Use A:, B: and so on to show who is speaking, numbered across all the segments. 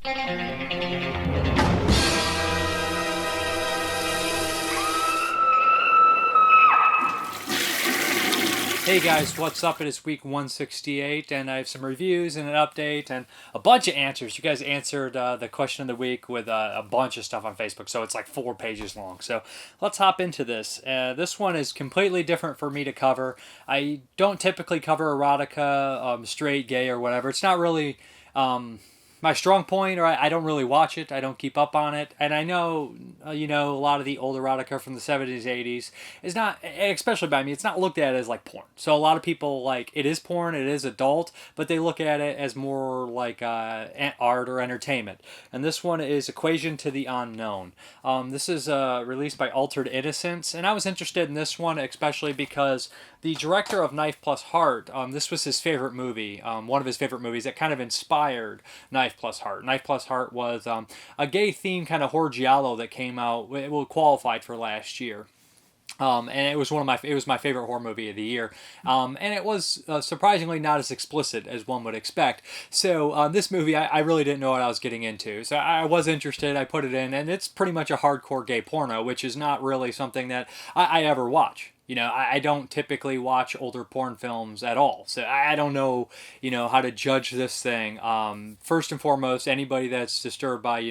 A: Hey guys, what's up? It is week 168, and I have some reviews and an update and a bunch of answers. You guys answered the question of the week with a bunch of stuff on Facebook, so it's like 4 pages long. So let's hop into this. This one is completely different for me to cover. I don't typically cover erotica, straight, gay, or whatever. It's not really my strong point, or I don't really watch it. I don't keep up on it. And I know, a lot of the old erotica from the 70s, 80s is not, especially by me, it's not looked at as like porn. So a lot of people, like, it is porn, it is adult, but they look at it as more like art or entertainment. And this one is Equation to the Unknown. This is released by Altered Innocence, and I was interested in this one especially because the director of Knife Plus Heart, this was his favorite movie, one of his favorite movies that kind of inspired Knife Plus Heart. Knife Plus Heart was a gay-themed kind of horror giallo that came out, it qualified for last year. And it was it was my favorite horror movie of the year, and it was surprisingly not as explicit as one would expect. So this movie, I really didn't know what I was getting into. So I was interested. I put it in, and it's pretty much a hardcore gay porno, which is not really something that I ever watch. I don't typically watch older porn films at all, so I don't know, how to judge this thing. First and foremost, anybody that's disturbed by,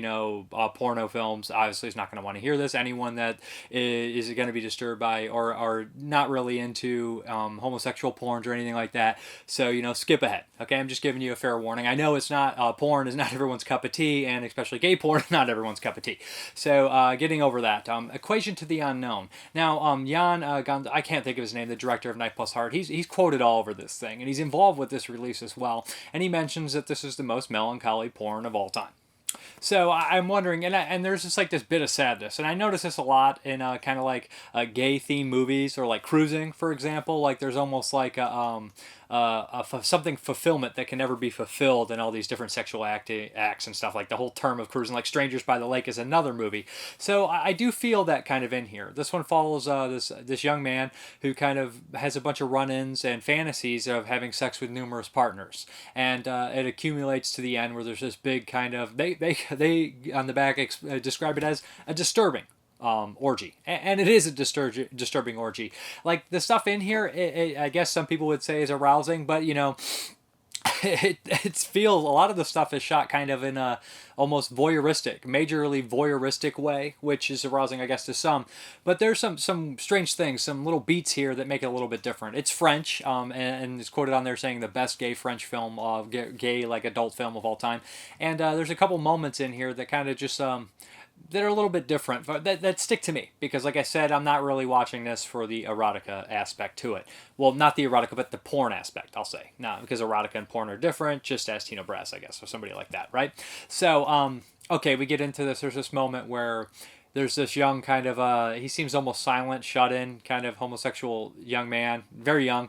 A: porno films obviously is not going to want to hear this. Anyone that is going to be disturbed by or are not really into homosexual porns or anything like that, so, skip ahead. Okay, I'm just giving you a fair warning. I know it's not, porn is not everyone's cup of tea, and especially gay porn is not everyone's cup of tea. So, getting over that. Equation to the Unknown. Now, Jan I can't think of his name, the director of Knife Plus Heart. He's quoted all over this thing, and he's involved with this release as well. And he mentions that this is the most melancholy porn of all time. So I'm wondering, and there's just like this bit of sadness, and I notice this a lot in kind of like gay themed movies or like Cruising, for example. Like there's almost like something fulfillment that can never be fulfilled in all these different sexual acts and stuff. Like the whole term of Cruising, like Strangers by the Lake is another movie. So I do feel that kind of in here. This one follows this young man who kind of has a bunch of run-ins and fantasies of having sex with numerous partners, and it accumulates to the end where there's this big kind of they on the back describe it as a disturbing orgy, and it is a disturbing orgy. Like the stuff in here, I guess some people would say is arousing, but it feels a lot of the stuff is shot kind of in a almost majorly voyeuristic way, which is arousing, I guess, to some. But there's some strange things, some little beats here that make it a little bit different. It's French, and it's quoted on there saying the best gay French film, gay like adult film of all time. And there's a couple moments in here that kind of just that are a little bit different, but that stick to me, because like I said, I'm not really watching this for the erotica aspect to it. Well, not the erotica, but the porn aspect, I'll say. No, because erotica and porn are different, just as Tino Brass, I guess, or somebody like that, right? So, okay, we get into this. There's this moment where there's this young kind of, he seems almost silent, shut in, kind of homosexual young man, very young,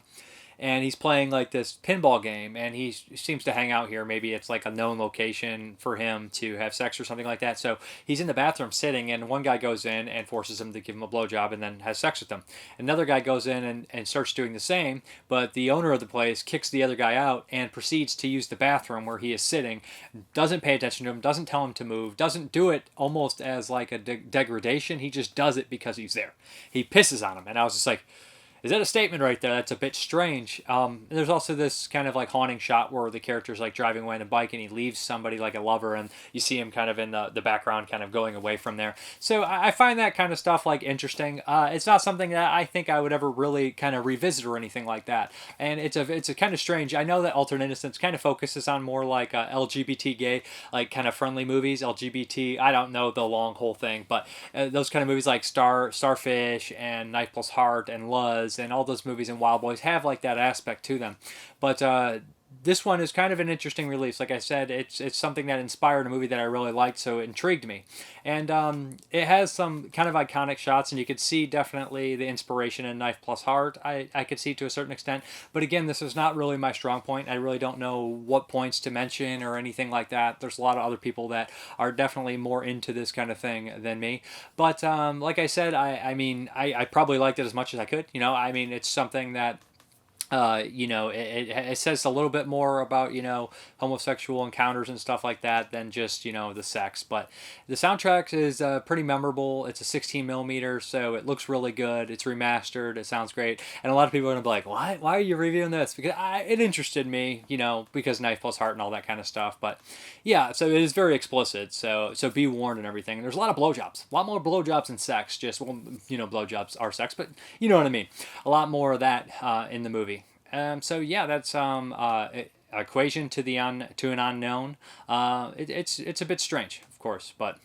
A: and he's playing like this pinball game, and he seems to hang out here. Maybe it's like a known location for him to have sex or something like that. So he's in the bathroom sitting, and one guy goes in and forces him to give him a blowjob and then has sex with him. Another guy goes in and starts doing the same, but the owner of the place kicks the other guy out and proceeds to use the bathroom where he is sitting, doesn't pay attention to him, doesn't tell him to move, doesn't do it almost as like a degradation. He just does it because he's there. He pisses on him, and I was just like, is that a statement right there? That's a bit strange. There's also this kind of like haunting shot where the character's like driving away on a bike, and he leaves somebody like a lover, and you see him kind of in the background kind of going away from there. So I find that kind of stuff like interesting. It's not something that I think I would ever really kind of revisit or anything like that. And it's a kind of strange. I know that Altered Innocence kind of focuses on more like LGBT gay, like kind of friendly movies, LGBT. I don't know the long whole thing, but those kind of movies like Starfish and Knife Plus Heart and Luz and all those movies and Wild Boys have like that aspect to them. But this one is kind of an interesting release. Like I said, it's something that inspired a movie that I really liked, so it intrigued me. And it has some kind of iconic shots, and you could see definitely the inspiration in Knife Plus Heart. I could see to a certain extent. But again, this is not really my strong point. I really don't know what points to mention or anything like that. There's a lot of other people that are definitely more into this kind of thing than me. But like I said, I mean, I probably liked it as much as I could. I mean, it's something that it says a little bit more about, homosexual encounters and stuff like that than just, the sex. But the soundtrack is pretty memorable. It's a 16 millimeter, so it looks really good. It's remastered. It sounds great. And a lot of people are going to be like, what? Why are you reviewing this? Because it interested me, because Knife Plus Heart and all that kind of stuff. But yeah, so it is very explicit. So be warned and everything. And there's a lot of blowjobs. A lot more blowjobs than sex. Just, blowjobs are sex, but you know what I mean. A lot more of that in the movie. So yeah, that's equation to to an unknown. It's a bit strange, of course, but.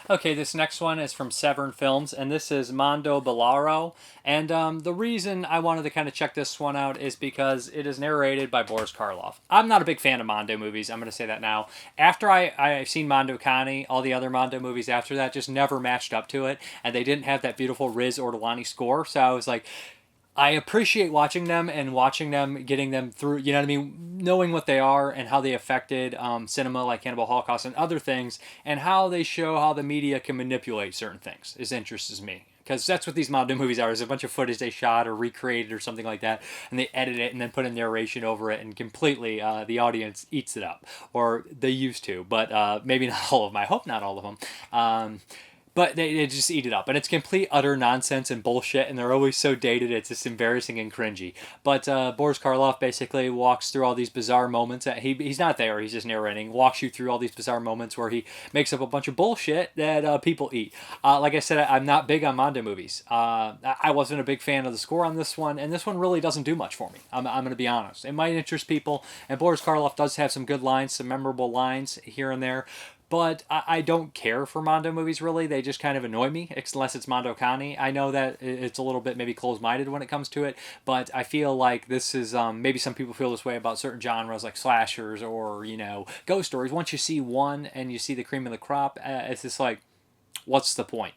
A: Okay, this next one is from Severn Films, and this is Mondo Balordo. And the reason I wanted to kind of check this one out is because it is narrated by Boris Karloff. I'm not a big fan of Mondo movies, I'm going to say that now. After I've seen Mondo Cane, all the other Mondo movies after that just never matched up to it, and they didn't have that beautiful Riz Ortolani score, so I was like, I appreciate watching them and watching them, getting them through, you know what I mean? Knowing what they are and how they affected cinema like Cannibal Holocaust and other things, and how they show how the media can manipulate certain things interests me. Because that's what these Mondo movies are, is a bunch of footage they shot or recreated or something like that, and they edit it and then put a narration over it, and completely the audience eats it up. Or they used to, but maybe not all of them. I hope not all of them. But they just eat it up. And it's complete, utter nonsense and bullshit, and they're always so dated, it's just embarrassing and cringy. But Boris Karloff basically walks through all these bizarre moments. He's not there, he's just narrating. Walks you through all these bizarre moments where he makes up a bunch of bullshit that people eat. Like I said, I'm not big on Mondo movies. I wasn't a big fan of the score on this one, and this one really doesn't do much for me. I'm going to be honest. It might interest people, and Boris Karloff does have some good lines, some memorable lines here and there. But I don't care for Mondo movies, really. They just kind of annoy me, unless it's Mondo Cane. I know that it's a little bit maybe closed-minded when it comes to it, but I feel like this is, maybe some people feel this way about certain genres like slashers or, ghost stories. Once you see one and you see the cream of the crop, it's just like, what's the point?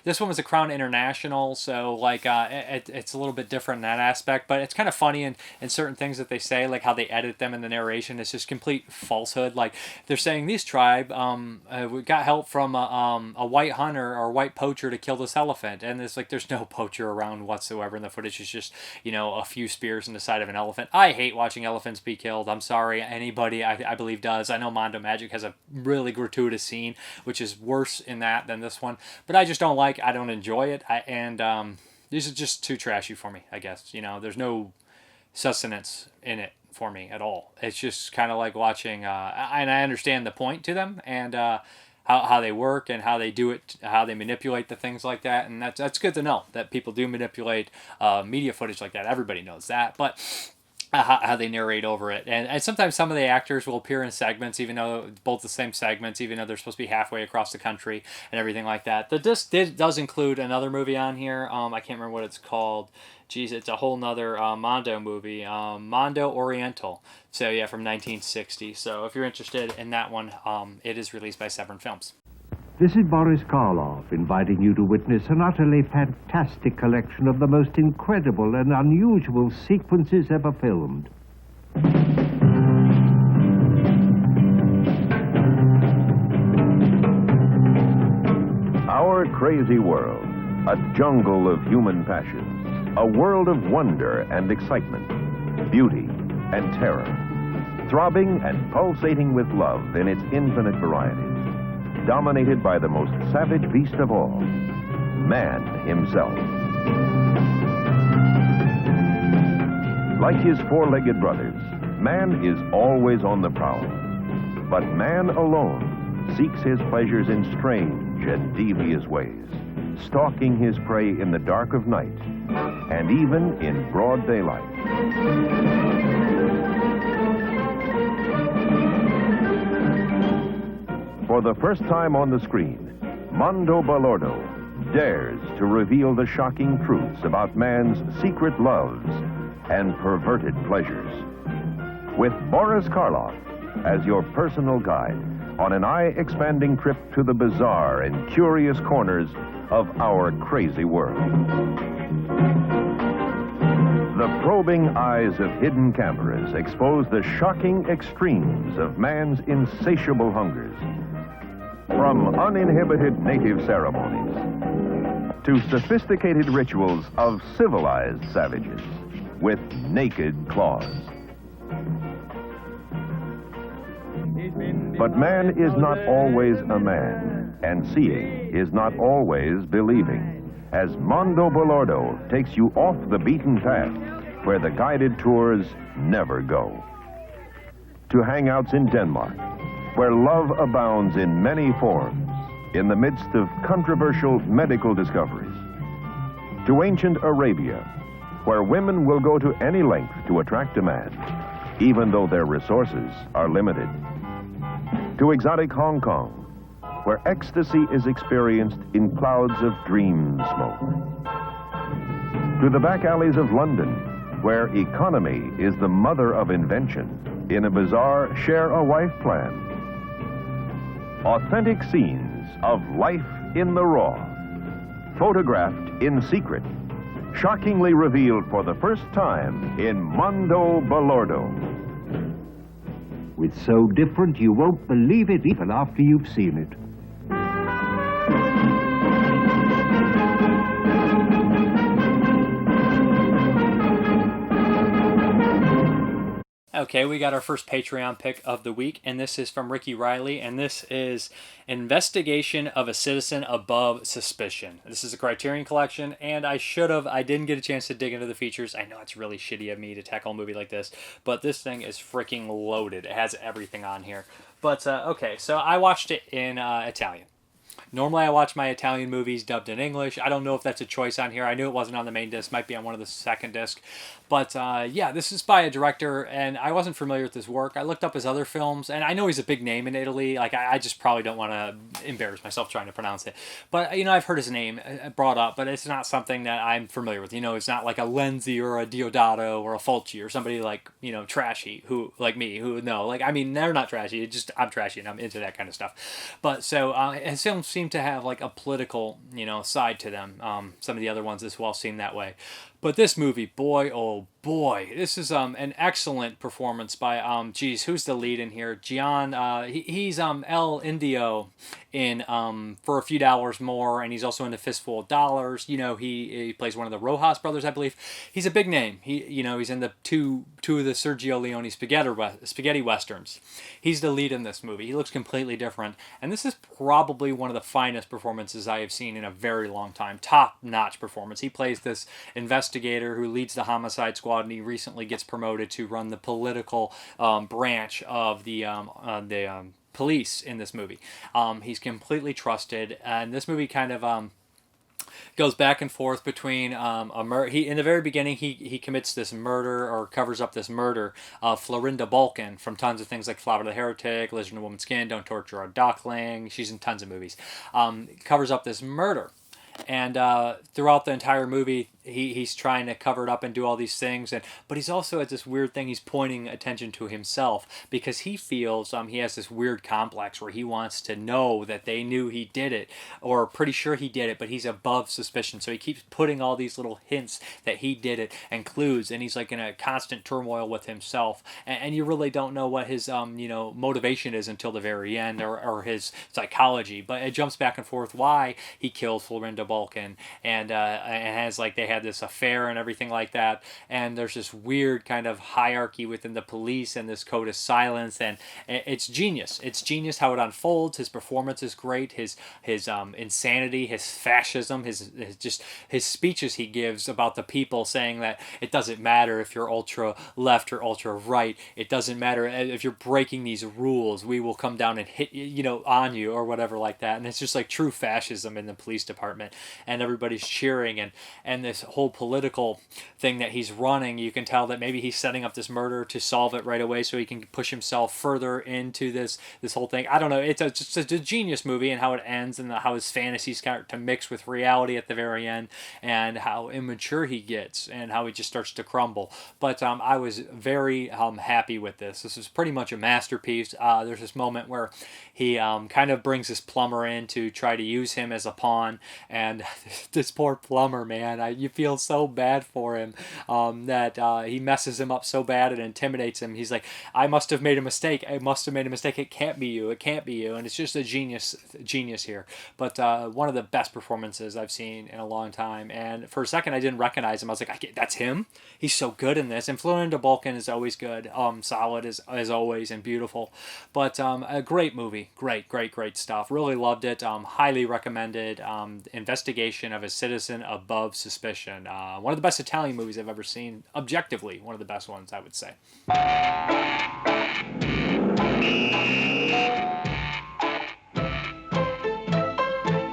A: This one was a Crown International, so like it's a little bit different in that aspect, but it's kind of funny in certain things that they say, like how they edit them in the narration. It's just complete falsehood. Like they're saying this tribe we got help from a white hunter or white poacher to kill this elephant, and it's like there's no poacher around whatsoever in the footage. It's just a few spears in the side of an elephant. I hate watching elephants be killed. I'm sorry, anybody I believe does. I know Mondo Magic has a really gratuitous scene, which is worse in that than this one. But I just I don't enjoy it. These are just too trashy for me, I guess. There's no sustenance in it for me at all. It's just kind of like watching, and I understand the point to them, and how they work and how they do it, how they manipulate the things like that. And that's good to know that people do manipulate media footage like that. Everybody knows that. But how they narrate over it, and sometimes some of the actors will appear in segments, even though both the same segments, even though they're supposed to be halfway across the country and everything like that. The disc does include another movie on here. I can't remember what it's called. Geez, it's a whole nother Mondo movie, Mondo Oriental. So yeah, from 1960. So if you're interested in that one, it is released by Severn Films.
B: This is Boris Karloff inviting you to witness an utterly fantastic collection of the most incredible and unusual sequences ever filmed.
C: Our crazy world, a jungle of human passions, a world of wonder and excitement, beauty and terror, throbbing and pulsating with love in its infinite varieties. Dominated by the most savage beast of all, man himself. Like his four-legged brothers, man is always on the prowl. But man alone seeks his pleasures in strange and devious ways, stalking his prey in the dark of night and even in broad daylight. For the first time on the screen, Mondo Balordo dares to reveal the shocking truths about man's secret loves and perverted pleasures. With Boris Karloff as your personal guide on an eye-expanding trip to the bizarre and curious corners of our crazy world. The probing eyes of hidden cameras expose the shocking extremes of man's insatiable hungers. From uninhibited native ceremonies to sophisticated rituals of civilized savages with naked claws. But man is not always a man, and seeing is not always believing, as Mondo Balordo takes you off the beaten path where the guided tours never go. To hangouts in Denmark, where love abounds in many forms, in the midst of controversial medical discoveries. To ancient Arabia, where women will go to any length to attract a man, even though their resources are limited. To exotic Hong Kong, where ecstasy is experienced in clouds of dream smoke. To the back alleys of London, where economy is the mother of invention in a bizarre share-a-wife plan. Authentic scenes of life in the raw, photographed in secret, shockingly revealed for the first time in Mondo Balordo.
B: With so different you won't believe it even after you've seen it.
A: Okay, we got our first Patreon pick of the week, and this is from Ricky Riley, and this is Investigation of a Citizen Above Suspicion. This is a Criterion Collection, and I didn't get a chance to dig into the features. I know it's really shitty of me to tackle a movie like this, but this thing is freaking loaded. It has everything on here. But, okay, so I watched it in Italian. Normally I watch my Italian movies dubbed in English. I don't know if that's a choice on here. I knew it wasn't on the main disc. Might be on one of the second disc. But yeah, this is by a director, and I wasn't familiar with his work. I looked up his other films, and I know he's a big name in Italy. Like, I just probably don't want to embarrass myself trying to pronounce it. But, you know, I've heard his name brought up, but it's not something that I'm familiar with. You know, it's not like a Lenzi or a Diodato or a Fulci or somebody like, you know, trashy, who, like me, who, no. Like, I mean, they're not trashy. It's just, I'm trashy, and I'm into that kind of stuff. But, so, his films seem to have, like, a political, you know, side to them. Some of the other ones as well seem that way. But this movie, boy, oh boy, this is an excellent performance by, who's the lead in here? He's El Indio in For a Few Dollars More, and he's also in A Fistful of Dollars. You know, he plays one of the Rojas brothers, I believe. He's a big name. He's in the two of the Sergio Leone spaghetti westerns. He's the lead in this movie. He looks completely different, and this is probably one of the finest performances I have seen in a very long time. Top-notch performance. He plays this investigator who leads the homicide squad, and he recently gets promoted to run the political branch of the police in this movie. He's completely trusted, and this movie kind of goes back and forth between in the very beginning he commits this murder, or covers up this murder of Florinda Balkan from tons of things like Flower the Heretic, Lizard in a Woman's Skin, Don't Torture a Duckling. She's in tons of movies. Covers up this murder. And throughout the entire movie, he's trying to cover it up and do all these things, but he's also at this weird thing. He's pointing attention to himself because he feels he has this weird complex where he wants to know that they knew he did it, or pretty sure he did it, but he's above suspicion. So he keeps putting all these little hints that he did it and clues, and he's like in a constant turmoil with himself. And you really don't know what his motivation is until the very end, or his psychology. But it jumps back and forth why he killed Florinda Balkan, and has, like, they had had this affair and everything like that. And there's this weird kind of hierarchy within the police and this code of silence, and it's genius. It's genius how it unfolds. His performance is great. His insanity, his fascism, his speeches he gives about the people, saying that it doesn't matter if you're ultra left or ultra right. It doesn't matter if you're breaking these rules. We will come down and hit on you or whatever like that. And it's just like true fascism in the police department, and everybody's cheering, and this whole political thing that he's running. You can tell that maybe he's setting up this murder to solve it right away, so he can push himself further into this whole thing. I don't know. It's just a genius movie, and how it ends, and how his fantasies start to mix with reality at the very end, and how immature he gets, and how he just starts to crumble. But I was very happy with this. This is pretty much a masterpiece. There's this moment where he kind of brings this plumber in to try to use him as a pawn, and this poor plumber, man, you feel so bad for him, that he messes him up so bad and intimidates him. He's like, I must have made a mistake. It can't be you. And it's just a genius here. But one of the best performances I've seen in a long time. And for a second, I didn't recognize him. I was like, that's him? He's so good in this. And Florinda Balkan is always good. Solid as always, and beautiful. But a great movie. Great stuff. Really loved it. Highly recommended. Investigation of a Citizen Above Suspicion. One of the best Italian movies I've ever seen. Objectively, one of the best ones, I would say.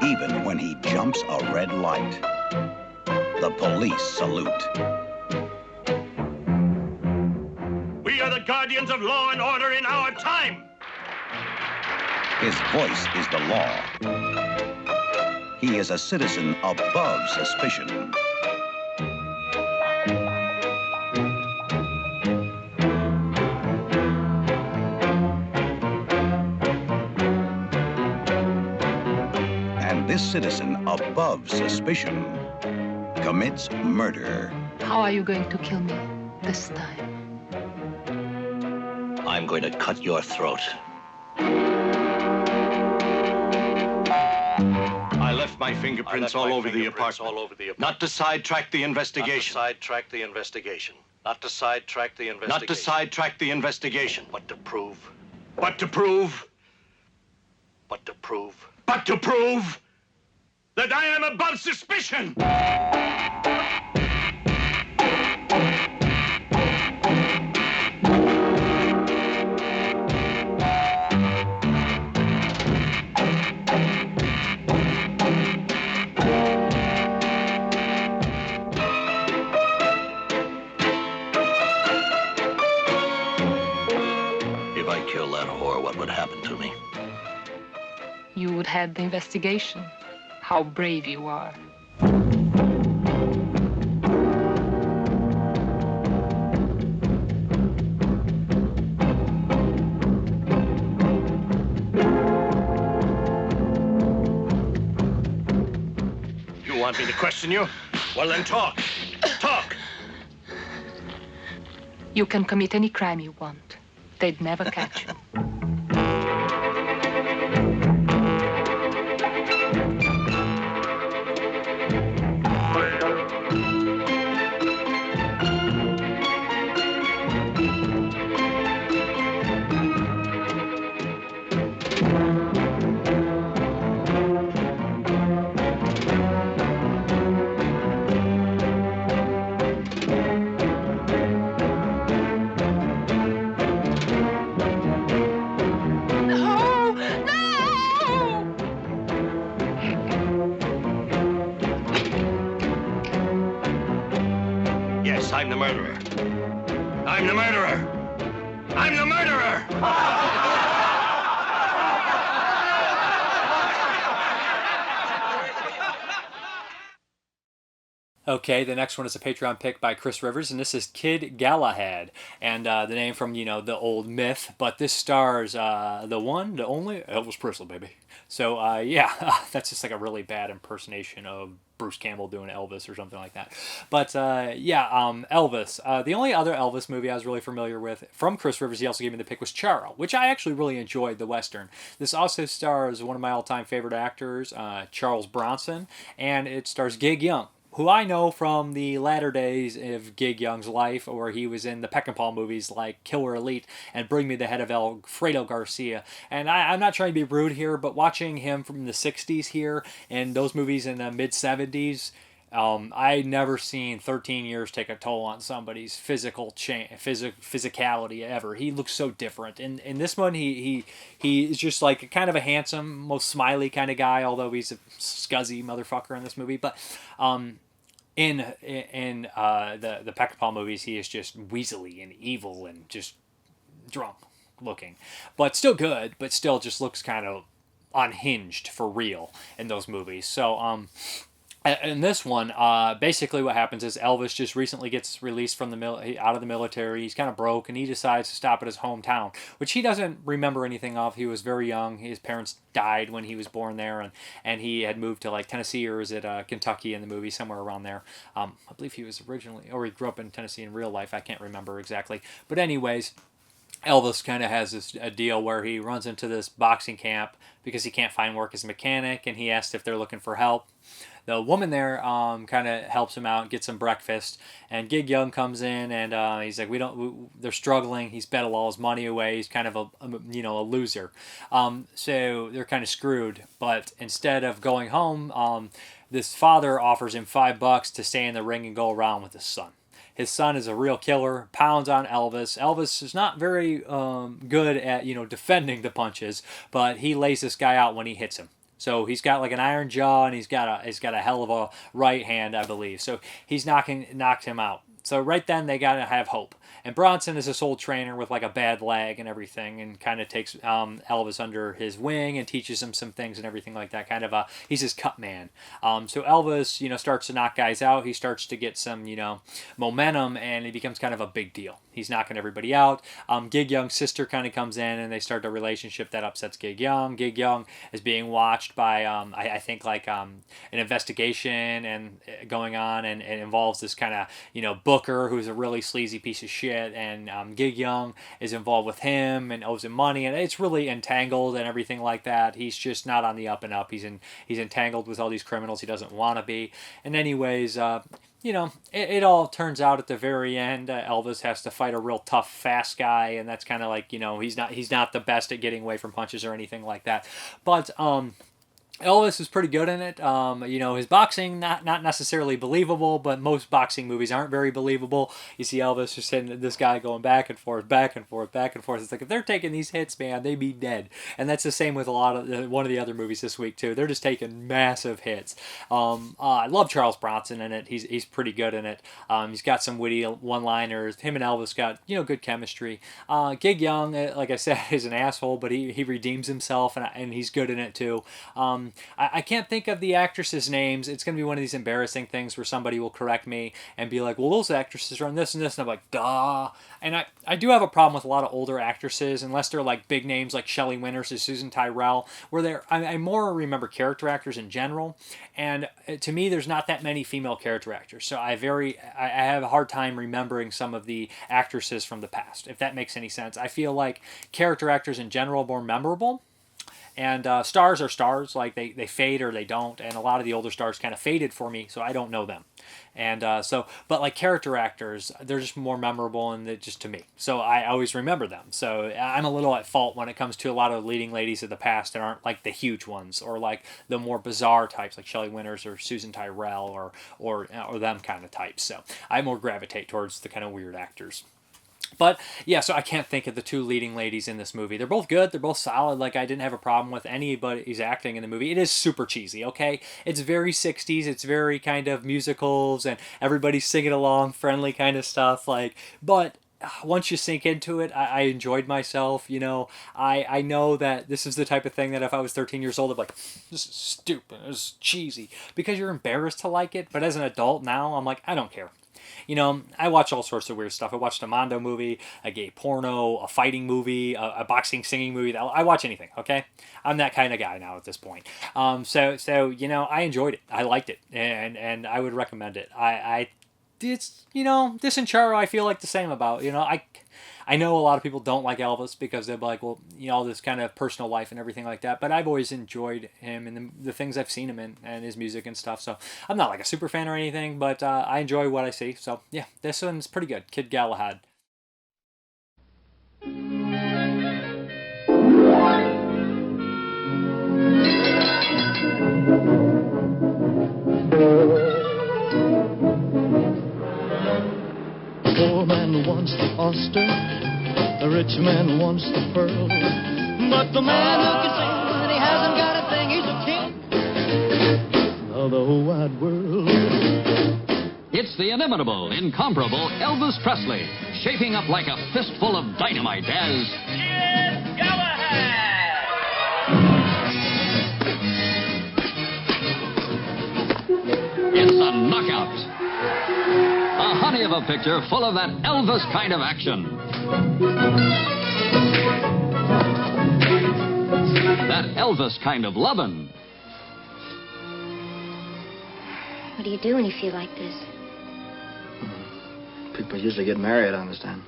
D: Even when he jumps a red light, the police salute.
E: We are the guardians of law and order in our time.
D: His voice is the law. He is a citizen above suspicion. And this citizen above suspicion commits murder.
F: How are you going to kill me this time?
G: I'm going to cut your throat.
E: I left my fingerprints all over the apartment. Not to sidetrack the investigation.
G: Not to sidetrack the investigation. Not to sidetrack the investigation.
E: Not to sidetrack the investigation.
G: But to prove.
E: But to prove.
G: But to prove.
E: But to prove that I am above suspicion.
G: If I kill that whore, what would happen to me?
F: You would head the investigation. How brave you are.
E: You want me to question you? Well, then talk. Talk.
F: You can commit any crime you want. They'd never catch you.
E: Yes, I'm the murderer. I'm the murderer. I'm the murderer.
A: Okay, the next one is a Patreon pick by Chris Rivers, and this is Kid Galahad, and the name from, the old myth, but this stars the one, the only, Elvis Presley, baby. So, that's just like a really bad impersonation of Bruce Campbell doing Elvis or something like that. But, Elvis. The only other Elvis movie I was really familiar with from Chris Rivers, he also gave me the pick, was Charo, which I actually really enjoyed, the Western. This also stars one of my all-time favorite actors, Charles Bronson, and it stars Gig Young, who I know from the latter days of Gig Young's life, or he was in the Peckinpah movies like Killer Elite and Bring Me the Head of Alfredo Garcia. And I'm not trying to be rude here, but watching him from the 60s here and those movies in the mid 70s, I never seen 13 years take a toll on somebody's physicality ever. He looks so different. In this one, he is just like kind of a handsome, most smiley kind of guy, although he's a scuzzy motherfucker in this movie. But in the Peckinpah movies, he is just weaselly and evil and just drunk looking, but still good, but still just looks kind of unhinged for real in those movies. So in this one, basically what happens is Elvis just recently gets released from out of the military. He's kind of broke, and he decides to stop at his hometown, which he doesn't remember anything of. He was very young. His parents died when he was born there, and he had moved to like Tennessee, or is it Kentucky in the movie, somewhere around there. I believe he was originally, or he grew up in Tennessee in real life. I can't remember exactly. But anyways, Elvis kind of has a deal where he runs into this boxing camp because he can't find work as a mechanic, and he asked if they're looking for help. The woman there kind of helps him out, gets some breakfast, and Gig Young comes in, and he's like, they're struggling. He's bet all his money away. He's kind of a loser. So they're kind of screwed. But instead of going home, this father offers him $5 to stay in the ring and go around with his son. His son is a real killer, pounds on Elvis. Elvis is not very good at, defending the punches, but he lays this guy out when he hits him. So he's got like an iron jaw, and he's got a hell of a right hand, I believe. So he's knocked him out. So right then they gotta have hope. And Bronson is this old trainer with like a bad leg and everything, and kind of takes Elvis under his wing and teaches him some things and everything like that. He's his cut man. So Elvis, starts to knock guys out. He starts to get some, momentum, and he becomes kind of a big deal. He's knocking everybody out. Gig Young's sister kind of comes in, and they start a relationship that upsets Gig Young. Gig Young is being watched by, I think, like an investigation and going on, and it involves this kind of, Booker, who's a really sleazy piece of shit, and Gig Young is involved with him and owes him money, and it's really entangled and everything like that. He's just not on the up and up. He's entangled with all these criminals he doesn't want to be. And anyways, it all turns out at the very end, Elvis has to fight a real tough, fast guy, and that's kind of like, he's not the best at getting away from punches or anything like that. But Elvis is pretty good in it. His boxing, not necessarily believable, but most boxing movies aren't very believable. You see Elvis just hitting this guy going back and forth, back and forth, back and forth. It's like, if they're taking these hits, man, they'd be dead. And that's the same with one of the other movies this week, too. They're just taking massive hits. I love Charles Bronson in it. He's pretty good in it. He's got some witty one-liners. Him and Elvis got, good chemistry. Gig Young, like I said, is an asshole, but he redeems himself, and he's good in it, too. I can't think of the actresses' names. It's going to be one of these embarrassing things where somebody will correct me and be like, well, those actresses are on this and this. And I'm like, duh. And I do have a problem with a lot of older actresses, unless they're like big names like Shelley Winters or Susan Tyrrell, where I more remember character actors in general. And to me, there's not that many female character actors. So I have a hard time remembering some of the actresses from the past, if that makes any sense. I feel like character actors in general are more memorable. And stars are stars, like they fade or they don't, and a lot of the older stars kind of faded for me, so I don't know them. And but like character actors, they're just more memorable, and just to me, so I always remember them. So I'm a little at fault when it comes to a lot of leading ladies of the past that aren't like the huge ones, or like the more bizarre types, like Shelley Winters or Susan Tyrrell, or them kind of types. So I more gravitate towards the kind of weird actors. But yeah, so I can't think of the two leading ladies in this movie. They're both good. They're both solid. Like, I didn't have a problem with anybody's acting in the movie. It is super cheesy, okay? It's very 60s. It's very kind of musicals, and everybody's singing along, friendly kind of stuff. But once you sink into it, I enjoyed myself. I know that this is the type of thing that if I was 13 years old, I'd be like, this is stupid. This is cheesy. Because you're embarrassed to like it. But as an adult now, I'm like, I don't care. I watch all sorts of weird stuff. I watched a Mondo movie, a gay porno, a fighting movie, a boxing singing movie. I watch anything, okay? I'm that kind of guy now at this point. So I enjoyed it. I liked it, and I would recommend it. it's, this and Charo I feel like the same about. I know a lot of people don't like Elvis because they're like, well, all this kind of personal life and everything like that. But I've always enjoyed him and the things I've seen him in and his music and stuff. So I'm not like a super fan or anything, but I enjoy what I see. So yeah, this one's pretty good. Kid Galahad.
H: The poor man wants the oyster, the rich man wants the pearl, but the man who can sing when he hasn't got a thing, he's a king of the whole wide world.
I: It's the inimitable, incomparable Elvis Presley, shaping up like a fistful of dynamite as...
J: Kid Galahad!
I: It's a knockout. A honey of a picture full of that Elvis kind of action. That Elvis kind of lovin'.
K: What do you do when you feel like this?
H: People usually get married, I understand.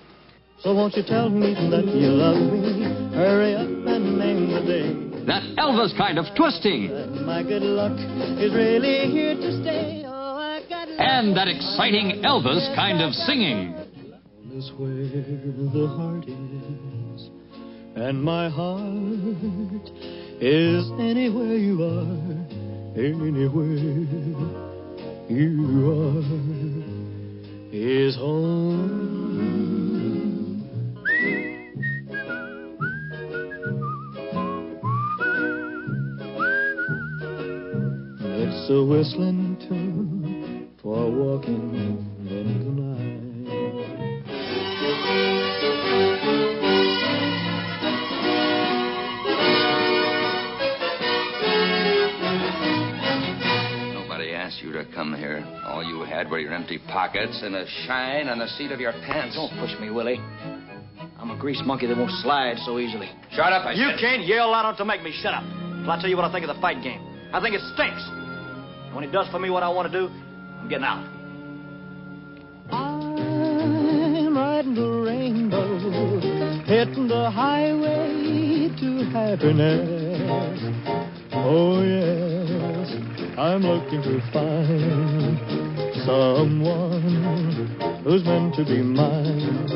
H: So won't you tell me that you love me? Hurry up and name the day.
I: That Elvis kind of twisting.
H: My good luck is really here to stay.
I: And that exciting Elvis kind of singing.
H: Is where the heart is, and my heart is anywhere you are, anywhere you are, is home. It's a whistling tune for walking in the night.
L: Nobody asked you to come here. All you had were your empty pockets and a shine on the seat of your pants.
H: Don't push me, Willie. I'm a grease monkey that won't slide so easily.
L: Shut up, I
M: You
L: said.
M: can't yell loud enough to make me shut up. Well, I'll tell you what I think of the fight game. I think it stinks. And when it does for me what I want to do, I'm getting out.
H: I'm riding the rainbow, hitting the highway to happiness. Oh, yes, I'm looking to find someone who's meant to be mine.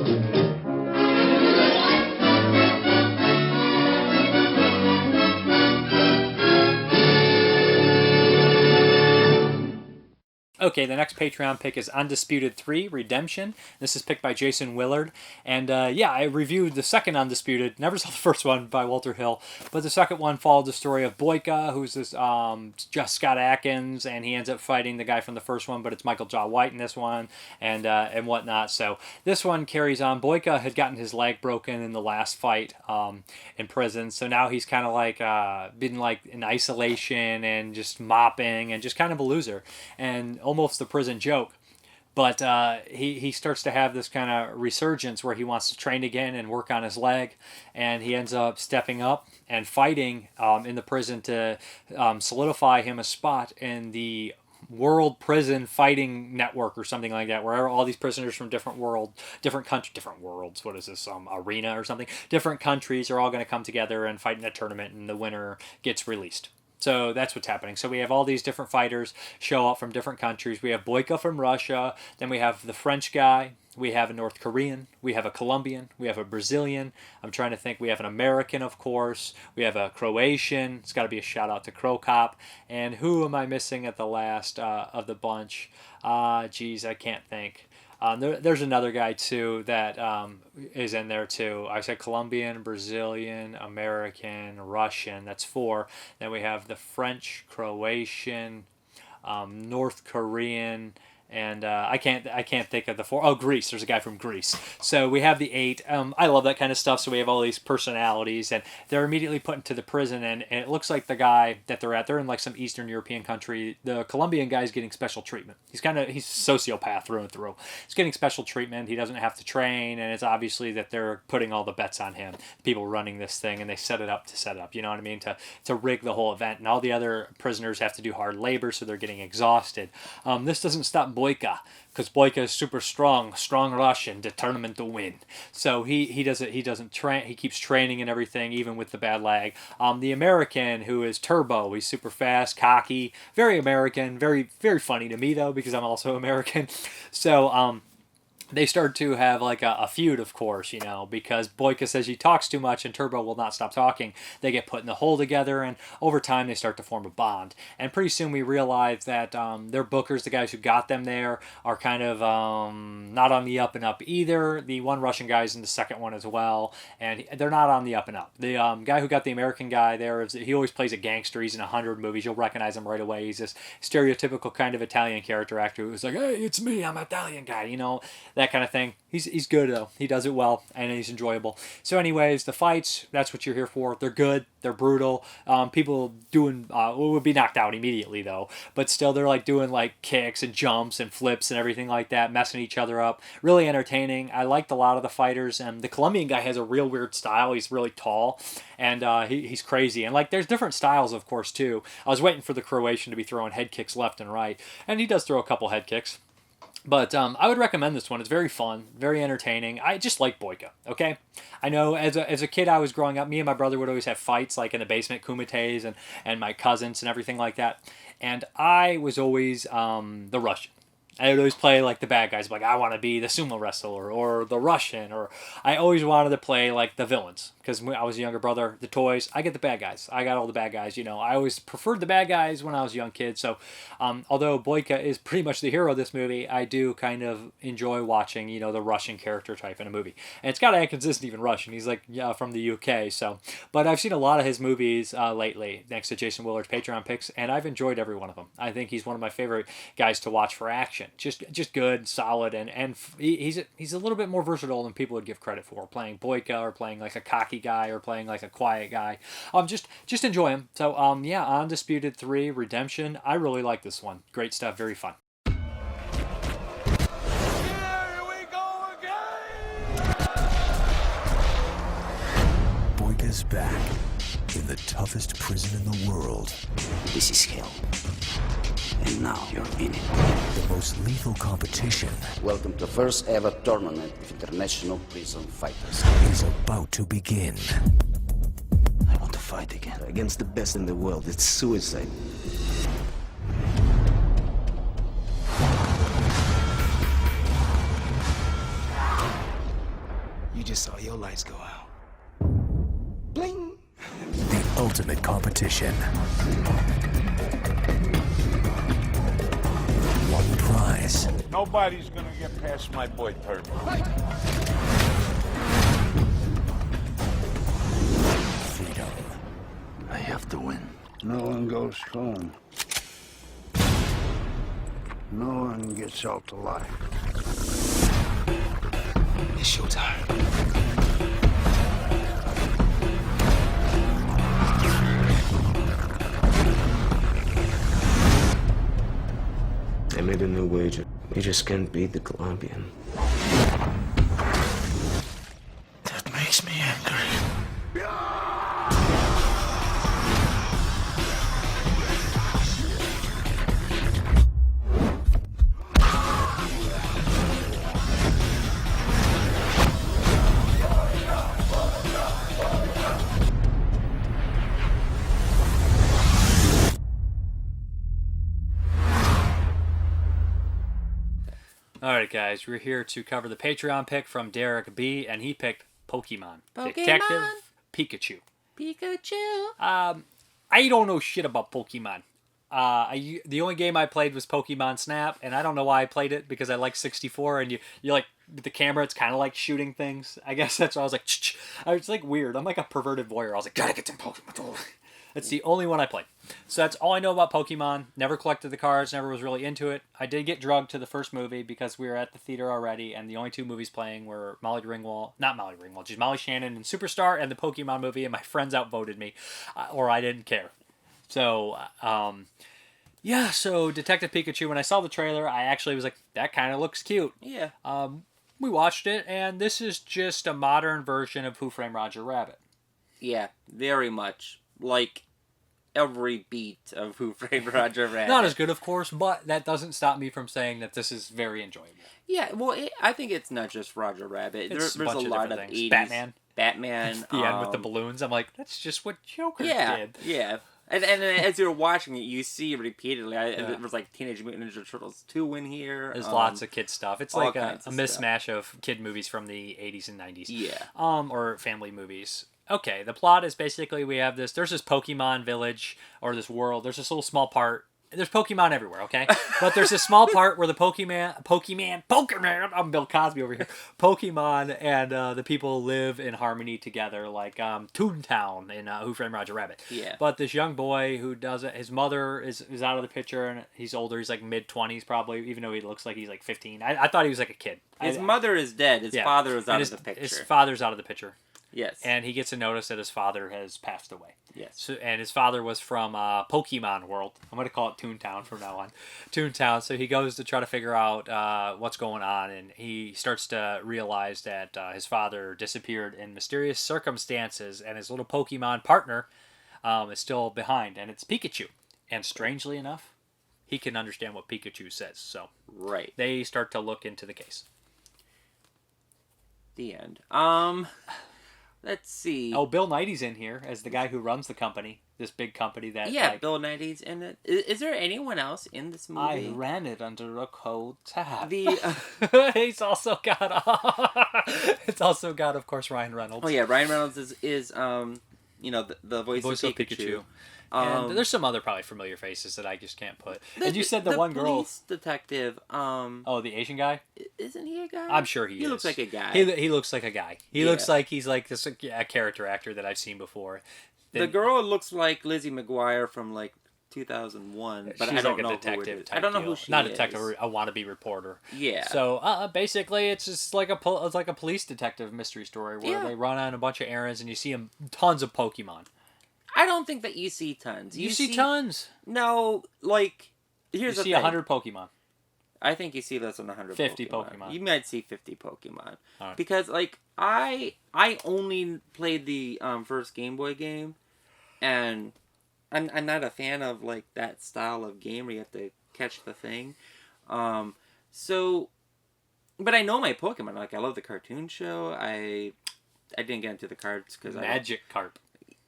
A: Okay, the next Patreon pick is Undisputed 3, Redemption. This is picked by Jason Willard. And yeah, I reviewed the second Undisputed. Never saw the first one by Walter Hill. But the second one followed the story of Boyka, who's this just Scott Adkins. And he ends up fighting the guy from the first one, but it's Michael Jai White in this one and whatnot. So this one carries on. Boyka had gotten his leg broken in the last fight in prison. So now he's kind of like been like in isolation and just mopping and just kind of a loser. And almost the prison joke, but he starts to have this kind of resurgence where he wants to train again and work on his leg, and he ends up stepping up and fighting in the prison to solidify him a spot in the World Prison Fighting Network or something like that, where all these prisoners from different worlds, what is this, arena or something, different countries are all going to come together and fight in a tournament, and the winner gets released. So that's what's happening. So we have all these different fighters show up from different countries. We have Boyka from Russia. Then we have the French guy. We have a North Korean. We have a Colombian. We have a Brazilian. I'm trying to think. We have an American, of course. We have a Croatian. It's got to be a shout out to Crow Cop. And who am I missing at the last of the bunch? Geez, I can't think. There's another guy, too, that is in there, too. I said Colombian, Brazilian, American, Russian. That's 4. Then we have the French, Croatian, North Korean, and I can't think of the 4. Oh, Greece. There's a guy from Greece. So we have the 8. I love that kind of stuff. So we have all these personalities, and they're immediately put into the prison. And it looks like the guy that they're in like some Eastern European country. The Colombian guy's getting special treatment. He's a sociopath through and through. He's getting special treatment. He doesn't have to train, and it's obviously that they're putting all the bets on him. People running this thing, and they set it up. You know what I mean? To rig the whole event. And all the other prisoners have to do hard labor, so they're getting exhausted. This doesn't stop Boyka, because Boyka is super strong Russian, determined to win. So he doesn't train. He keeps training and everything, even with the bad leg. The American, who is Turbo, he's super fast, cocky, very American, very very funny to me though, because I'm also American. So they start to have like a feud, of course, because Boyka says he talks too much and Turbo will not stop talking. They get put in the hole together, and over time they start to form a bond. And pretty soon we realize that their bookers, the guys who got them there, are kind of not on the up and up either. The one Russian guy's in the second one as well, and they're not on the up and up. The guy who got the American guy there, he always plays a gangster. He's in 100 movies. You'll recognize him right away. He's this stereotypical kind of Italian character actor who's like, hey, it's me, I'm an Italian guy, that kind of thing. He's good though. He does it well, and he's enjoyable. So anyways, the fights, that's what you're here for. They're good. They're brutal. People doing would be knocked out immediately though, but still they're like doing like kicks and jumps and flips and everything like that, messing each other up. Really entertaining. I liked a lot of the fighters, and the Colombian guy has a real weird style. He's really tall, and he's crazy. And like there's different styles, of course, too. I was waiting for the Croatian to be throwing head kicks left and right, and he does throw a couple head kicks. But I would recommend this one. It's very fun, very entertaining. I just like Boyka, okay? I know as a kid I was growing up, me and my brother would always have fights like in the basement, kumites, and my cousins and everything like that. And I was always the Russian. I would always play like the bad guys, like I want to be the sumo wrestler or the Russian, or I always wanted to play like the villains, because when I was a younger brother, the toys, I get the bad guys. I got all the bad guys, I always preferred the bad guys when I was a young kid. So although Boyka is pretty much the hero of this movie, I do kind of enjoy watching, the Russian character type in a movie. And it's got accents isn't even Russian. He's like, from the UK. So, but I've seen a lot of his movies lately, next to Jason Willard's Patreon picks, and I've enjoyed every one of them. I think he's one of my favorite guys to watch for action. Just good, solid, and he's a little bit more versatile than people would give credit for, playing Boyka or playing like a cocky guy or playing like a quiet guy. Just enjoy him. So yeah, Undisputed 3 Redemption. I really like this one. Great stuff, very fun.
J: Here we go again.
N: Boyka's back in the toughest prison in the world.
O: This is hell. And now you're in it.
N: The most lethal competition.
O: Welcome to the first ever tournament of international prison fighters.
N: Is about to begin.
O: I want to fight again. Against the best in the world. It's suicide.
P: You just saw your lights go out. Bling!
N: The ultimate competition. One prize.
Q: Nobody's gonna get past my boy Turbo.
N: Freedom.
O: I have to win.
R: No one goes home. No one gets out alive.
P: It's showtime.
S: I made a new wager. You just can't beat the Colombian.
P: That makes me angry.
A: Alright guys, we're here to cover the Patreon pick from Derek B, and he picked Pokemon.
T: Pokemon.
A: Detective Pikachu.
T: Pikachu.
A: I don't know shit about Pokemon. The only game I played was Pokemon Snap, and I don't know why I played it, because I like 64, and you like, with the camera, it's kind of like shooting things. I guess that's why I was like, ch-ch. I was like weird. I'm like a perverted voyeur. I was like, gotta get some Pokemon. That's the only one I played. So that's all I know about Pokemon. Never collected the cards, never was really into it. I did get drugged to the first movie because we were at the theater already, and the only two movies playing were not Molly Ringwald, just Molly Shannon and Superstar, and the Pokemon movie, and my friends outvoted me, or I didn't care. So, yeah, so Detective Pikachu, when I saw the trailer, I actually was like, that kind of looks cute.
T: Yeah.
A: We watched it, and this is just a modern version of Who Framed Roger Rabbit.
T: Yeah, very much. Like, every beat of Who Framed Roger Rabbit.
A: Not as good, of course, but that doesn't stop me from saying that this is very enjoyable.
T: Yeah, well, I think it's not just Roger Rabbit. There's a lot of
A: things.
T: 80s... Batman.
A: The end with the balloons. I'm like, that's just what Joker did.
T: Yeah. And as you're watching it, you see repeatedly. There was like Teenage Mutant Ninja Turtles 2 in here.
A: There's lots of kid stuff. It's like a mismatch of kid movies from the 80s and 90s.
T: Yeah.
A: Or family movies. Okay, the plot is basically there's this Pokemon village, or this world. There's this little small part. There's Pokemon everywhere, okay? But there's a small part where the Pokemon, I'm Bill Cosby over here. Pokemon and the people live in harmony together, like Toontown in Who Framed Roger Rabbit.
T: Yeah.
A: But this young boy who does it, his mother is out of the picture, and he's older. He's like mid-20s probably, even though he looks like he's like 15. I thought he was like a kid.
T: His mother is dead. His father is out of the picture.
A: His father's out of the picture.
T: Yes.
A: And he gets a notice that his father has passed away.
T: Yes.
A: So, and his father was from Pokemon World. I'm going to call it Toontown from now on. Toontown. So he goes to try to figure out what's going on, and he starts to realize that his father disappeared in mysterious circumstances, and his little Pokemon partner is still behind, and it's Pikachu. And strangely enough, he can understand what Pikachu says. So they start to look into the case.
T: The end. Let's see.
A: Oh, Bill Nighy's in here as the guy who runs the company. This big company that...
T: Yeah, Bill Nighy's in it. Is there anyone else in this movie?
A: I ran it under a cold tap.
T: He's
A: also got... It's also got, of course, Ryan Reynolds.
T: Oh, yeah. Ryan Reynolds is the voice of Pikachu.
A: And there's some other probably familiar faces that I just can't put. And you said the one girl...
T: police detective.
A: Oh, the Asian guy?
T: Isn't he a guy?
A: I'm sure he is.
T: He looks like a guy.
A: He looks like a guy. He looks like he's like this a character actor that I've seen before.
T: The girl looks like Lizzie McGuire from like 2001, but I don't know who it is. I don't know who she is.
A: Not a detective, a wannabe reporter.
T: Yeah.
A: So basically, it's just like a police detective mystery story where they run on a bunch of errands and you see tons of Pokemon.
T: I don't think that you see tons.
A: You see tons?
T: No, like here's the thing.
A: You see 100 Pokemon.
T: I think you see less than 100
A: 50 Pokemon.
T: You might see 50 Pokemon.
A: Right.
T: Because, like, I only played the first Game Boy game, and I'm not a fan of, like, that style of game where you have to catch the thing. But I know my Pokemon. Like, I love the cartoon show. I didn't get into the cards because
A: Magikarp.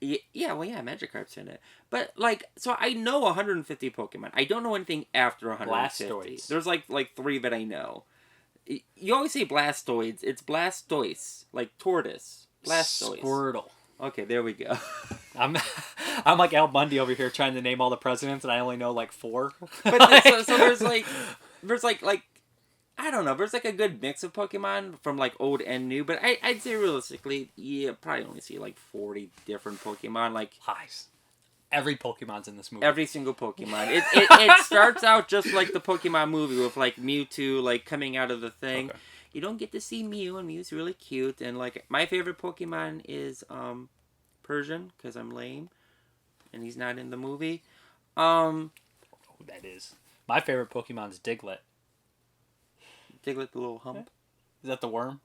T: Yeah, Magikarp's in it. But, like, so I know 150 Pokemon. I don't know anything after 150.
A: Blastoise.
T: There's, like 3 that I know. You always say Blastoids. It's Blastoise. Like tortoise. Blastoise.
A: Squirtle.
T: Okay, there we go.
A: I'm like Al Bundy over here trying to name all the presidents, and I only know, like, 4.
T: But so there's, like... I don't know. There's like a good mix of Pokemon from like old and new, but I'd say realistically, probably only see like 40 different Pokemon. Like
A: highs. Every Pokemon's in this movie.
T: Every single Pokemon. It starts out just like the Pokemon movie with like Mewtwo like coming out of the thing. Okay. You don't get to see Mew, and Mew's really cute. And like my favorite Pokemon is Persian because I'm lame, and he's not in the movie.
A: Oh, that is my favorite Pokemon is Diglett.
T: Diglett the little hump.
A: Is that the worm?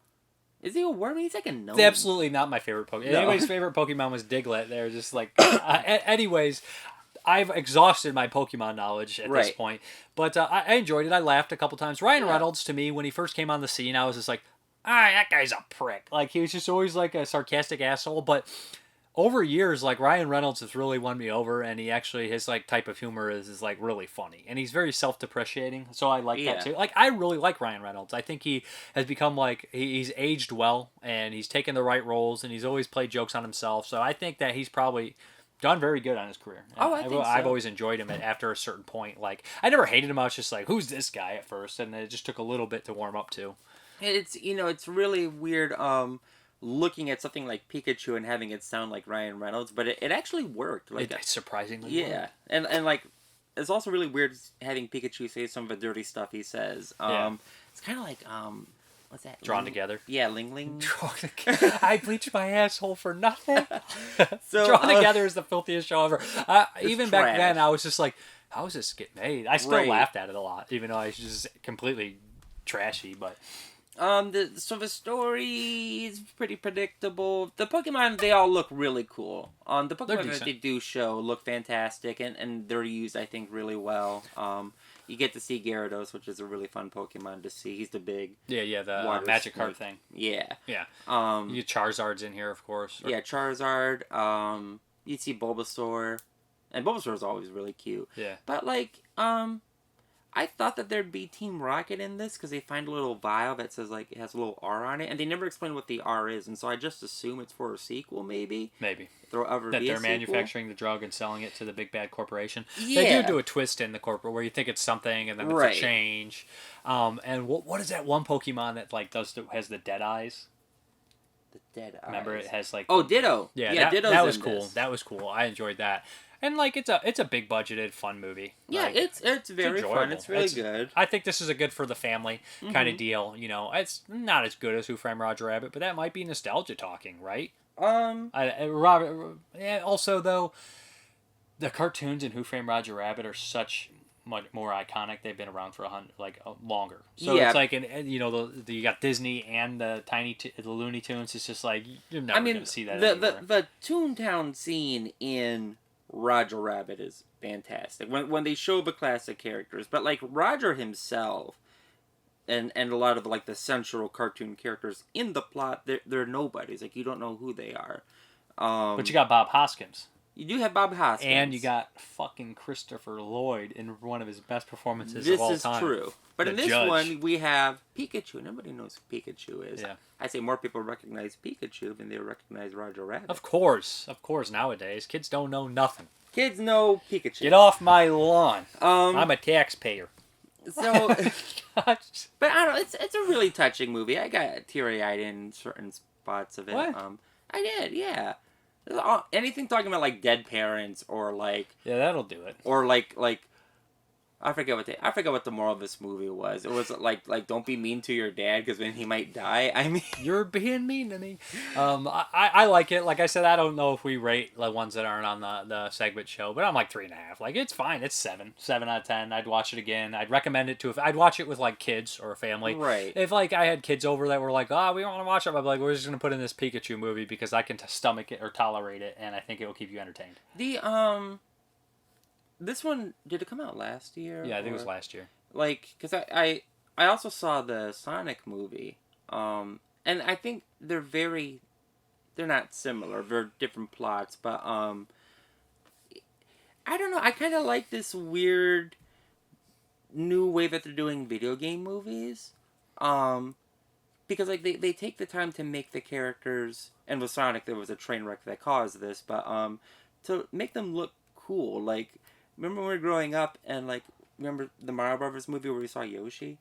T: Is he a worm? He's like a gnome.
A: It's absolutely not my favorite Pokemon. No. Anybody's favorite Pokemon was Diglett. They're just like... anyways, I've exhausted my Pokemon knowledge at this point. But I enjoyed it. I laughed a couple times. Ryan Reynolds, to me, when he first came on the scene, I was just like, that guy's a prick. Like, he was just always like a sarcastic asshole. But... over years, like, Ryan Reynolds has really won me over, and he actually, his, like, type of humor is like, really funny. And he's very self-depreciating, so I like that, too. Like, I really like Ryan Reynolds. I think he has become, like, he's aged well, and he's taken the right roles, and he's always played jokes on himself. So I think that he's probably done very good on his career.
T: Oh, I think so.
A: I've always enjoyed him after a certain point. Like, I never hated him. I was just like, who's this guy at first? And it just took a little bit to warm up to.
T: It's, it's really weird, looking at something like Pikachu and having it sound like Ryan Reynolds, but it actually worked. Like,
A: it surprisingly
T: worked. And like, it's also really weird having Pikachu say some of the dirty stuff he says. It's kind of like, what's that?
A: Drawn Together?
T: Yeah, Ling Ling.
A: I bleached my asshole for nothing. So, Drawn Together is the filthiest show ever. Even back then, I was just like, how does this get made? I still laughed at it a lot, even though I was just completely trashy, but...
T: The story is pretty predictable. The Pokemon, they all look really cool. The Pokemon that they do show look fantastic, and they're used, I think, really well. You get to see Gyarados, which is a really fun Pokemon to see. He's the big
A: the magic card thing.
T: Yeah.
A: You get Charizard's in here, of course.
T: Yeah, Charizard. You see Bulbasaur, and Bulbasaur's always really cute.
A: Yeah.
T: But I thought that there'd be Team Rocket in this because they find a little vial that says it has a little R on it, and they never explain what the R is, and so I just assume it's for a sequel, maybe.
A: Maybe.
T: That
A: they're manufacturing the drug and selling it to the big bad corporation.
T: Yeah.
A: They do a twist in the corporate where you think it's something and then it's a change. And what is that one Pokemon that has the dead eyes?
T: The dead eyes.
A: Remember, it has
T: Ditto.
A: Yeah,
T: Ditto's
A: that was
T: in
A: cool.
T: this.
A: That was cool. I enjoyed that. And it's a big budgeted fun movie.
T: Yeah, it's very fun. It's really good.
A: I think this is a good for the family kind of deal. It's not as good as Who Framed Roger Rabbit, but that might be nostalgia talking, right? Also though, the cartoons in Who Framed Roger Rabbit are such much more iconic. They've been around for longer. So it's you got Disney and the the Looney Tunes. It's just you're never going to see that anymore.
T: The Toontown scene in Roger Rabbit is fantastic when they show the classic characters, but Roger himself and a lot of the central cartoon characters in the plot, they're nobodies. You don't know who they are.
A: But you got Bob Hoskins.
T: You do have Bob Hoskins.
A: And you got fucking Christopher Lloyd in one of his best performances of all time.
T: This is true. But in this one, we have Pikachu. Nobody knows who Pikachu is.
A: Yeah.
T: I say more people recognize Pikachu than they recognize Roger Rabbit.
A: Of course, nowadays. Kids don't know nothing.
T: Kids know Pikachu.
A: Get off my lawn. I'm a taxpayer.
T: So, but I don't know. It's a really touching movie. I got teary-eyed in certain spots of it.
A: What?
T: I did, yeah. Anything talking about dead parents or
A: yeah, that'll do it.
T: Or I forget what the moral of this movie was. It was don't be mean to your dad because then he might die. I mean,
A: you're being mean to me. I like it. Like I said, I don't know if we rate the ones that aren't on the segment show, but I'm 3.5. It's fine. It's 7 out of 10. I'd watch it again. I'd recommend it to I'd watch it with kids or a family.
T: Right.
A: If I had kids over that were we don't want to watch it, I'd be we're just gonna put in this Pikachu movie because I can stomach it or tolerate it, and I think it will keep you entertained.
T: This one, did it come out last year?
A: Yeah, I think it was last year.
T: Because I also saw the Sonic movie, and I think they're not similar. They're different plots, but I don't know. I kind of like this weird new way that they're doing video game movies, because they take the time to make the characters, and with Sonic there was a train wreck that caused this, but to make them look cool. Remember when we were growing up and remember the Mario Brothers movie where we saw Yoshi?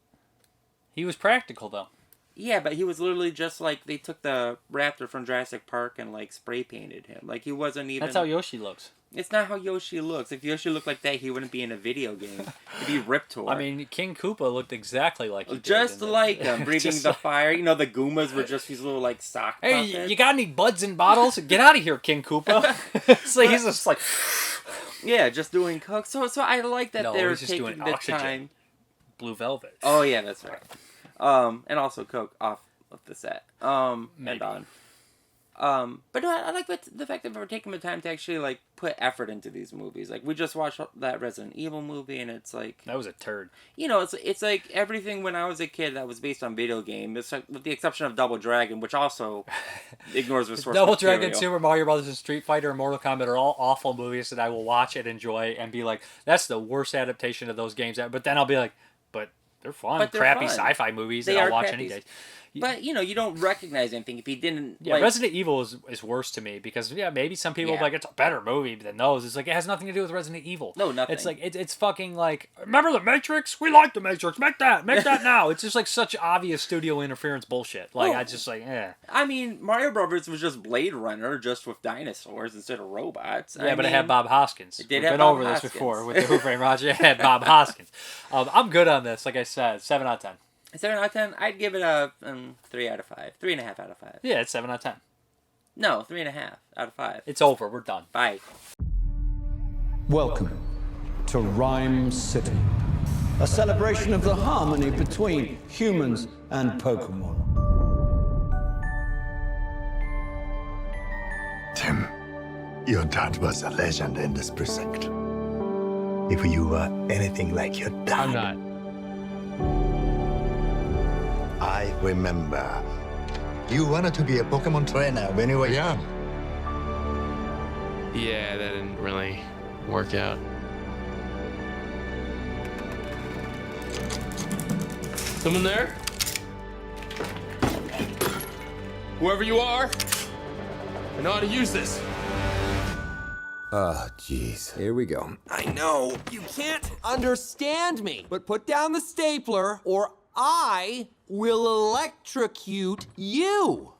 A: He was practical though.
T: Yeah, but he was literally just they took the raptor from Jurassic Park and spray painted him. He wasn't even.
A: That's how Yoshi looks.
T: It's not how Yoshi looks. If Yoshi looked like that, he wouldn't be in a video game. He'd be Riptor.
A: I mean, King Koopa looked exactly like he
T: just
A: did,
T: like him, breathing the fire. The Goombas were just these little sock puppets.
A: Hey, you got any buds and bottles? Get out of here, King Koopa. He's just
T: yeah, just doing coke. So I like that they're
A: he's just
T: taking
A: doing
T: the
A: oxygen.
T: time.
A: Blue Velvet.
T: Oh yeah, that's right. And also coke off of the set.
A: Maybe.
T: And on. But no, I like the fact that we're taking the time to actually put effort into these movies. We just watched that Resident Evil movie, and it's
A: that was a turd.
T: It's everything when I was a kid that was based on video game. It's with the exception of Double Dragon, which also ignores the source
A: Double
T: material.
A: Dragon, Super Mario Brothers, and Street Fighter, and Mortal Kombat are all awful movies that I will watch and enjoy and be that's the worst adaptation of those games. But then I'll be but they're fun.
T: But they're
A: crappy
T: fun.
A: sci-fi movies
T: They
A: that I'll
T: are
A: watch
T: crappies.
A: any day.
T: But you don't recognize anything if you didn't.
A: Yeah, Resident Evil is worse to me because maybe some people will be it's a better movie than those. It's it has nothing to do with Resident Evil.
T: No, nothing.
A: It's it's fucking remember the Matrix? We like the Matrix. Make that now. It's just such obvious studio interference bullshit. I just
T: I mean, Mario Brothers was just Blade Runner, just with dinosaurs instead of robots.
A: Yeah, but it had Bob Hoskins.
T: It did
A: We've
T: have
A: been
T: Bob
A: over
T: Hoskins.
A: this before with the Who Framed Roger. It had Bob Hoskins. I'm good on this. Like I said, 7 out of 10.
T: 7 out of 10? I'd give it a 3 out of 5. 3.5 out of 5.
A: Yeah, it's 7 out of 10.
T: No, 3.5 out of 5.
A: It's over. We're done.
T: Bye.
U: Welcome to Rhyme City.
R: A celebration of the harmony between humans and Pokemon.
U: Tim, your dad was a legend in this precinct. If you were anything like your dad...
V: I'm not.
U: I remember. You wanted to be a Pokemon trainer when you were young.
V: Yeah, that didn't really work out. Someone there? Whoever you are, I know how to use this.
W: Oh, jeez. Here we go.
X: I know you can't understand me, but put down the stapler or I will electrocute you.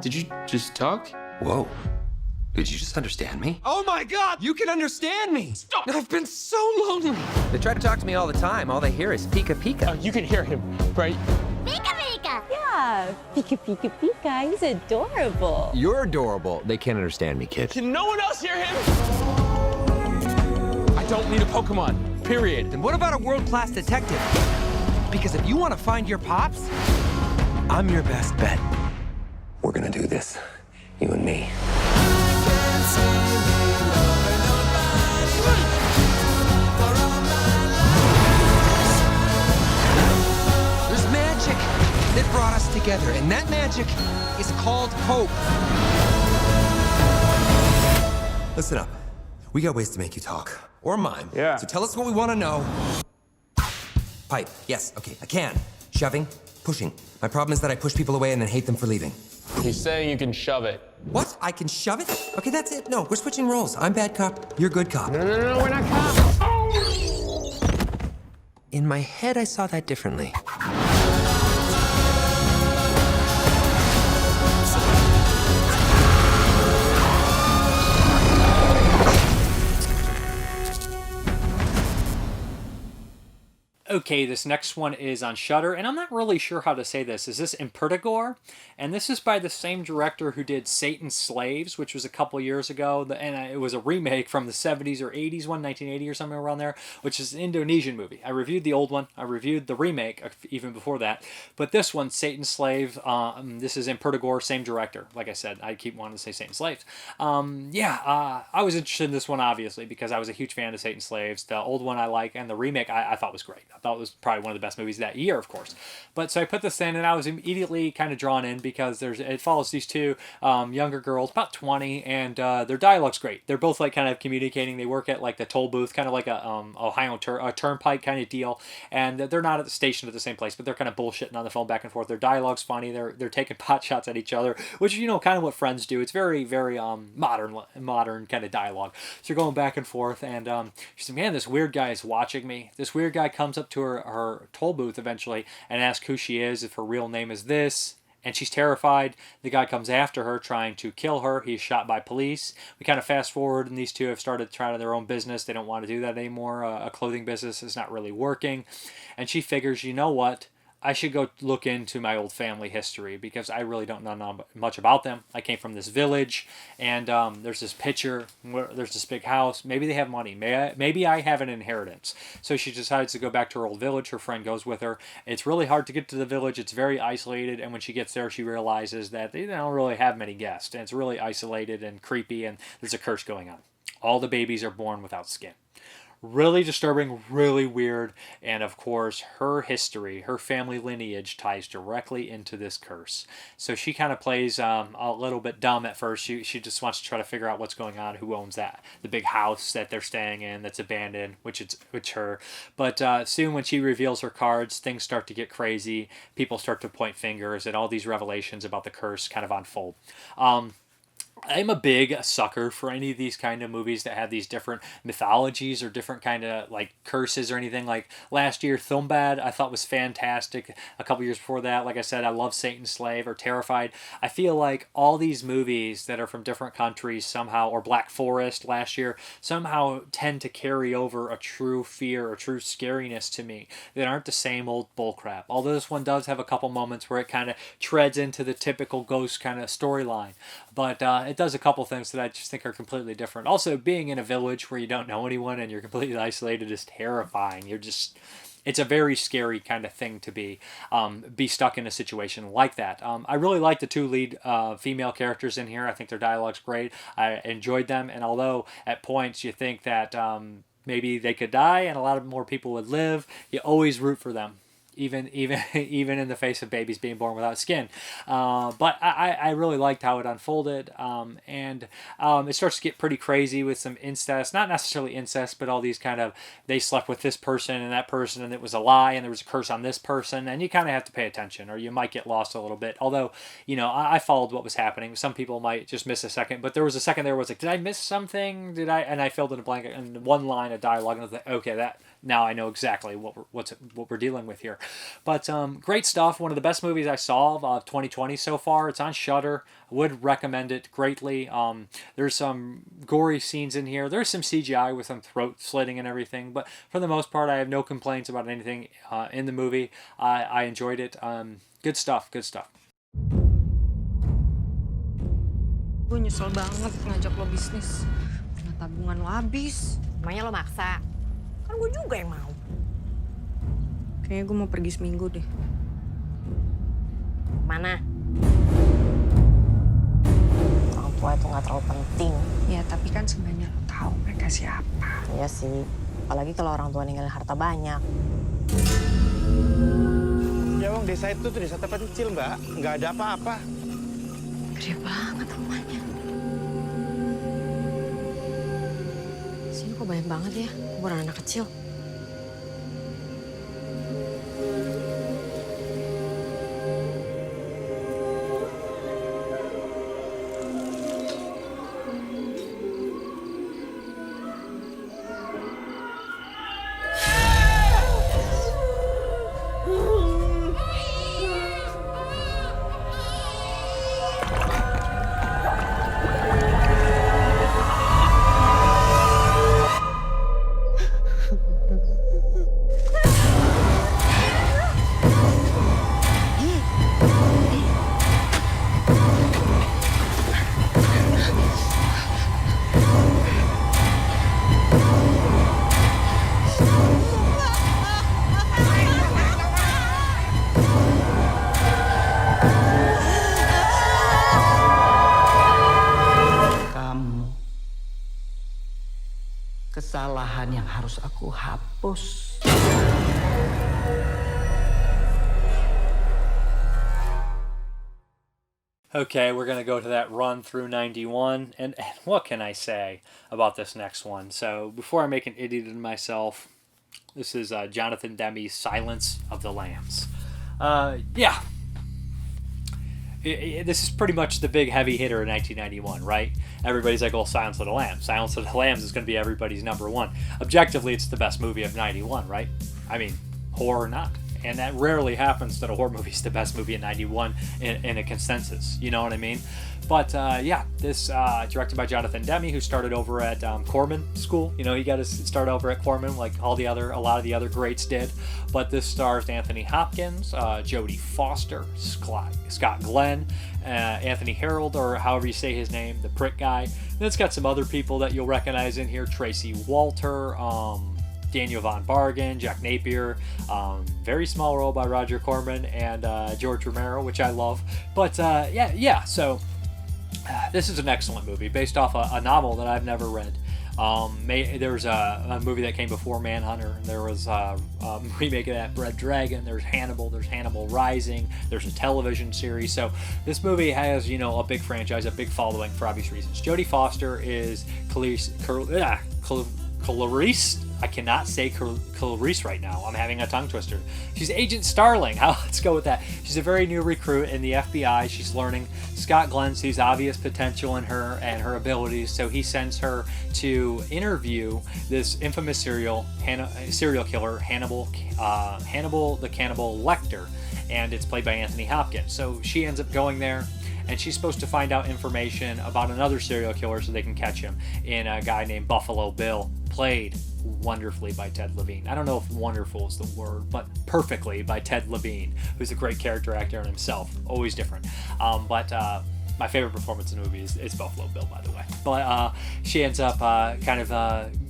W: Did you just talk? Whoa. Did you just understand me?
X: Oh my God, you can understand me. Stop. I've been so lonely.
W: They try to talk to me all the time. All they hear is Pika Pika.
V: You can hear him, right?
Y: Pika Pika! Yeah, Pika Pika Pika. He's adorable.
W: You're adorable. They can't understand me, kid.
V: Can no one else hear him? I don't need a Pokemon, period.
X: Then what about a world-class detective? Because if you want to find your pops, I'm your best bet.
W: We're gonna do this. You and me.
X: There's magic that brought us together, and that magic is called hope. Listen up. We got ways to make you talk. Or mime.
Q: Yeah.
X: So tell us what we want to know. Pipe. Yes. Okay. I can. Shoving. Pushing. My problem is that I push people away and then hate them for leaving.
V: He's saying you can shove it.
X: What? I can shove it? Okay, that's it. No, we're switching roles. I'm bad cop. You're good cop.
V: No, we're not cops.
X: In my head, I saw that differently.
A: Okay, this next one is on Shudder, and I'm not really sure how to say this. Is this Impetigore? And this is by the same director who did Satan's Slaves, which was a couple years ago, and it was a remake from the 70s or 80s one, 1980 or something around there, which is an Indonesian movie. I reviewed the old one. I reviewed the remake even before that. But this one, Satan's Slave, this is Impetigore, same director. Like I said, I keep wanting to say Satan's Slaves. I was interested in this one, obviously, because I was a huge fan of Satan's Slaves. The old one I like, and the remake I thought was great. I thought it was probably one of the best movies that year, of course. But so I put this in, and I was immediately kind of drawn in because it follows these two younger girls, about 20, and their dialogue's great. They're both like kind of communicating. They work at like the toll booth, kind of like a Ohio turnpike kind of deal, and they're not at the station at the same place, but they're kind of bullshitting on the phone back and forth. Their dialogue's funny. They're taking pot shots at each other, which kind of what friends do. It's very very modern kind of dialogue. So you're going back and forth, and she said, "Man, this weird guy is watching me." This weird guy comes up to her toll booth eventually and asks who she is, if her real name is this, and she's terrified. The guy comes after her trying to kill her. He's shot by police. We kind of fast forward, and these two have started trying their own business. They don't want to do that anymore. A clothing business is not really working, and she figures, you know what, I should go look into my old family history because I really don't know much about them. I came from this village, and there's this picture, there's this big house. Maybe they have money. Maybe I have an inheritance. So she decides to go back to her old village. Her friend goes with her. It's really hard to get to the village. It's very isolated, and when she gets there, she realizes that they don't really have many guests, and it's really isolated and creepy, and there's a curse going on. All the babies are born without skin. Really disturbing, really weird, and of course her history, her family lineage ties directly into this curse. So she kind of plays a little bit dumb at first. She just wants to try to figure out what's going on, who owns that, the big house that they're staying in that's abandoned, which her. But soon when she reveals her cards, things start to get crazy. People start to point fingers, and all these revelations about the curse kind of unfold. I'm a big sucker for any of these kind of movies that have these different mythologies or different kind of like curses or anything. Like last year, Thumbad I thought was fantastic. A couple years before that, like I said, I love Satan's Slave or Terrified. I feel like all these movies that are from different countries somehow, or Black Forest last year, somehow tend to carry over a true fear or true scariness to me that aren't the same old bullcrap. Although this one does have a couple moments where it kind of treads into the typical ghost kind of storyline. But it does a couple things that I just think are completely different. Also, being in a village where you don't know anyone and you're completely isolated is terrifying. It's a very scary kind of thing to be stuck in a situation like that. I really like the two lead female characters in here. I think their dialogue's great. I enjoyed them, and although at points you think that maybe they could die and a lot of more people would live, you always root for them. Even in the face of babies being born without skin. But I really liked how it unfolded. And it starts to get pretty crazy with some incest. Not necessarily incest, but all these kind of, they slept with this person and that person and it was a lie and there was a curse on this person. And you kind of have to pay attention or you might get lost a little bit. Although, I followed what was happening. Some people might just miss a second. But there was a second there where I was like, did I miss something? And I filled in a blank and one line of dialogue and I was like, okay, now I know exactly what we're dealing with here. But great stuff. One of the best movies I saw of 2020 so far. It's on Shudder. I would recommend it greatly. There's some gory scenes in here. There's some CGI with some throat slitting and everything. But for the most part, I have no complaints about anything in the movie. I enjoyed it. Good stuff. Good stuff.
B: Gue nyesel banget ngajak lo bisnis. Karena tabungan lo habis.
Y: Emangnya lo maksa? Kan gue juga yang mau.
B: Kayaknya gue mau pergi seminggu deh.
Y: Mana? Orang tua itu nggak terlalu penting.
B: Ya, tapi kan sebenarnya lo tahu mereka siapa.
Y: Iya sih. Apalagi kalau orang tua ninggalin harta banyak.
C: Ya, Bang, desa itu tuh desa terpencil, Mbak. Nggak ada apa-apa.
B: Gede banget rumahnya.
Y: Sini kok banyak banget ya, kuburan anak kecil.
R: Kesalahan yang harus aku hapus.
A: Okay, we're going to go to that run through 91, and what can I say about this next one? So, before I make an idiot of myself, this is Jonathan Demme's Silence of the Lambs. Yeah. This is pretty much the big heavy hitter in 1991, right? Everybody's like, oh, Silence of the Lambs. Silence of the Lambs is going to be everybody's number one. Objectively, it's the best movie of 91, right? I mean, horror or not. And that rarely happens that a horror movie is the best movie in 91 in a consensus. You know what I mean? But yeah, this directed by Jonathan Demme, who started over at Corman School. You know, he got his start over at Corman, like a lot of the other greats did. But this stars Anthony Hopkins, Jodie Foster, Scott Glenn, Anthony Harold, or however you say his name, the prick guy. Then it's got some other people that you'll recognize in here: Tracy Walter, Daniel Von Bargen, Jack Napier, very small role by Roger Corman, and George Romero, which I love. But yeah, so this is an excellent movie based off a novel that I've never read. There was a movie that came before Manhunter. There was a remake of that, Red Dragon. There's Hannibal Rising. There's a television series. So this movie has, you know, a big franchise, a big following for obvious reasons. Jodie Foster is Clarice. I cannot say Clarice right now. I'm having a tongue twister. She's Agent Starling. Let's go with that. She's a very new recruit in the FBI. She's learning. Scott Glenn sees obvious potential in her and her abilities, so he sends her to interview this infamous serial killer, Hannibal the Cannibal Lecter, and it's played by Anthony Hopkins. So she ends up going there, and she's supposed to find out information about another serial killer so they can catch him, in a guy named Buffalo Bill, played wonderfully by Ted Levine. I don't know if wonderful is the word, but perfectly by Ted Levine, who's a great character actor in himself, always different. But my favorite performance in the movie is Buffalo Bill, by the way. But she ends up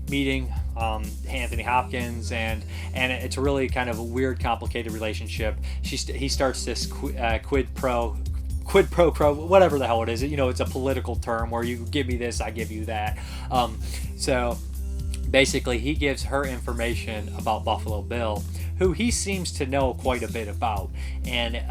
A: meeting Anthony Hopkins, and it's a really kind of a weird, complicated relationship. He starts this quid pro quo, whatever the hell it is. It's a political term where you give me this, I give you that. So basically, he gives her information about Buffalo Bill, who he seems to know quite a bit about, and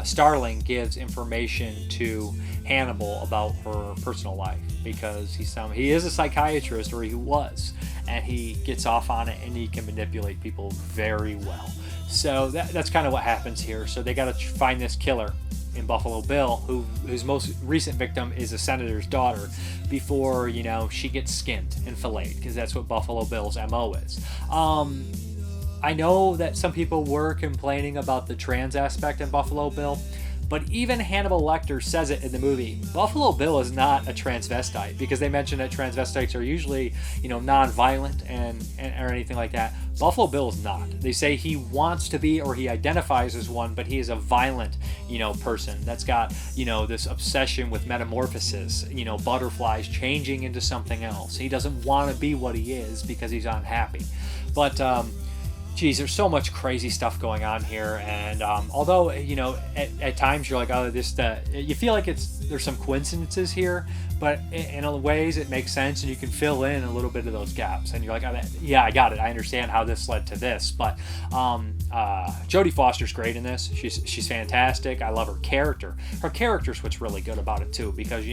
A: Starling gives information to Hannibal about her personal life, because he is a psychiatrist, or he was, and he gets off on it, and he can manipulate people very well. So that's kind of what happens here. So they got to find this killer in Buffalo Bill, whose most recent victim is a senator's daughter, before she gets skinned and filleted, because that's what Buffalo Bill's MO is. I know that some people were complaining about the trans aspect in Buffalo Bill, but even Hannibal Lecter says it in the movie. Buffalo Bill is not a transvestite, because they mention that transvestites are usually, non-violent and or anything like that. Buffalo Bill is not. They say he wants to be, or he identifies as one, but he is a violent, person that's got, this obsession with metamorphosis, butterflies changing into something else. He doesn't want to be what he is because he's unhappy. But, geez, there's so much crazy stuff going on here, and although at times you're like, oh, you feel like there's some coincidences here, but in ways it makes sense, and you can fill in a little bit of those gaps, and you're like, oh, yeah, I got it, I understand how this led to this. But Jodie Foster's great in this. She's fantastic. I love her character. Her character's what's really good about it too, because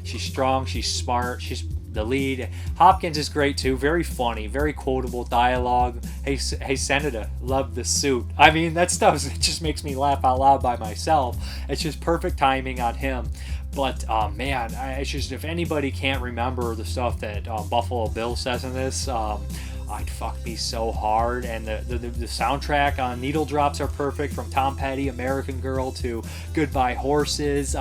A: she's strong, she's smart, she's the lead. Hopkins is great too, very funny, very quotable dialogue. Hey Senator, love the suit. I mean, that stuff, it just makes me laugh out loud by myself. It's just perfect timing on him. But man, it's just, if anybody can't remember the stuff that Buffalo Bill says in this, I'd fuck me so hard. And the soundtrack on Needle Drops are perfect, from Tom Petty, American Girl, to Goodbye Horses.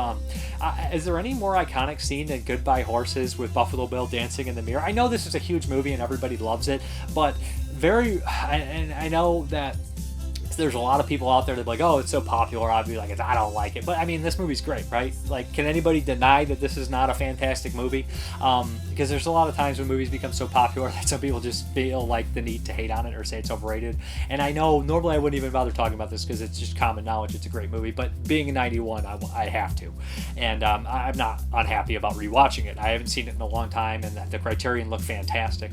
A: Is there any more iconic scene than Goodbye Horses with Buffalo Bill dancing in the mirror? I know this is a huge movie and everybody loves it, but I know that there's a lot of people out there that are like, oh, it's so popular, I'd be like, I don't like it. But I mean, this movie's great, right? Like, can anybody deny that this is not a fantastic movie? Because there's a lot of times when movies become so popular that some people just feel like the need to hate on it or say it's overrated. And I know normally I wouldn't even bother talking about this because it's just common knowledge it's a great movie, but being in 91, I have to. And I'm not unhappy about rewatching it. I haven't seen it in a long time, and the Criterion looked fantastic.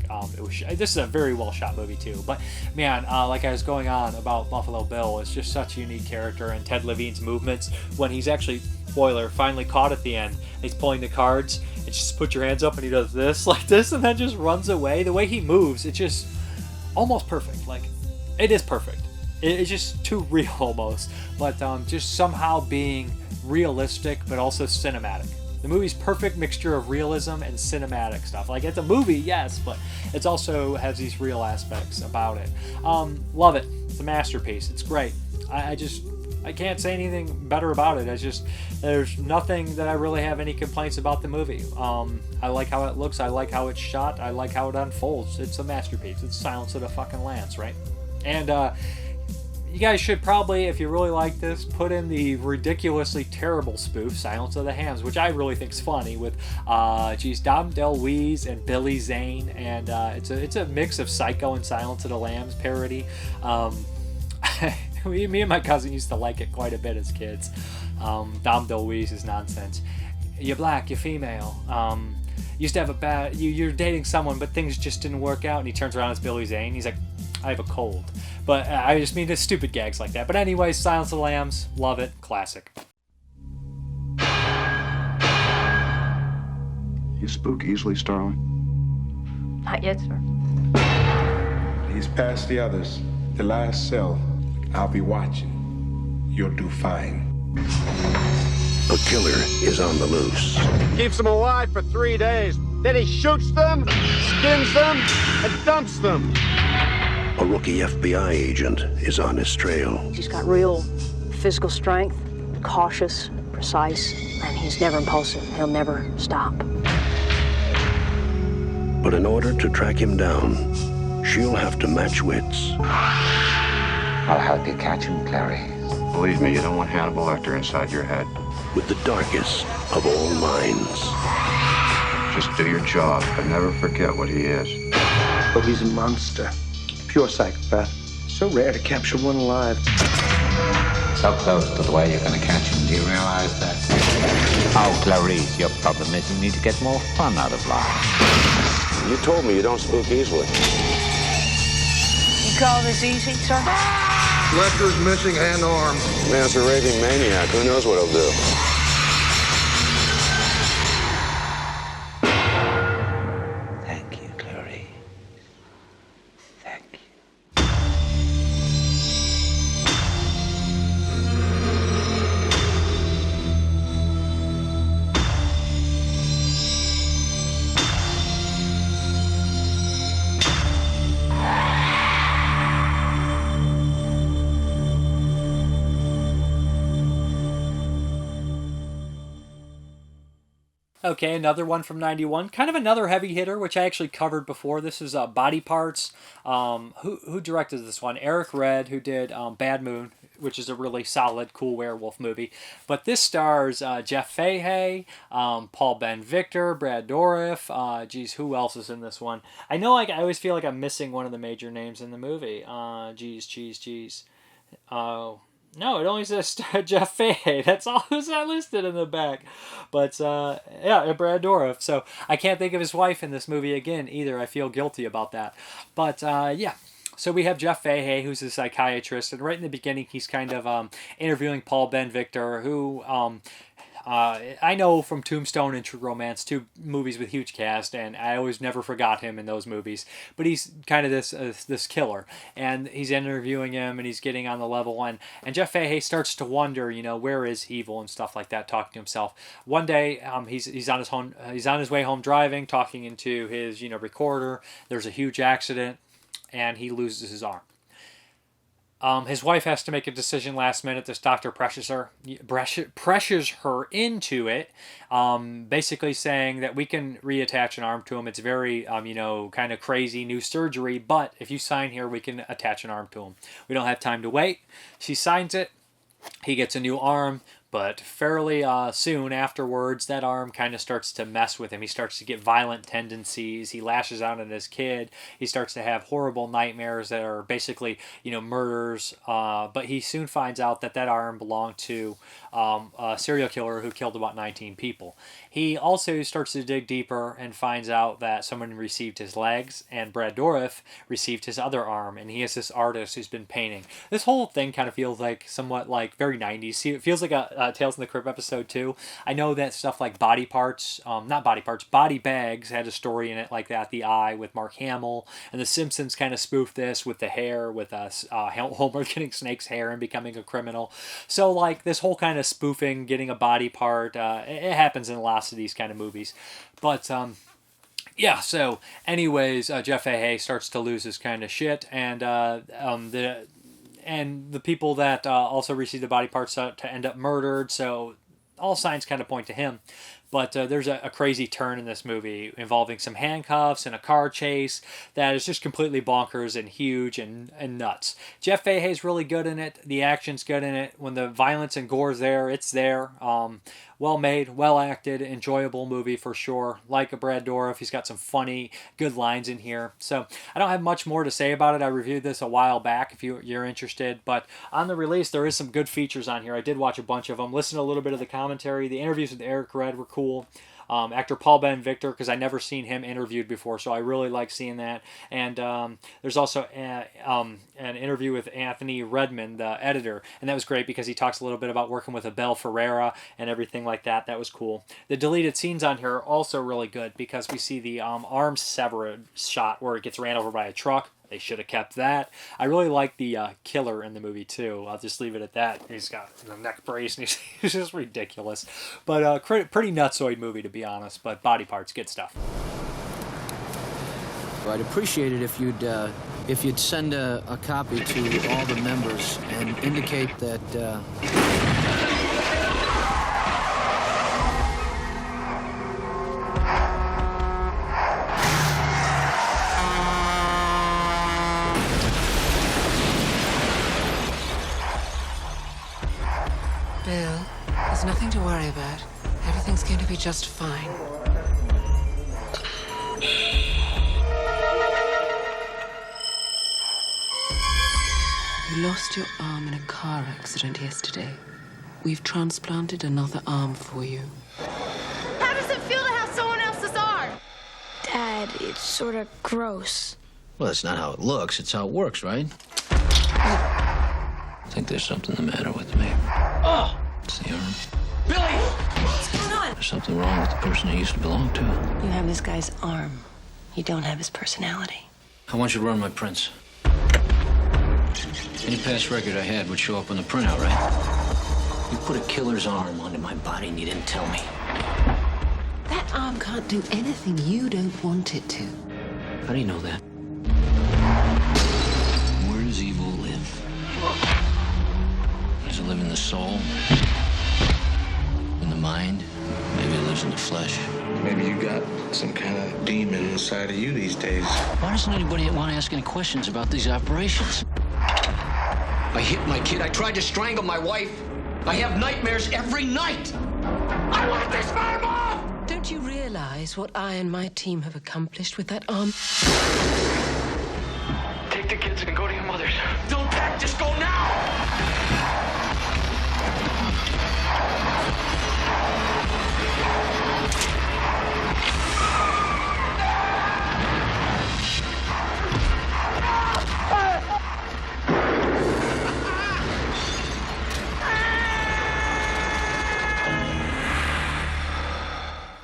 A: This is a very well shot movie too. But man, like I was going on about Buffalo Bill, is just such a unique character, and Ted Levine's movements when he's actually, spoiler, finally caught at the end, and he's pulling the cards, and just put your hands up, and he does this, like this, and then just runs away. The way he moves, it's just almost perfect. Like, it is perfect. It's just too real almost, but just somehow being realistic but also cinematic. The movie's perfect mixture of realism and cinematic stuff. Like, it's a movie, yes, but it's also has these real aspects about it. Love it. It's a masterpiece. It's great. I can't say anything better about it. There's nothing that I really have any complaints about the movie. I like how it looks. I like how it's shot. I like how it unfolds. It's a masterpiece. It's Silence of the fucking Lambs, right? And you guys should probably, if you really like this, put in the ridiculously terrible spoof Silence of the Hams, which I really think is funny, with Dom DeLuise and Billy Zane, and it's a mix of Psycho and Silence of the Lambs parody. Me and my cousin used to like it quite a bit as kids. Dom DeLuise is nonsense. You're black, you're female. Used to have you're dating someone, but things just didn't work out, and he turns around as Billy Zane. He's like, I have a cold. But I just mean the stupid gags like that. But anyway, Silence of the Lambs, love it, classic.
D: You spook easily, Starling?
Y: Not yet, sir.
D: He's past the others. The last cell. I'll be watching. You'll do fine.
E: A killer is on the loose.
C: Keeps them alive for 3 days. Then he shoots them, skins them, and dumps them.
E: A rookie FBI agent is on his trail.
Y: He's got real physical strength, cautious, precise, and he's never impulsive. He'll never stop.
E: But in order to track him down, she'll have to match wits.
L: I'll help you catch him, Clary.
D: Believe me, you don't want Hannibal Lecter inside your head.
E: with the darkest of all minds.
F: Just do your job, but never forget what he is.
G: Oh, he's a monster. Pure psychopath. So rare to capture one alive.
I: So close to the way you're going to catch him. Do you realize that? Oh, Clarice, your problem is you need to get more fun out of life.
G: You told me you don't spook easily.
Y: You call this easy, sir?
G: Lecter's missing hand arm. Man's a raving maniac. Who knows what he'll do?
I: Thank you, Clarice. Thank you.
A: Okay, another one from 91. Kind of another heavy hitter, which I actually covered before. This is Body Parts. Who directed this one? Eric Red, who did Bad Moon, which is a really solid, cool werewolf movie. But this stars Jeff Fahey, Paul Ben-Victor, Brad Dourif. Geez, who else is in this one? I know I always feel like I'm missing one of the major names in the movie. Geez. No, it only says Jeff Fahey. That's all who's not listed in the back. But, yeah, Brad Dourif. So I can't think of his wife in this movie again either. I feel guilty about that. But, yeah. So we have Jeff Fahey, who's a psychiatrist. And right in the beginning, he's kind of interviewing Paul Ben-Victor, who... I know from Tombstone and True Romance, two movies with huge cast, and I always never forgot him in those movies. But he's kind of this killer, and he's interviewing him, and he's getting on the level, and Jeff Fahey starts to wonder, where is evil and stuff like that, talking to himself. One day, he's on his way home driving, talking into his recorder. There's a huge accident, and he loses his arm. His wife has to make a decision last minute. This doctor pressures her into it, basically saying that we can reattach an arm to him. It's very, kind of crazy new surgery, but if you sign here, we can attach an arm to him. We don't have time to wait. She signs it. He gets a new arm. But fairly soon afterwards, that arm kind of starts to mess with him. He starts to get violent tendencies. He lashes out at his kid. He starts to have horrible nightmares that are basically, murders. But he soon finds out that arm belonged to a serial killer who killed about 19 people. He also starts to dig deeper and finds out that someone received his legs, and Brad Dourif received his other arm, and he is this artist who's been painting. This whole thing kind of feels like somewhat like very 90s. It feels like a Tales in the Crypt episode too. I know that stuff like Body Bags had a story in it like that, The Eye with Mark Hamill, and The Simpsons kind of spoofed this with the hair, with Homer getting Snake's hair and becoming a criminal. So like this whole kind of spoofing, getting a body part, it happens in lots of these kind of movies. But yeah, so anyways, Jeff Fahey starts to lose his kind of shit, and the people that also receive the body parts to end up murdered, so all signs kind of point to him. But there's a crazy turn in this movie involving some handcuffs and a car chase that is just completely bonkers and huge and nuts. Jeff Fahey's really good in it. The action's good in it. When the violence and gore's there, it's there. Well made, well acted, enjoyable movie for sure. Like a Brad Dourif, he's got some funny, good lines in here. So I don't have much more to say about it. I reviewed this a while back if you're interested. But on the release, there is some good features on here. I did watch a bunch of them. Listen to a little bit of the commentary. The interviews with Eric Red were cool. Actor Paul Ben-Victor, because I never seen him interviewed before, so I really like seeing that. And there's also an interview with Anthony Redmond, the editor, and that was great because he talks a little bit about working with Abel Ferreira and everything like that. That was cool. The deleted scenes on here are also really good because we see the arm severed shot where it gets ran over by a truck. They should have kept that. I really like the killer in the movie, too. I'll just leave it at that. He's got a neck brace, and he's just ridiculous. But pretty nutsoid movie, to be honest. But body parts, good stuff.
K: Well, I'd appreciate it if you'd send a copy to all the members and indicate that...
H: Nothing to worry about. Everything's going to be just fine. You lost your arm in a car accident yesterday. We've transplanted another arm for you.
J: How does it feel to have someone else's arm?
M: Dad, it's sort of gross.
K: Well, that's not how it looks. It's how it works, right? I think there's something the matter with me.
J: Oh!
K: It's the arm.
J: Billy! What's going on?
K: There's something wrong with the person I used to belong to.
Y: You have this guy's arm. You don't have his personality.
K: I want you to run my prints. Any past record I had would show up on the printout, right? You put a killer's arm onto my body and you didn't tell me.
H: That arm can't do anything you don't want it to.
K: How do you know that? Where does evil live? Does it live in the soul? In the mind? Maybe it lives in the flesh.
G: Maybe you got some kind of demon inside of you these days.
K: Why doesn't anybody want to ask any questions about these operations? I hit my kid. I tried to strangle my wife. I have nightmares every night. I want this arm off!
H: Don't you realize what I and my team have accomplished with that arm?
K: Take the kids and go to your mother's. Don't pack, just go now!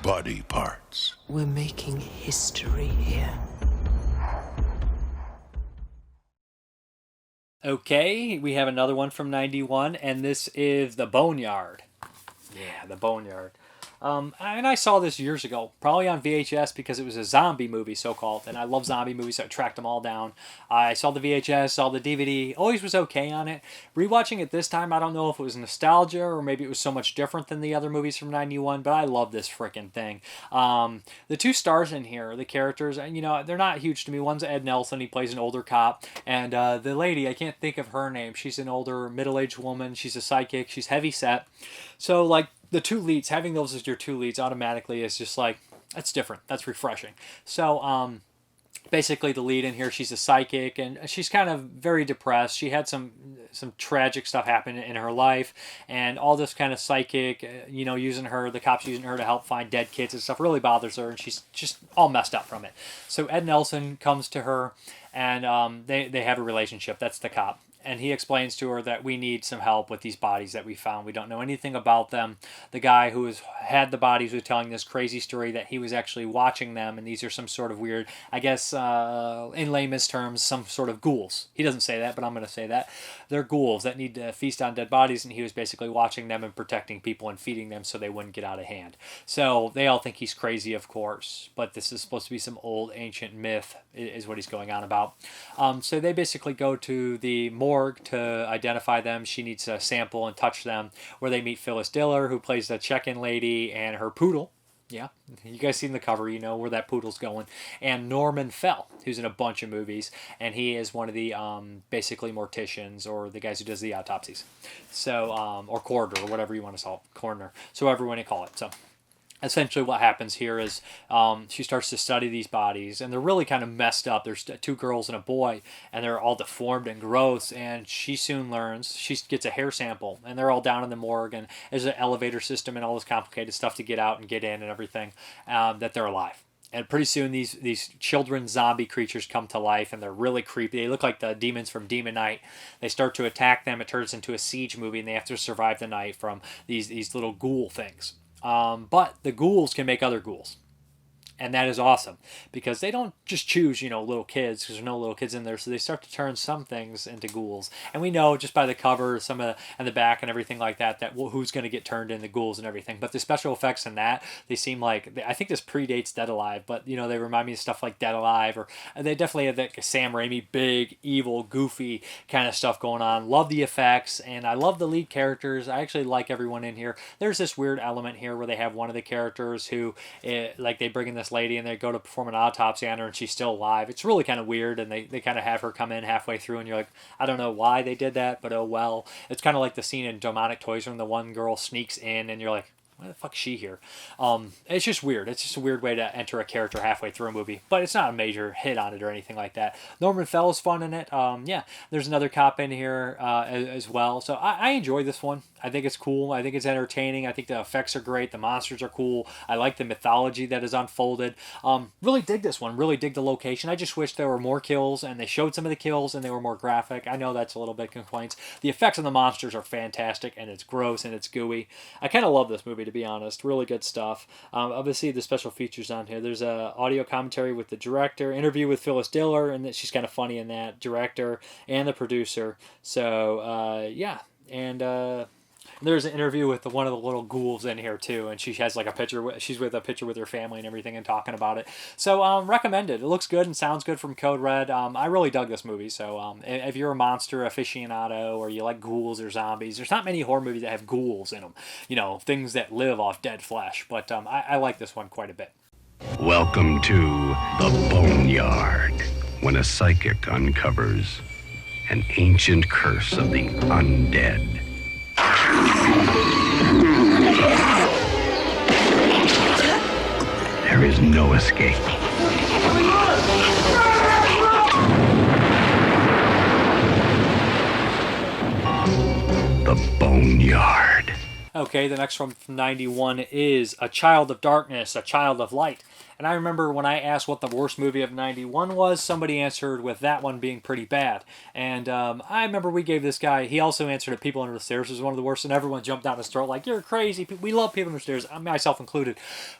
U: Body parts.
H: We're making history here.
A: Okay, we have another one from 91, and this is The Boneyard. Yeah, The Boneyard. And I saw this years ago, probably on VHS because it was a zombie movie, so-called, and I love zombie movies, so I tracked them all down. I saw the VHS, saw the DVD, always was okay on it. Rewatching it this time, I don't know if it was nostalgia or maybe it was so much different than the other movies from 91, but I love this freaking thing. The two stars in here, the characters, you know, they're not huge to me. One's Ed Nelson, he plays an older cop, and the lady, I can't think of her name. She's an older, middle-aged woman. She's a psychic. She's heavy-set. So, like, the two leads, having those as your two leads automatically is just like, that's different. That's refreshing. So, basically the lead in here, she's a psychic and she's kind of very depressed. She had some tragic stuff happen in her life, and all this kind of psychic, you know, using her, the cops using her to help find dead kids and stuff really bothers her, and she's just all messed up from it. So Ed Nelson comes to her, and they have a relationship. That's the cop. And he explains to her that we need some help with these bodies that we found. We don't know anything about them. The guy who had the bodies was telling this crazy story that he was actually watching them, and these are some sort of weird, I guess, in layman's terms, some sort of ghouls. He doesn't say that, but I'm going to say that. They're ghouls that need to feast on dead bodies, and he was basically watching them and protecting people and feeding them so they wouldn't get out of hand. So they all think he's crazy, of course, but this is supposed to be some old ancient myth is what he's going on about. So they basically go to the morgue to identify them. She needs to sample and touch them, where they meet Phyllis Diller, who plays the check-in lady, and her poodle. Yeah, you guys seen the cover, you know where that poodle's going. And Norman Fell, who's in a bunch of movies, and he is one of the basically morticians, or the guys who does the autopsies. So, or coroner, or whatever you want to call it, coroner. So whatever you want to call it. So essentially what happens here is she starts to study these bodies, and they're really kind of messed up. There's two girls and a boy, and they're all deformed and gross, and she soon learns, she gets a hair sample, and they're all down in the morgue, and there's an elevator system and all this complicated stuff to get out and get in and everything, that they're alive. And pretty soon these children zombie creatures come to life, and they're really creepy. They look like the demons from Demon Knight. They start to attack them. It turns into a siege movie, and they have to survive the night from these little ghoul things. But the ghouls can make other ghouls. And that is awesome, because they don't just choose, you know, little kids, because there's no little kids in there, so they start to turn some things into ghouls. And we know just by the cover, some of and the back and everything like that, who's going to get turned into ghouls and everything. But the special effects in that, they seem like, I think this predates Dead Alive, but, you know, they remind me of stuff like Dead Alive, or they definitely have that Sam Raimi, big, evil, goofy kind of stuff going on. Love the effects, and I love the lead characters. I actually like everyone in here. There's this weird element here where they have one of the characters who, like, they bring in the this lady, and they go to perform an autopsy on her, and she's still alive. It's really kind of weird, and they kind of have her come in halfway through, and you're like, I don't know why they did that, but oh well. It's kind of like the scene in Demonic Toys when the one girl sneaks in, and you're like, why the fuck is she here? It's just weird. It's just a weird way to enter a character halfway through a movie, but it's not a major hit on it or anything like that. Norman Fell's fun in it. Yeah, there's another cop in here as well. So I enjoy this one. I think it's cool. I think it's entertaining. I think the effects are great. The monsters are cool. I like the mythology that is unfolded. Really dig this one. Really dig the location. I just wish there were more kills, and they showed some of the kills, and they were more graphic. I know that's a little bit complaints. The effects on the monsters are fantastic, and it's gross, and it's gooey. I kind of love this movie, to be honest. Really good stuff. Obviously, the special features on here. There's a audio commentary with the director, interview with Phyllis Diller, and she's kind of funny in that, director and the producer. So, yeah. And there's an interview with one of the little ghouls in here too, and she has like a picture. She's with a picture with her family and everything, and talking about it. So recommended. It looks good and sounds good from Code Red. I really dug this movie. So if you're a monster aficionado, or you like ghouls or zombies, there's not many horror movies that have ghouls in them. You know, things that live off dead flesh. But I like this one quite a bit.
E: Welcome to the Boneyard, when a psychic uncovers an ancient curse of the undead. There is no escape. The Boneyard.
A: Okay, the next one from 91 is A Child of Darkness, A Child of Light. And I remember when I asked what the worst movie of 91 was, somebody answered with that one being pretty bad. And I remember we gave this guy, he also answered that People Under the Stairs was one of the worst, and everyone jumped down his throat like, you're crazy. We love People Under the Stairs, myself included.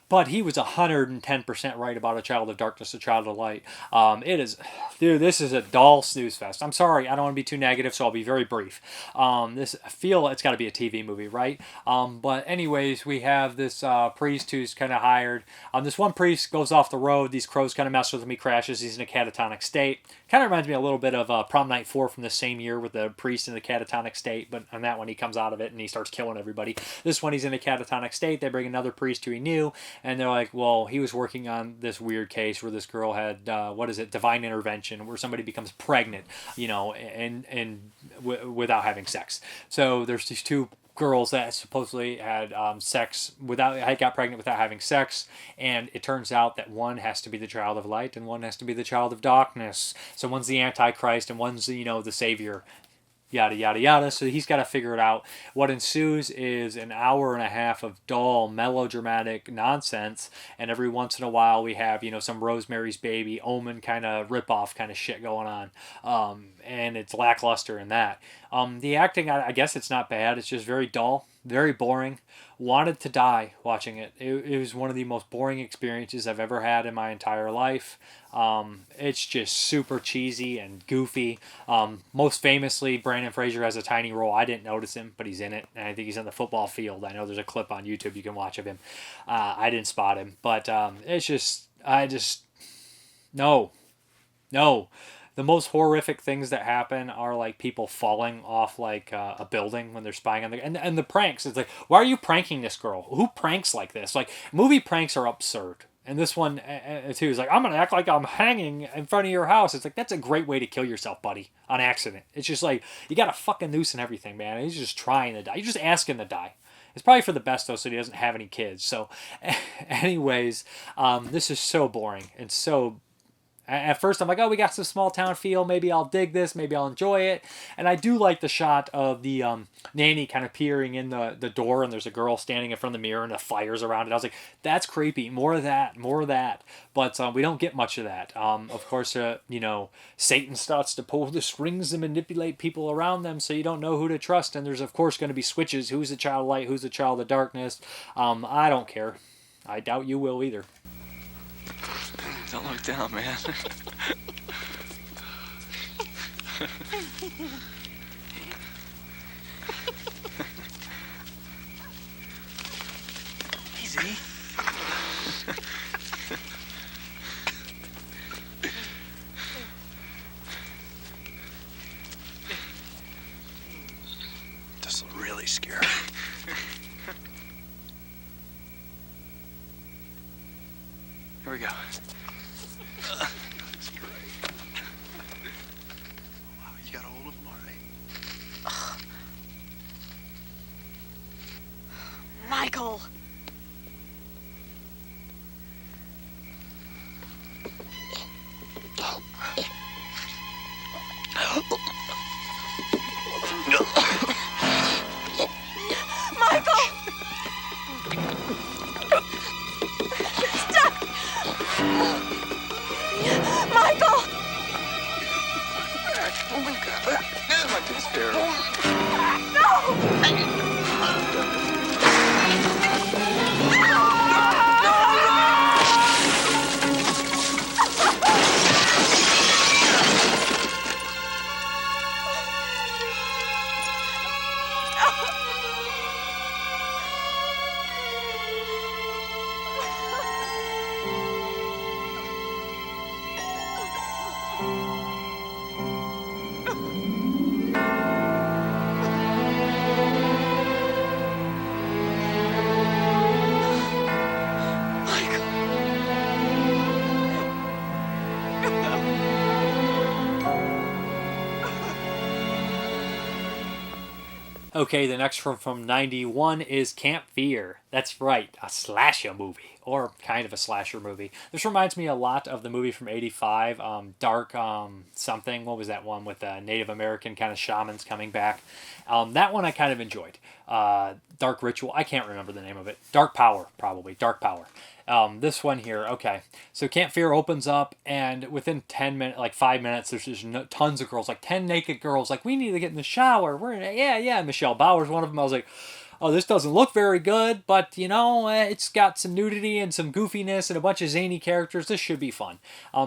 A: But he was 110% right about A Child of Darkness, A Child of Light. It is, dude, this is a dull snooze fest. I'm sorry, I don't want to be too negative, so I'll be very brief. I feel it's got to be a TV movie, right? But anyways, we have this priest who's kind of hired. This one priest goes off the road. These crows kind of mess with him. He crashes. He's in a catatonic state. Kind of reminds me a little bit of Prom Night 4 from the same year with the priest in the catatonic state. But on that one, he comes out of it and he starts killing everybody. This one, he's in a catatonic state. They bring another priest who he knew. And they're like, well, he was working on this weird case where this girl had, divine intervention, where somebody becomes pregnant, and without having sex. So there's these two girls that supposedly had got pregnant without having sex, and it turns out that one has to be the child of light and one has to be the child of darkness. So one's the Antichrist and one's the savior. Yada yada yada. So he's got to figure it out. What ensues is an hour and a half of dull, melodramatic nonsense, and every once in a while we have some Rosemary's Baby, Omen kind of ripoff kind of shit going on, and it's lackluster in that. The acting, I guess it's not bad. It's just very dull, very boring. Wanted to die watching it. It was one of the most boring experiences I've ever had in my entire life. It's just super cheesy and goofy. Most famously, Brandon Fraser has a tiny role. I didn't notice him, but he's in it, and I think he's on the football field. I know there's a clip on YouTube you can watch of him. I didn't spot him, but no. The most horrific things that happen are like people falling off like a building when they're spying on and the pranks. It's like, why are you pranking this girl? Who pranks like this? Like, movie pranks are absurd. And this one too is like, I'm gonna act like I'm hanging in front of your house. It's like, that's a great way to kill yourself, buddy, on accident. It's just like, you got a fucking noose and everything, man. He's just trying to die. You're just asking to die. It's probably for the best though, so he doesn't have any kids. So, anyways, this is so boring and so. At first, I'm like, oh, we got some small town feel. Maybe I'll dig this. Maybe I'll enjoy it. And I do like the shot of the nanny kind of peering in the door, and there's a girl standing in front of the mirror, and the fire's around it. I was like, that's creepy. More of that. But we don't get much of that. Of course, Satan starts to pull the strings and manipulate people around them, so you don't know who to trust. And there's, of course, going to be switches. Who's the child of light? Who's the child of darkness? I don't care. I doubt you will either.
W: Don't look down, man. Easy.
U: This'll really scare her.
N: we go.
U: That's great. Wow, you got a hold of him all right.
J: Michael. Michael! Stop! Michael!
U: Oh my God. My tooth's terrible.
J: No!
A: Okay, the next one from 91 is Camp Fear. That's right, a slasher movie, or kind of a slasher movie. This reminds me a lot of the movie from 85, Dark something. What was that one with Native American kind of shamans coming back? That one I kind of enjoyed. Dark Ritual, I can't remember the name of it. Dark Power, probably. Dark Power. This one here, okay. So Camp Fear opens up, and within 10 minutes, like 5 minutes, there's just tons of girls, like 10 naked girls, like, we need to get in the shower. Yeah. Michelle Bauer's one of them. I was like, oh, this doesn't look very good, but, you know, it's got some nudity and some goofiness and a bunch of zany characters. This should be fun.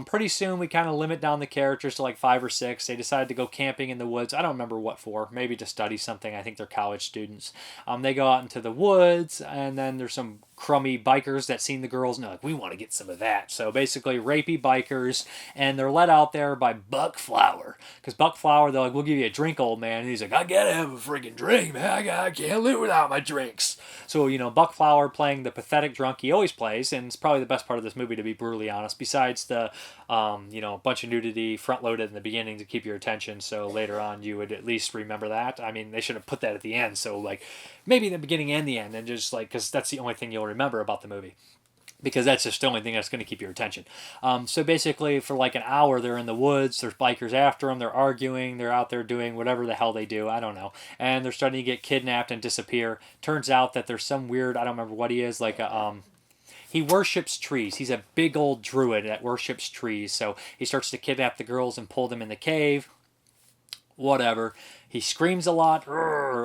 A: Pretty soon, we kind of limit down the characters to like 5 or 6. They decided to go camping in the woods. I don't remember what for. Maybe to study something. I think they're college students. They go out into the woods, and then there's some crummy bikers that seen the girls, and they're like, we want to get some of that. So basically, rapey bikers, and they're led out there by Buck Flower. Because Buck Flower, they're like, we'll give you a drink, old man. And he's like, I gotta have a freaking drink, man. I can't live without my drinks. So, you know, Buck Flower playing the pathetic drunk he always plays, and it's probably the best part of this movie, to be brutally honest, besides the, you know, bunch of nudity front-loaded in the beginning to keep your attention, so later on you would at least remember that. I mean, they should have put that at the end, so, like, maybe the beginning and the end, and just, like, because that's the only thing you'll remember about the movie. Because that's just the only thing that's going to keep your attention. So basically, for like an hour, they're in the woods. There's bikers after them. They're arguing. They're out there doing whatever the hell they do. I don't know. And they're starting to get kidnapped and disappear. Turns out that there's some weird, I don't remember what he is, like a, he worships trees. He's a big old druid that worships trees. So he starts to kidnap the girls and pull them in the cave. Whatever. He screams a lot,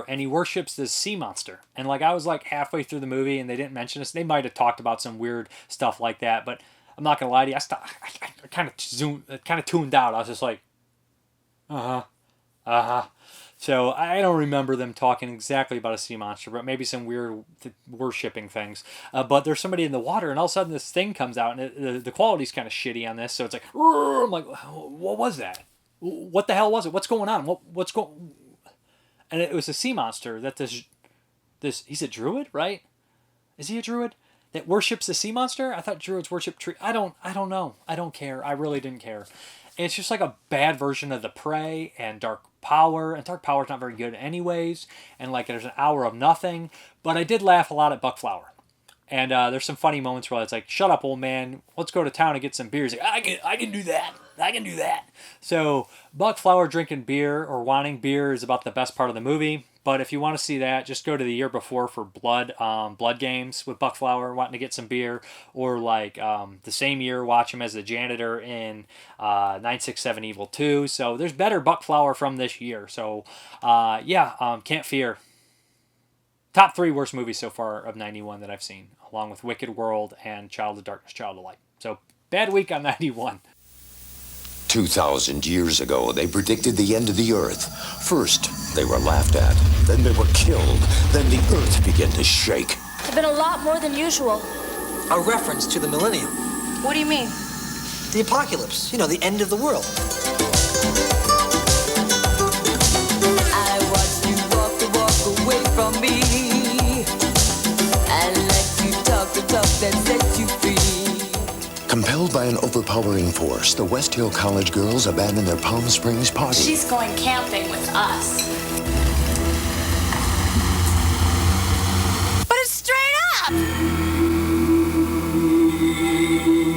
A: and he worships this sea monster. And like, I was like halfway through the movie, and they didn't mention this. They might have talked about some weird stuff like that, but I'm not gonna lie to you. I kind of tuned out. I was just like, So I don't remember them talking exactly about a sea monster, but maybe some weird worshipping things. But there's somebody in the water, and all of a sudden this thing comes out, and the quality's kind of shitty on this. So it's like, I'm like, what was that? What the hell was it? What's going on? What's going? And it was a sea monster that this he's a druid, right? Is he a druid that worships the sea monster? I thought druids worship tree. I don't know. I don't care. I really didn't care. It's just like a bad version of The Prey and Dark Power, and Dark Power's not very good anyways. And like, there's an hour of nothing, but I did laugh a lot at Buck Flower. And there's some funny moments where it's like, shut up, old man. Let's go to town and get some beers. Like, I can do that. I can do that. So Buck Flower drinking beer or wanting beer is about the best part of the movie. But if you want to see that, just go to the year before for Blood Games with Buck Flower wanting to get some beer. Or like the same year, watch him as the janitor in 967 Evil 2. So there's better Buck Flower from this year. So Camp Fear. Top 3 worst movies so far of 91 that I've seen, along with Wicked World and Child of Darkness, Child of Light. So, bad week on 91.
O: 2,000 years ago, they predicted the end of the Earth. First, they were laughed at. Then they were killed. Then the Earth began to shake.
M: It's been a lot more than usual.
P: A reference to the millennium.
M: What do you mean?
P: The apocalypse. You know, the end of the world.
J: I watched you walk away from me.
O: Compelled by an overpowering force, the West Hill College girls abandon their Palm Springs party.
M: She's going camping with us. But it's straight up!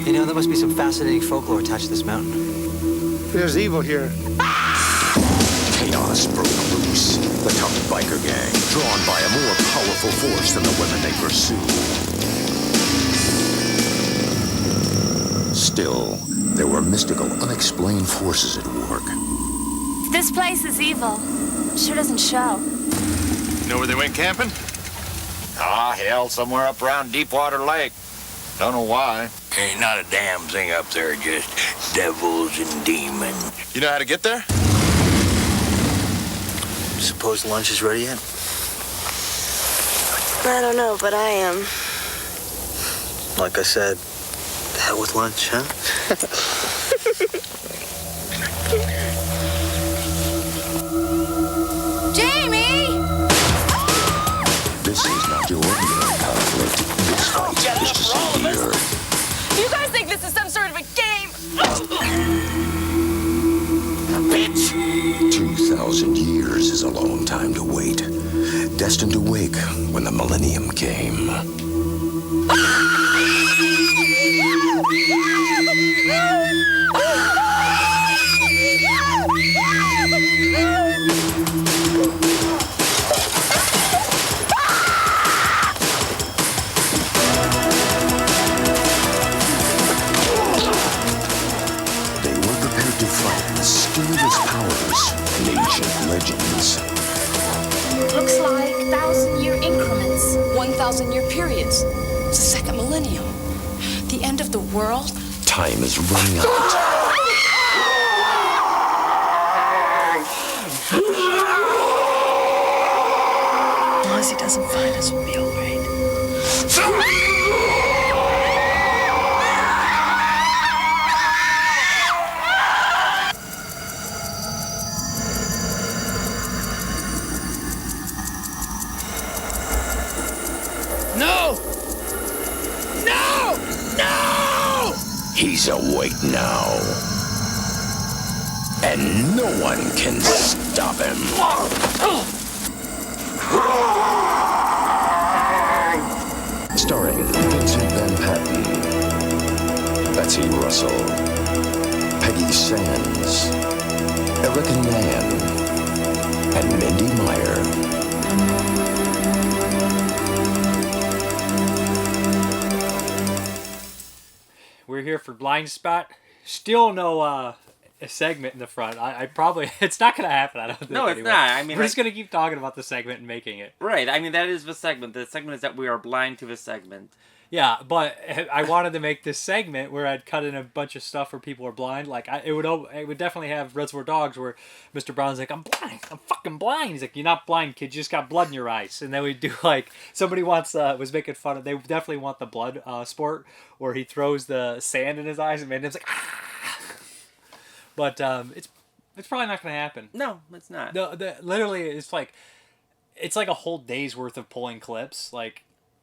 P: You know, there must be some fascinating folklore attached to this mountain.
G: There's evil here.
O: Chaos broke loose. The tough biker gang, drawn by a more powerful force than the women they pursue. Still, there were mystical, unexplained forces at work.
M: This place is evil. Sure doesn't show.
N: You know where they went camping?
I: Ah, hell, somewhere up around Deepwater Lake. Don't know why.
N: Ain't not a damn thing up there, just devils and demons. You know how to get there?
P: Suppose lunch is ready yet?
M: I don't know, but I am.
P: Like I said, the hell with lunch, huh?
M: Jamie!
O: This is not your ordinary conflict. This fight is to save the Earth.
M: You guys think this is some sort of a game?
O: Bitch! 2,000 years is a long time to wait. Destined to wake when the millennium came. Mysterious powers and ancient legends.
M: Looks like 1,000-year increments.
H: 1,000-year periods. It's the second millennium. The end of the world.
O: Time is running out.
H: As long as he doesn't find us, we'll be all right.
O: He's awake now. And no one can stop him. Starring Vincent Van Patten, Betsy Russell, Peggy Sands, Erica Mann, and Mindy Meyer.
A: We're here for Blindspot. Still no a segment in the front. I probably it's not gonna happen. I don't think.
Q: No, it's
A: anyway.
Q: not. I mean,
A: we're just gonna keep talking about the segment and making it.
Q: Right. I mean, that is the segment. The segment is that we are blind to the segment.
A: Yeah, but I wanted to make this segment where I'd cut in a bunch of stuff where people are blind. Like it would definitely have Reservoir Dogs where Mr. Brown's like, I'm blind, I'm fucking blind. He's like, you're not blind, kid, you just got blood in your eyes. And then we do like somebody was making fun of. They definitely want the blood sport where he throws the sand in his eyes and made him like, ah. But it's probably not gonna happen.
Q: No, it's not.
A: Literally, it's like a whole day's worth of pulling clips, like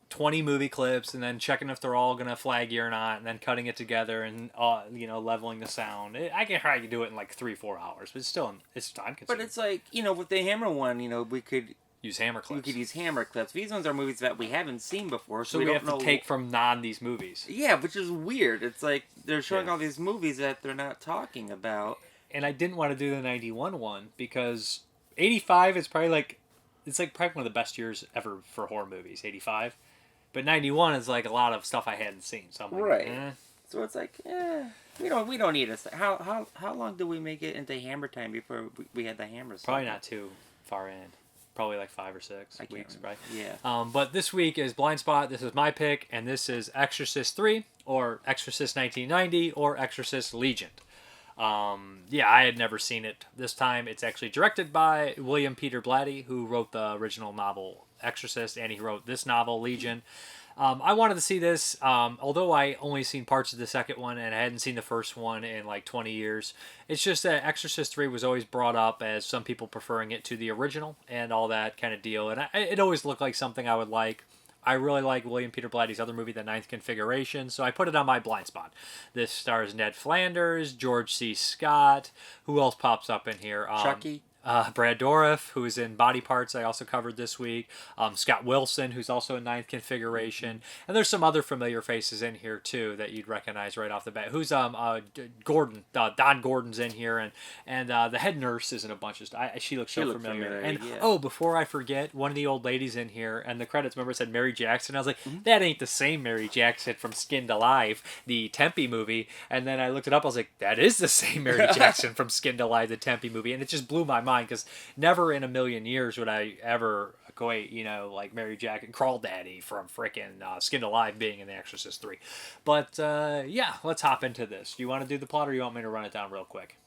A: 20 movie clips, and then checking if they're all gonna flag you or not, and then cutting it together and leveling the sound. I can probably do it in like 3-4 hours, but it's time consuming.
Q: But it's like, with the Hammer one, we could
A: use Hammer clips.
Q: We could use Hammer clips. These ones are movies that we haven't seen before,
A: so we
Q: don't
A: have to
Q: know...
A: take from these movies.
Q: Yeah, which is weird. It's like they're showing all these movies that they're not talking about.
A: And I didn't want to do the 91 one because 85 is probably probably one of the best years ever for horror movies. 85. But 91 is like a lot of stuff I hadn't seen. So I'm like,
Q: right. So it's like, we don't need a... How long did we make it into Hammer time before we had the Hammer stuff?
A: Probably not too far in. Probably like 5 or 6 weeks, right?
Q: Yeah.
A: But this week is Blindspot. This is my pick, and this is Exorcist 3, or Exorcist 1990, or Exorcist Legion. I had never seen it. This time it's actually directed by William Peter Blatty, who wrote the original novel Exorcist, and he wrote this novel, Legion. I wanted to see this, although I only seen parts of the second one, and I hadn't seen the first one in like 20 years. It's just that Exorcist 3 was always brought up as some people preferring it to the original, and all that kind of deal, and it always looked like something I would like. I really like William Peter Blatty's other movie, The Ninth Configuration, so I put it on my blind spot. This stars Ned Flanders, George C. Scott. Who else pops up in here?
Q: Chucky.
A: Brad Dourif, who's in Body Parts, I also covered this week. Scott Wilson, who's also in Ninth Configuration. And there's some other familiar faces in here, too, that you'd recognize right off the bat. Who's Gordon? Don Gordon's in here. And the head nurse is in a bunch of stuff. She looks so familiar. And, before I forget, one of the old ladies in here, and the credits, remember, said Mary Jackson. I was like, that ain't the same Mary Jackson from Skinned Alive, the Tempe movie. And then I looked it up. I was like, that is the same Mary Jackson from Skinned Alive, the Tempe movie. And it just blew my mind. Because never in a million years would I ever equate, like Mary Jackson, Crawl Daddy from frickin' Skinned Alive being in The Exorcist 3. But, let's hop into this. Do you want to do the plot, or you want me to run it down real quick?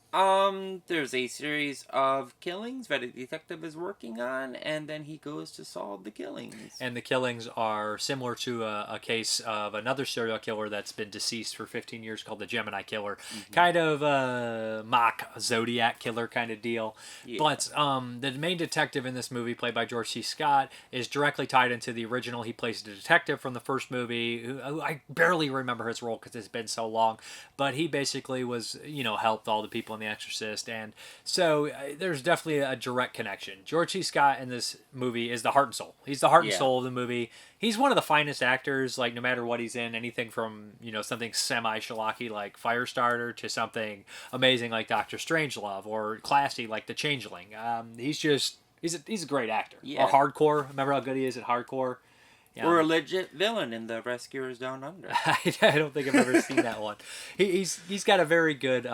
Q: There's a series of killings that a detective is working on, and then he goes to solve the killings.
A: And the killings are similar to a case of another serial killer that's been deceased for 15 years called the Gemini Killer. Kind of a mock Zodiac Killer kind of deal. Yeah. But the main detective in this movie, played by George C. Scott, is directly tied into the original. He plays the detective from the first movie, who I barely remember his role because it's been so long. But he basically was, helped all the people in The Exorcist, and so there's definitely a direct connection. George C. Scott in this movie is the heart and soul. He's the heart and soul of the movie. He's one of the finest actors, like no matter what he's in, anything from something semi-schlocky like Firestarter to something amazing like Doctor Strangelove, or classy like The Changeling. He's a great actor.
Q: Yeah.
A: Or Hardcore. Remember how good he is at Hardcore?
Q: Or a legit villain in The Rescuers Down Under.
A: I don't think I've ever seen that one. He's got a very good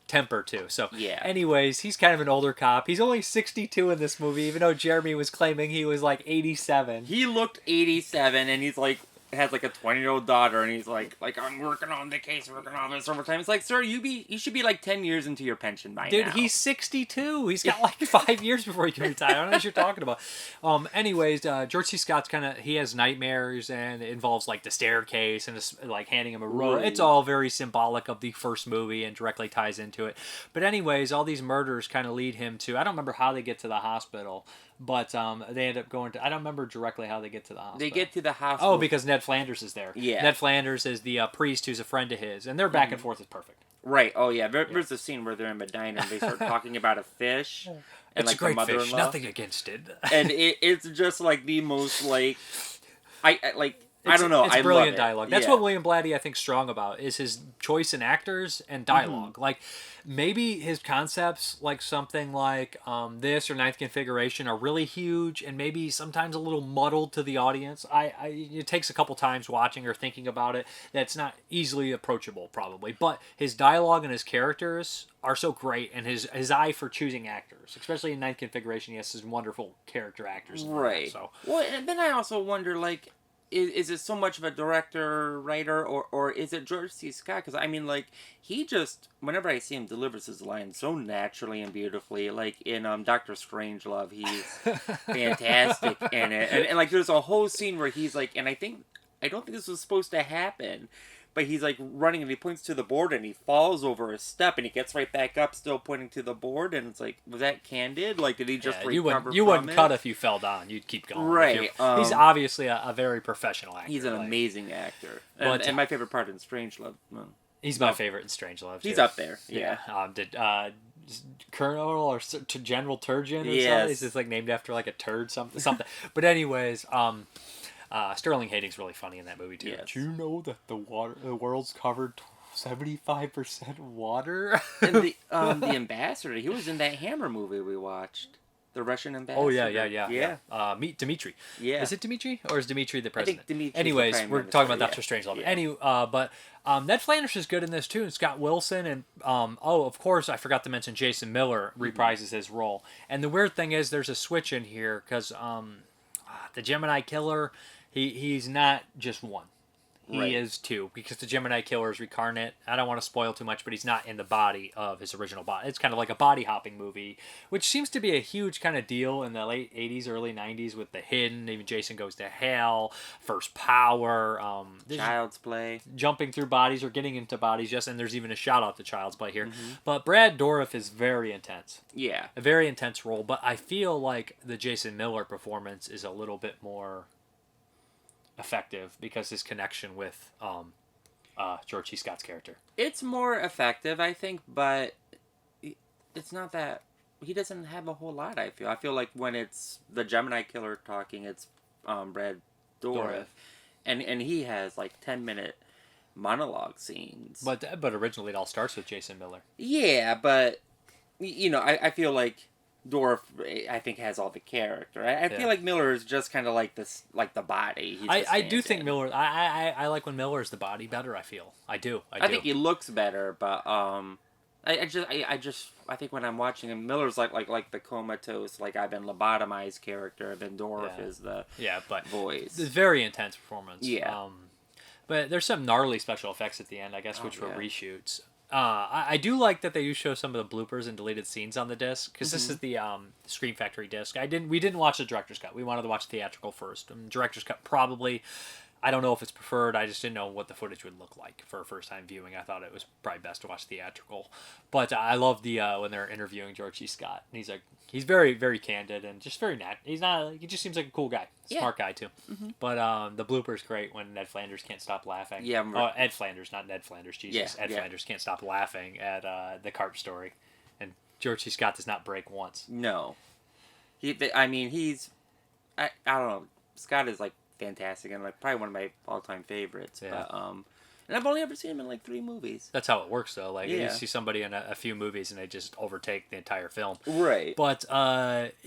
A: temper too. So anyways, he's kind of an older cop. He's only 62 in this movie, even though Jeremy was claiming he was like 87.
Q: He looked 87, and he's like has like a 20-year-old daughter, and he's like I'm working on the case, working on this overtime. It's like, sir, you should be like 10 years into your pension by now.
A: Dude, he's 62. He's got like 5 years before he can retire. I don't know what you're talking about. Anyways, George C. Scott's he has nightmares, and it involves like the staircase and like handing him a roll. Right. It's all very symbolic of the first movie and directly ties into it. But anyways, all these murders kind of lead him to, I don't remember how they get to the hospital, but they end up going to, I don't remember directly how they get to the hospital.
Q: They get to the hospital.
A: Oh, because Ned Flanders is there. Yeah. Ned Flanders is the priest who's a friend of his, and their back and forth is perfect.
Q: Right. Oh, yeah. There's a scene where they're in Medina, and they start talking about a fish. And
A: it's
Q: like
A: a great
Q: the
A: fish.
Q: mother-in-law.
A: Nothing against it.
Q: And it's just like the most I don't know.
A: It's
Q: I
A: brilliant
Q: love
A: dialogue. That's what William Blatty, I think, strong about, is his choice in actors and dialogue. Like, maybe his concepts, like something like this or Ninth Configuration, are really huge and maybe sometimes a little muddled to the audience. It takes a couple times watching or thinking about it. That's not easily approachable, probably. But his dialogue and his characters are so great, and his eye for choosing actors, especially in Ninth Configuration, he has some wonderful character actors.
Q: Right.
A: So.
Q: Well, and then I also wonder, like, is it so much of a director, writer, or is it George C. Scott? Because, I mean, like, he just, whenever I see him, delivers his lines so naturally and beautifully. Like, in Dr. Strangelove, he's fantastic in it. And, like, there's a whole scene where he's, like, and I don't think this was supposed to happen, but he's, like, running, and he points to the board, and he falls over a step, and he gets right back up, still pointing to the board, and it's like, was that candid? Like, did he just recover
A: you wouldn't cut if you fell down. You'd keep going.
Q: Right.
A: He's obviously a very professional actor.
Q: He's an amazing actor. And my favorite part in Strangelove.
A: He's my favorite in Strangelove, too.
Q: He's up there. Yeah.
A: Colonel or General Turgeon or something? He's just, like, named after, like, a turd, something. But anyways, Sterling Hayden's really funny in that movie too. Yes. Do you know that the world's covered 75% water?
Q: And the ambassador, he was in that Hammer movie we watched. The Russian ambassador.
A: Oh yeah. Meet Dimitri.
Q: Yeah.
A: Is it Dimitri or is Dimitri the president?
Q: I think Dimitri's
A: Anyways,
Q: the prime
A: we're talking about
Q: minister,
A: Dr. Strangelove. But Ned Flanders is good in this too, and Scott Wilson, and of course I forgot to mention Jason Miller reprises his role. And the weird thing is, there's a switch in here because the Gemini Killer. He's not just one. He is two, because the Gemini Killer is reincarnate. I don't want to spoil too much, but he's not in the body of his original body. It's kind of like a body hopping movie, which seems to be a huge kind of deal in the late 80s, early 90s with The Hidden, even Jason Goes to Hell, First Power.
Q: Child's Play.
A: Jumping through bodies or getting into bodies, yes, and there's even a shout out to Child's Play here. But Brad Dourif is very intense.
Q: Yeah.
A: A very intense role, but I feel like the Jason Miller performance is a little bit more effective because his connection with George C. Scott's character.
Q: It's more effective, I think, but it's not that... He doesn't have a whole lot, I feel. I feel like when it's the Gemini Killer talking, it's Brad Dourif. And he has, like, 10-minute monologue scenes.
A: But originally it all starts with Jason Miller.
Q: Yeah, but, you know, I feel like Dourif, I think, has all the character. I feel like Miller is just kind of like this, like the body.
A: I do think Miller... I like when Miller is the body better, I feel. I do.
Q: I think he looks better, but... I think when I'm watching him, Miller's like the comatose, like I've been lobotomized character, and Dourif is the voice.
A: It's a very intense performance.
Q: Yeah.
A: But there's some gnarly special effects at the end, I guess, which were reshoots. I do like that they do show some of the bloopers and deleted scenes on the disc, because this is the Scream Factory disc. We didn't watch the director's cut. We wanted to watch the theatrical first. And director's cut probably... I don't know if it's preferred. I just didn't know what the footage would look like for a first-time viewing. I thought it was probably best to watch theatrical. But I love the when they're interviewing George C. Scott. And he's very, very candid and just very he just seems like a cool guy. Smart guy, too. Mm-hmm. But the blooper's great when Ned Flanders can't stop laughing. Yeah. Ed Flanders, not Ned Flanders. Jesus. Yeah, Ed Flanders can't stop laughing at the carp story. And George C. Scott does not break once.
Q: No. I don't know. Scott is, like, fantastic and like probably one of my all-time favorites. Yeah. But and I've only ever seen him in like 3 movies.
A: That's how it works though. Like you see somebody in a few movies and they just overtake the entire film.
Q: Right.
A: But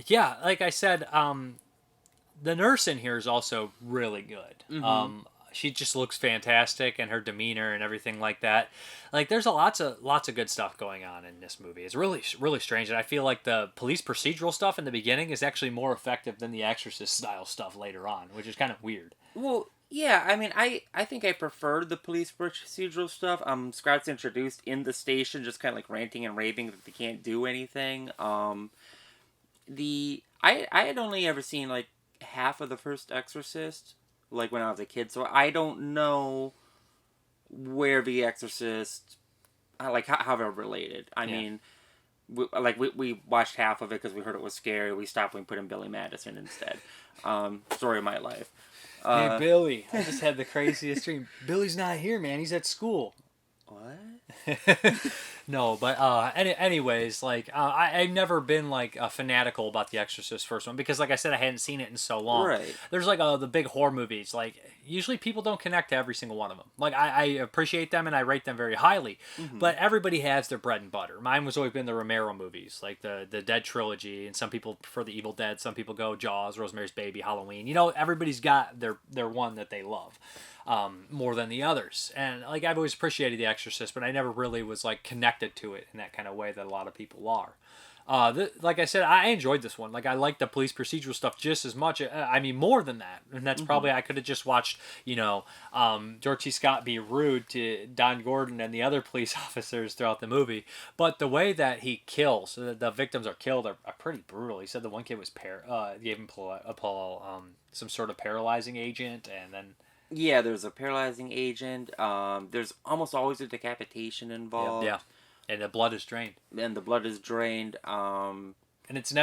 A: yeah, like I said, the nurse in here is also really good. Mm-hmm. She just looks fantastic, and her demeanor and everything like that. Like, there's lots of good stuff going on in this movie. It's really, really strange, and I feel like the police procedural stuff in the beginning is actually more effective than the Exorcist style stuff later on, which is kind of weird.
Q: Well, yeah, I mean, I think I prefer the police procedural stuff. Scott's introduced in the station, just kind of like ranting and raving that they can't do anything. I had only ever seen like half of the first Exorcist, like when I was a kid, so I don't know where the Exorcist, like how they're related. I mean, we watched half of it because we heard it was scary. We stopped when we put in Billy Madison instead. Story of my life.
A: Hey, Billy, I just had the craziest dream. Billy's not here, man. He's at school.
Q: What?
A: No, but anyways, like I've never been like fanatical about the Exorcist first one because, like I said, I hadn't seen it in so long.
Q: Right.
A: There's like the big horror movies. Like usually people don't connect to every single one of them. Like I appreciate them and I rate them very highly, but everybody has their bread and butter. Mine was always been the Romero movies, like the Dead trilogy, and some people prefer the Evil Dead. Some people go Jaws, Rosemary's Baby, Halloween. You know, everybody's got their one that they love. More than the others, and like I've always appreciated The Exorcist, but I never really was like connected to it in that kind of way that a lot of people are. Like I said, I enjoyed this one. Like I like the police procedural stuff just as much. I mean, more than that, and that's probably I could have just watched, George C. Scott be rude to Don Gordon and the other police officers throughout the movie. But the way that he kills, the victims are killed, are pretty brutal. He said the one kid was gave him some sort of paralyzing agent, and then.
Q: Yeah, there's a paralyzing agent. There's almost always a decapitation involved.
A: Yeah. And the blood is drained.
Q: And
A: it's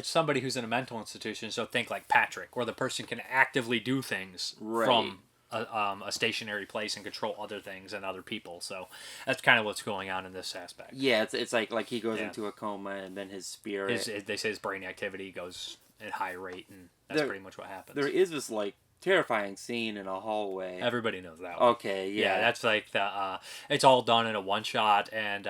A: somebody who's in a mental institution, so think like Patrick, where the person can actively do things from a stationary place and control other things and other people. So that's kind of what's going on in this aspect.
Q: Yeah, it's like he goes into a coma and then his spirit...
A: They say his brain activity goes at high rate, and that's pretty much what happens.
Q: There is this, like, terrifying scene in a hallway.
A: Everybody knows that one.
Q: Okay, yeah.
A: That's like it's all done in a one shot, and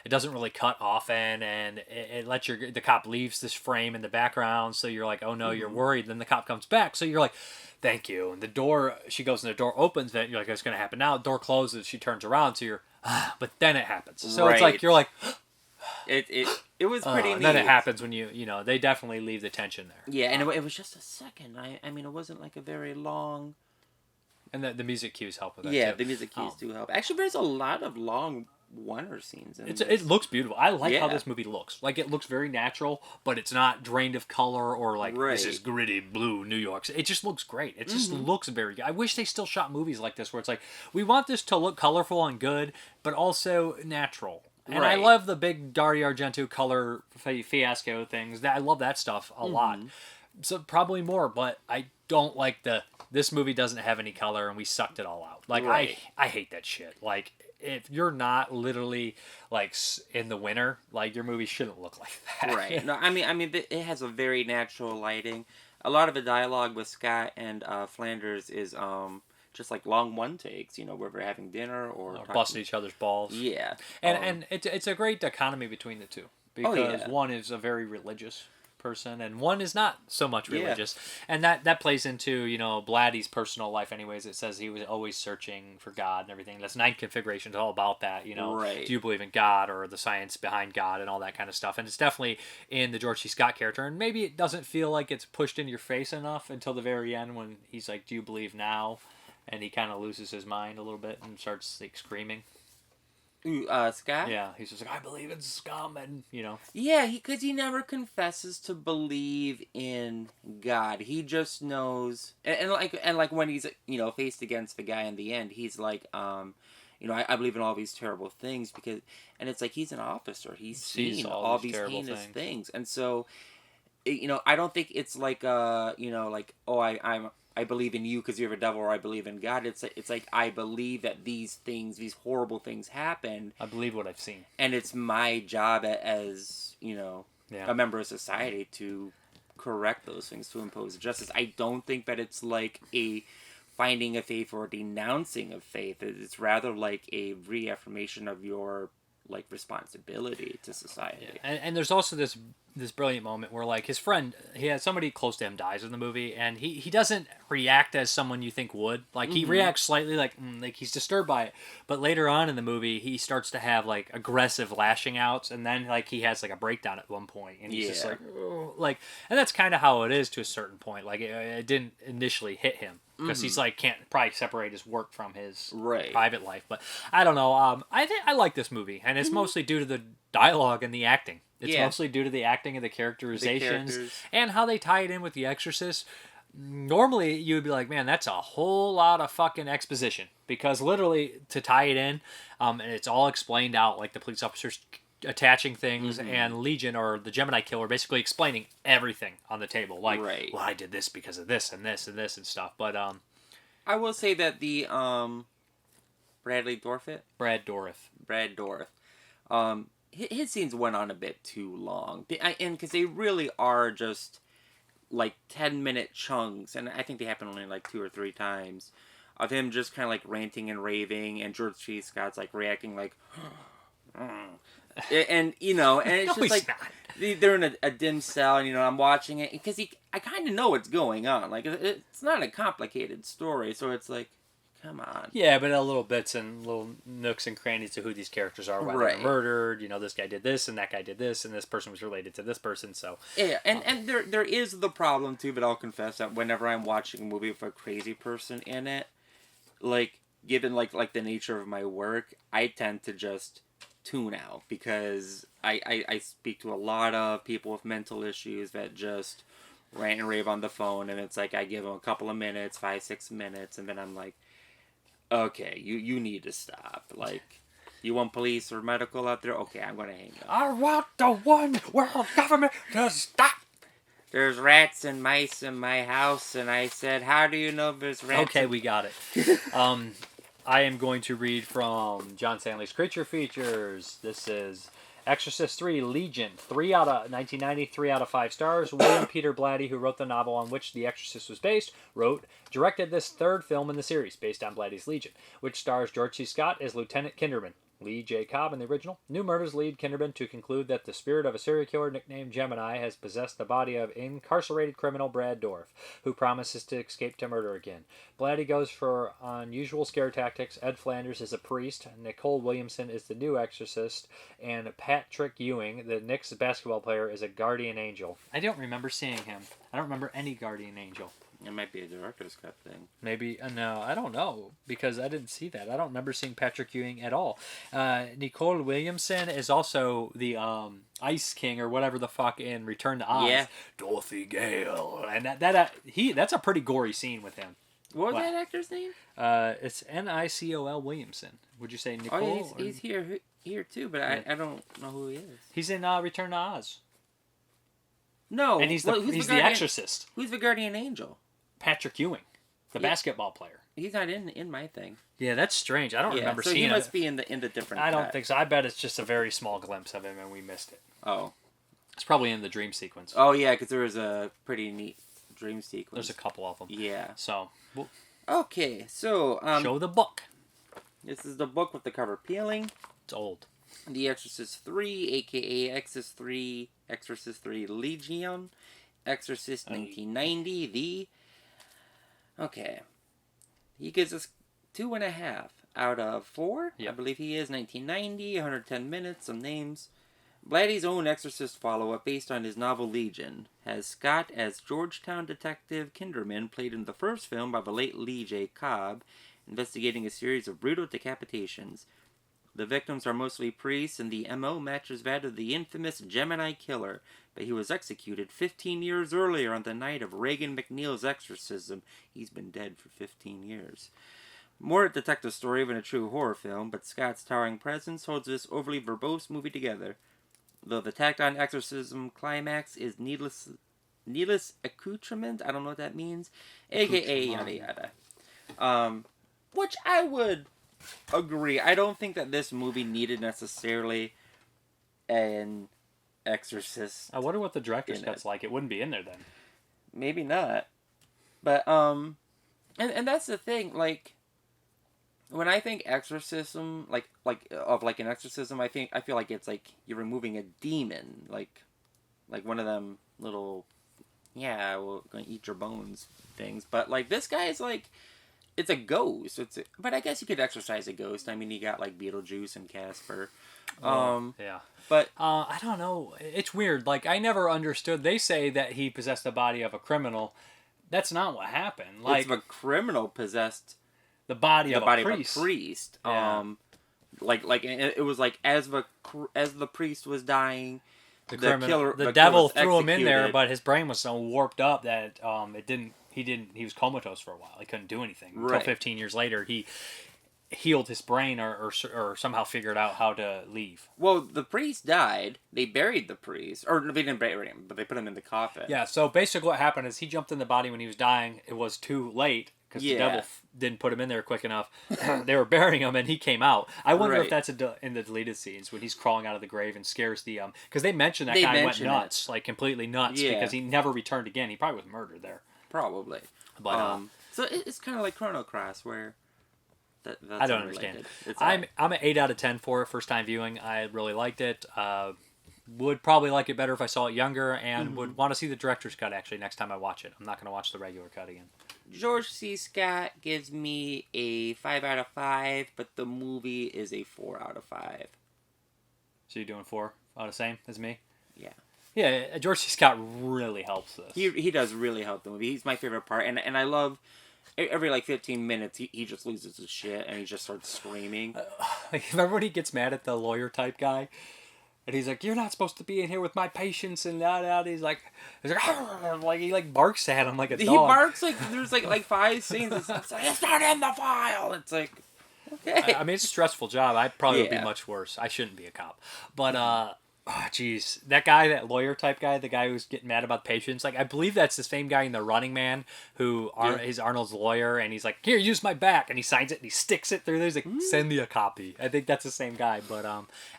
A: it doesn't really cut often, and it lets the cop leaves this frame in the background, so you're like, oh no, you're worried. Then the cop comes back, so you're like, thank you. And she goes and the door opens, then you're like, it's gonna happen now. The door closes, she turns around, so you're but then it happens. So it's like you're like
Q: It was pretty neat.
A: Then it happens when they definitely leave the tension there.
Q: Yeah, and it was just a second. I mean, it wasn't like a very long...
A: And the music cues help with that,
Q: too.
A: too.
Q: The music cues do help. Actually, there's a lot of long one-er scenes in
A: It looks beautiful. I like how this movie looks. Like, it looks very natural, but it's not drained of color or like, this is gritty blue New York. It just looks great. It just looks very good. I wish they still shot movies like this where it's like, we want this to look colorful and good, but also natural. And I love the big Dario Argento color fiasco things. I love that stuff a lot. So probably more, but I don't like this movie doesn't have any color and we sucked it all out. Like,
Q: Right.
A: I hate that shit. Like, if you're not literally like in the winter, like your movie shouldn't look like that.
Q: Right. No, I mean, it has a very natural lighting. A lot of the dialogue with Scott and Flanders is just like long one takes. Where we're having dinner or
A: busting each other's balls.
Q: Yeah.
A: And it's a great dichotomy between the two because one is a very religious person and one is not so much religious, and that plays into Blatty's personal life. Anyways, it says he was always searching for God and everything. That's 9 configurations all about that.
Q: Right.
A: Do you believe in God or the science behind God and all that kind of stuff? And it's definitely in the George C. Scott character, and maybe it doesn't feel like it's pushed in your face enough until the very end when he's like, "Do you believe now?" And he kind of loses his mind a little bit and starts like screaming.
Q: Scott?
A: Yeah, he's just like, "I believe in scum," and
Q: Yeah, because he never confesses to believe in God. He just knows, and like when he's faced against the guy in the end, he's like, I believe in all these terrible things and it's like he's an officer. He's seen all these heinous things, and so, I don't think it's like I believe in you because you're a devil, or I believe in God. It's like I believe that these horrible things happen.
A: I believe what I've seen,
Q: and it's my job as a member of society to correct those things, to impose justice. I don't think that it's like a finding of faith or a denouncing of faith. It's rather like a reaffirmation of your responsibility to society.
A: Yeah. And there's also this brilliant moment where like his friend, he had somebody close to him dies in the movie, and he doesn't react as someone you think would. Like he reacts slightly like he's disturbed by it, but later on in the movie he starts to have like aggressive lashing outs, and then like he has like a breakdown at one point, and he's just like, oh, like, and that's kind of how it is to a certain point. Like it didn't initially hit him because he's like can't probably separate his work from his private life. But I don't know. I like this movie, and it's mostly due to the dialogue and the acting. It's mostly due to the acting and the characterizations and how they tie it in with The Exorcist. Normally, you would be like, man, that's a whole lot of fucking exposition. Because literally, to tie it in, and it's all explained out, like the police officers attaching things and Legion, or the Gemini Killer, basically explaining everything on the table. Like, well, I did this because of this and this and this and stuff. But,
Q: I will say that the, Brad Dourif. His scenes went on a bit too long, and because they really are just like 10-minute chunks, and I think they happen only like 2 or 3 times of him just kind of like ranting and raving, and George C. Scott's like reacting like, and and it's just like they're in a dim cell, and I'm watching it because I kind of know what's going on. Like it's not a complicated story, so it's like, come on.
A: Yeah, but a little bits and little nooks and crannies of who these characters are, why they're murdered. This guy did this, and that guy did this, and this person was related to this person. So
Q: yeah, and there is the problem too. But I'll confess that whenever I'm watching a movie with a crazy person in it, like given like the nature of my work, I tend to just tune out because I speak to a lot of people with mental issues that just rant and rave on the phone, and it's like I give them a couple of minutes, 5-6 minutes, and then I'm like, okay, you need to stop. Like, you want police or medical out there? Okay, I'm going to hang up.
A: I want the one world government to stop.
Q: There's rats and mice in my house, and I said, how do you know there's rats?
A: Okay, we got it. I am going to read from John Stanley's Creature Features. This is Exorcist 3 Legion, 1990, 3 out of 5 stars. William Peter Blatty, who wrote the novel on which The Exorcist was based, directed this 3rd film in the series, based on Blatty's Legion, which stars George C. Scott as Lieutenant Kinderman. Lee J. Cobb in the original. New murders lead Kinderman to conclude that the spirit of a serial killer nicknamed Gemini has possessed the body of incarcerated criminal Brad Dourif, who promises to escape to murder again. Blatty goes for unusual scare tactics. Ed Flanders is a priest. Nicole Williamson is the new exorcist. And Patrick Ewing, the Knicks basketball player, is a guardian angel. I don't remember seeing him. I don't remember any guardian angel.
Q: It might be a director's cut thing.
A: Maybe, no, I don't know, because I didn't see that. I don't remember seeing Patrick Ewing at all. Nicole Williamson is also the Ice King or whatever the fuck in Return to Oz.
Q: Yeah.
A: Dorothy Gale. And that's a pretty gory scene with him.
Q: What was that actor's name?
A: It's Nicol Williamson. Would you say Nicole?
Q: Oh, he's here too, but I don't know who he is.
A: He's in Return to Oz.
Q: No.
A: And he's the Exorcist.
Q: Who's the guardian angel?
A: Patrick Ewing, the basketball player.
Q: He's not in my thing.
A: Yeah, that's strange. I don't remember seeing it.
Q: So he must be in the different.
A: I don't think so. I bet it's just a very small glimpse of him, and we missed it.
Q: Oh.
A: It's probably in the dream sequence.
Q: Oh yeah, because there was a pretty neat dream sequence.
A: There's a couple of them.
Q: Yeah.
A: So.
Q: Okay, so
A: show the book.
Q: This is the book with the cover peeling.
A: It's old.
Q: The Exorcist 3, aka Exorcist 3 Legion, Exorcist 1990. Okay, he gives us 2.5 out of 4. Yep. I believe he is 1990, 110 minutes, some names. Blatty's own Exorcist follow-up, based on his novel Legion, has Scott as Georgetown detective Kinderman, played in the first film by the late Lee J. Cobb, investigating a series of brutal decapitations. The victims are mostly priests, and the MO matches that of the infamous Gemini Killer, but he was executed 15 years earlier on the night of Reagan McNeil's exorcism. He's been dead for 15 years. More a detective story than a true horror film, but Scott's towering presence holds this overly verbose movie together. Though the tacked-on exorcism climax is needless accoutrement, I don't know what that means, aka yada yada. Which I would agree. I don't think that this movie needed necessarily an exorcist.
A: I wonder what the director's cut's like. It wouldn't be in there then.
Q: Maybe not. But and that's the thing, like, when I think exorcism, like an exorcism, I feel like it's like you're removing a demon, like one of them little, yeah, we're gonna eat your bones things. But like this guy is like, it's a ghost. But I guess you could exorcise a ghost. I mean, you got like Beetlejuice and Casper.
A: Yeah.
Q: But
A: I don't know. It's weird. Like, I never understood. They say that he possessed the body of a criminal. That's not what happened. Like,
Q: it's the criminal possessed
A: the body of a
Q: priest.
A: Yeah.
Q: Like it was like as the priest was dying,
A: the devil threw him in there, but his brain was so warped up that he was comatose for a while. He couldn't do anything.
Q: Right.
A: Until 15 years later, he healed his brain or somehow figured out how to leave.
Q: Well, the priest died. They buried the priest. Or they didn't bury him, but they put him in the coffin.
A: Yeah, so basically what happened is he jumped in the body when he was dying. It was too late because the devil didn't put him in there quick enough. They were burying him and he came out. I wonder if that's in the deleted scenes when he's crawling out of the grave and scares the... Because they mentioned that guy went nuts, like completely nuts, because he never returned again. He probably was murdered there.
Q: Probably.
A: But
Q: so it's kind of like Chrono Cross, where... That's
A: I don't understand. I'm an 8 out of 10 for it. First time viewing, I really liked it. Would probably like it better if I saw it younger, and would want to see the director's cut actually next time I watch it. I'm not going to watch the regular cut again.
Q: George C. Scott gives me a 5 out of 5, but the movie is a 4 out of 5.
A: So you're doing 4 out of same as me?
Q: Yeah.
A: Yeah, George C. Scott really helps this.
Q: He does really help the movie. He's my favorite part, and I love... Every, 15 minutes, he just loses his shit, and he just starts screaming.
A: Remember when he gets mad at the lawyer-type guy? And he's like, you're not supposed to be in here with my patients, and that. He's like, he barks at him like a dog.
Q: He barks, there's, 5 scenes. It's like, it's not in the file! It's like, okay.
A: I mean, it's a stressful job. I probably would be much worse. I shouldn't be a cop. But, jeez. That guy, that lawyer-type guy, the guy who's getting mad about patients, I believe that's the same guy in The Running Man who is Arnold's lawyer, and he's like, here, use my back, and he signs it, and he sticks it through there. He's like, send me a copy. I think that's the same guy. But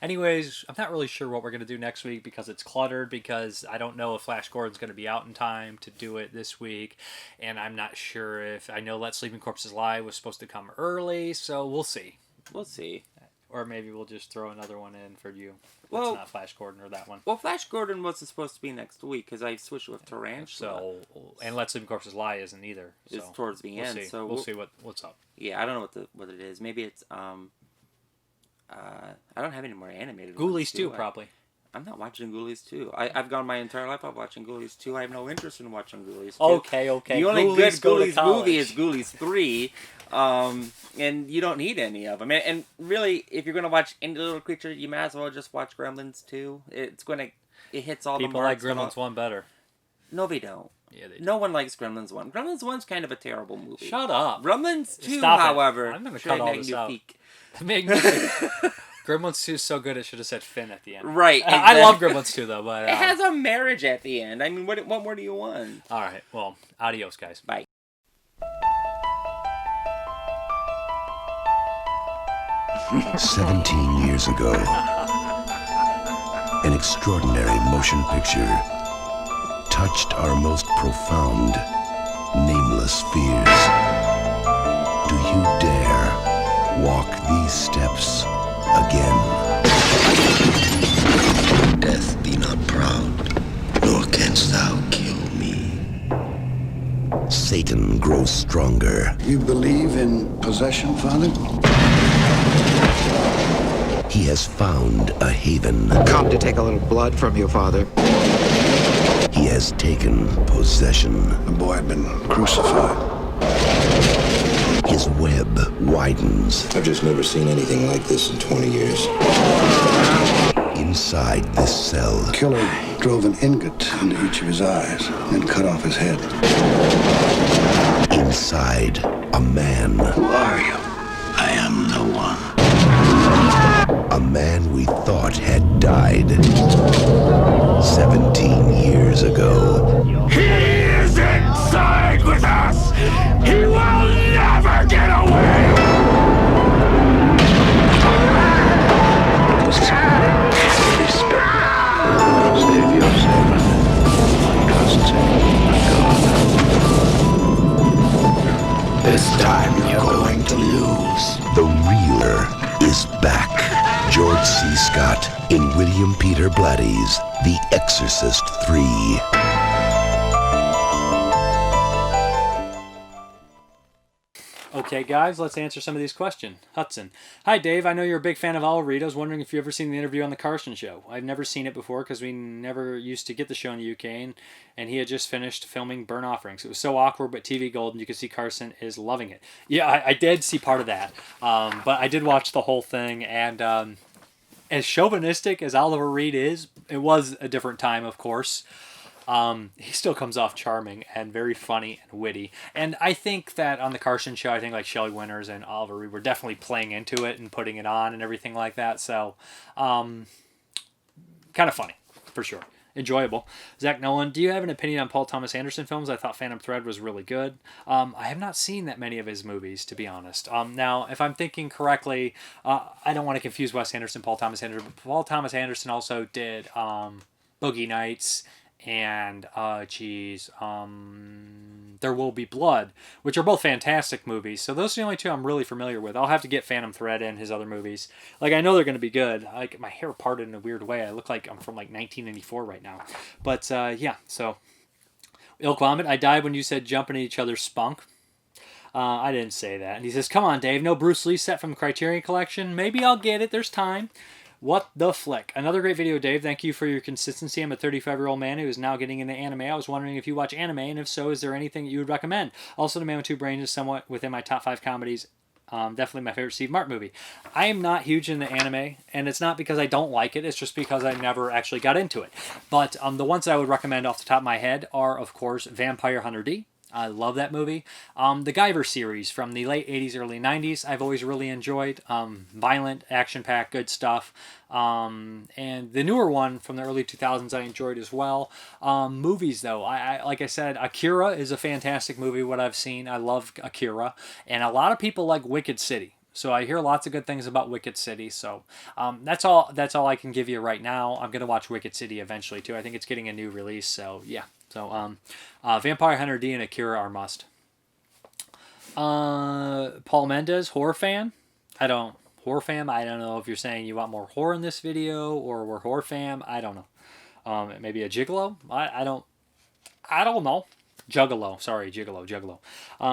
A: anyways, I'm not really sure what we're going to do next week because it's cluttered, because I don't know if Flash Gordon's going to be out in time to do it this week, and I'm not sure if... I know Let Sleeping Corpses Lie was supposed to come early, so we'll see.
Q: We'll see.
A: Or maybe we'll just throw another one in for you.
Q: Well,
A: it's not Flash Gordon or that one.
Q: Well, Flash Gordon wasn't supposed to be next week because I switched with Tarantula.
A: So, and Let Sleeping Corpses Lie isn't either. So
Q: it's towards the end.
A: See.
Q: So
A: we'll see what's up.
Q: Yeah, I don't know what it is. Maybe it's I don't have any more animated.
A: Ghoulies 2 probably.
Q: I'm not watching Ghoulies 2. I've gone my entire life watching Ghoulies 2. I have no interest in watching Ghoulies 2.
A: Okay.
Q: The only good Ghoulies movie is Ghoulies 3. And you don't need any of them. And really, if you're going to watch any little creature, you might as well just watch Gremlins 2. It hits all the marks.
A: People like Gremlins 1 better.
Q: No, they don't.
A: Yeah, they do.
Q: No one likes Gremlins 1. Gremlins 1's kind of a terrible movie.
A: Shut up.
Q: Gremlins 2,
A: Stop
Q: however,
A: I'm going to cut all this out.
Q: Magnifique.
A: Gremlins 2 is so good it should have said Finn at the end.
Q: Right.
A: I love Gremlins 2 though, but
Q: it has a marriage at the end. I mean, what more do you want?
A: All right. Well, adios, guys.
Q: Bye.
O: "17 years ago, an extraordinary motion picture touched our most profound, nameless fears. Do you dare walk these steps again? Death, be not proud, nor canst thou kill me. Satan grows stronger.
G: You believe in possession, Father?
O: He has found a haven.
P: Come to take a little blood from you, Father.
O: He has taken possession.
G: The boy had been crucified.
O: His web widens.
U: I've just never seen anything like this in 20 years.
O: Inside this cell,
G: The killer drove an ingot into each of his eyes and cut off his head.
O: inside a man.
G: Who are you?
O: I am no one. A man we thought had died 17 years ago.
N: He is inside with us! He will never get away!
O: This time you're going to lose. The Reeler is back. George C. Scott in William Peter Blatty's The Exorcist 3.
A: Okay, guys, let's answer some of these questions. Hudson. Hi, Dave. I know you're a big fan of Alvarito. I was wondering if you've ever seen the interview on The Carson Show. I've never seen it before because we never used to get the show in the UK, and he had just finished filming Burnt Offerings. It was so awkward, but TV gold, and you could see Carson is loving it. Yeah, I did see part of that, but I did watch the whole thing, and as chauvinistic as Oliver Reed is, it was a different time, of course. He still comes off charming and very funny and witty. And I think that on the Carson Show, I think like Shelley Winters and Oliver Reed were definitely playing into it and putting it on and everything like that. So, kind of funny, for sure. Enjoyable. Zach Nolan, do you have an opinion on Paul Thomas Anderson films? I thought Phantom Thread was really good. I have not seen that many of his movies, to be honest. Now, if I'm thinking correctly, I don't want to confuse Wes Anderson, Paul Thomas Anderson, but Paul Thomas Anderson also did Boogie Nights and There Will Be Blood, which are both fantastic movies. So those are the only two I'm really familiar with. I'll have to get Phantom Thread and his other movies. Like, I know they're going to be good. Like, my hair parted in a weird way. I look like I'm from like 1994 right now. But yeah, so Ilk Vomit, I died when you said jumping at each other's spunk. I didn't say that. And he says, come on, Dave, no Bruce Lee set from the Criterion Collection? Maybe I'll get it. There's time. What the flick? Another great video, Dave. Thank you for your consistency. I'm a 35-year-old man who is now getting into anime. I was wondering if you watch anime, and if so, is there anything that you would recommend? Also, The Man with Two Brains is somewhat within my top 5 comedies. Definitely my favorite Steve Martin movie. I am not huge into anime, and it's not because I don't like it. It's just because I never actually got into it. But the ones that I would recommend off the top of my head are, of course, Vampire Hunter D. I love that movie. The Guyver series from the late 80s, early 90s, I've always really enjoyed. Violent, action-packed, good stuff. And the newer one from the early 2000s I enjoyed as well. Movies, though, I like I said, Akira is a fantastic movie, what I've seen. I love Akira. And a lot of people like Wicked City. So I hear lots of good things about Wicked City. So that's all I can give you right now. I'm going to watch Wicked City eventually, too. I think it's getting a new release, so yeah. So, Vampire Hunter D and Akira are must. Paul Mendez, horror fan? Horror fam? I don't know if you're saying you want more horror in this video or we're horror fam. I don't know. Maybe a gigolo? I don't know. Juggalo. Sorry, Gigolo.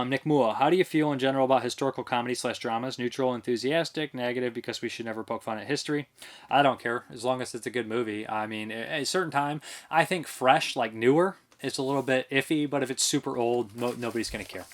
A: Nick Mua, how do you feel in general about historical comedy / dramas? Neutral, enthusiastic, negative because we should never poke fun at history? I don't care, as long as it's a good movie. I mean, at a certain time, I think fresh, like newer, it's a little bit iffy, but if it's super old, nobody's going to care.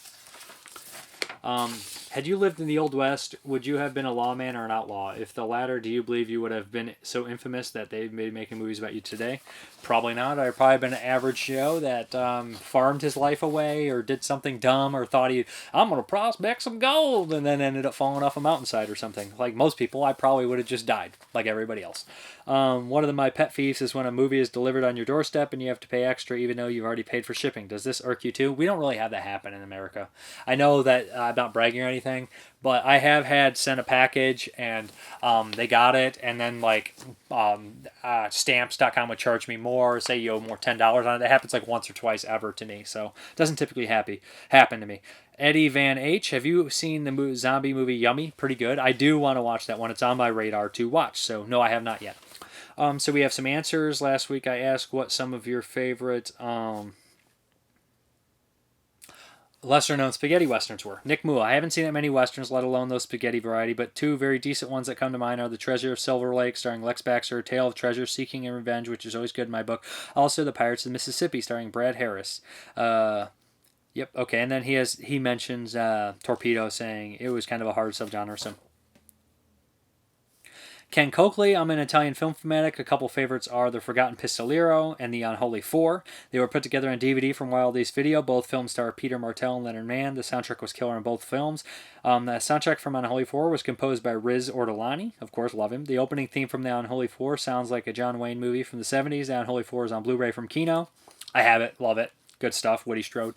A: Had you lived in the Old West, would you have been a lawman or an outlaw? If the latter, do you believe you would have been so infamous that they'd be making movies about you today? Probably not. I'd probably been an average Joe that farmed his life away or did something dumb or thought I'm going to prospect some gold, and then ended up falling off a mountainside or something. Like most people, I probably would have just died like everybody else. One of my pet peeves is when a movie is delivered on your doorstep and you have to pay extra even though you've already paid for shipping. Does this irk you too? We don't really have that happen in America. I know that I'm not bragging or anything, but I have had sent a package and they got it, and then like stamps.com would charge me more, say you owe more $10 on it. That happens like once or twice ever to me, so it doesn't typically happen to me. Eddie Van H, have you seen the zombie movie Yummy? Pretty good. I do want to watch that one. It's on my radar to watch, so no, I have not yet. So we have some answers. Last week I asked what some of your favorite lesser-known spaghetti westerns were. Nick Moo, I haven't seen that many westerns, let alone those spaghetti variety, but two very decent ones that come to mind are The Treasure of Silver Lake, starring Lex Baxter, Tale of Treasure, Seeking and Revenge, which is always good in my book. Also, The Pirates of the Mississippi, starring Brad Harris. Yep, okay, and then he mentions Torpedo, saying it was kind of a hard subgenre, so... Ken Coakley, I'm an Italian film fanatic. A couple favorites are The Forgotten Pistolero and The Unholy Four. They were put together on DVD from Wild East Video. Both films star Peter Martell and Leonard Mann. The soundtrack was killer in both films. The soundtrack from Unholy Four was composed by Riz Ortolani. Of course, love him. The opening theme from The Unholy Four sounds like a John Wayne movie from the 70s. The Unholy Four is on Blu-ray from Kino. I have it. Love it. Good stuff. Woody Strode.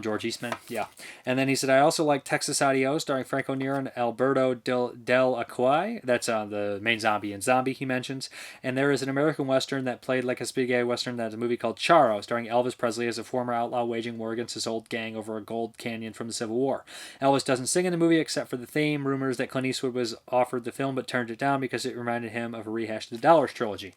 A: George Eastman. Yeah. And then he said, I also like Texas Adios, starring Franco Nero and Alberto Del Acquai. That's the main zombie in Zombie he mentions. And there is an American Western that played like a spaghetti Western that's a movie called Charo, starring Elvis Presley as a former outlaw waging war against his old gang over a gold canyon from the Civil War. Elvis doesn't sing in the movie except for the theme. Rumors that Clint Eastwood was offered the film but turned it down because it reminded him of a rehash of the Dollars trilogy.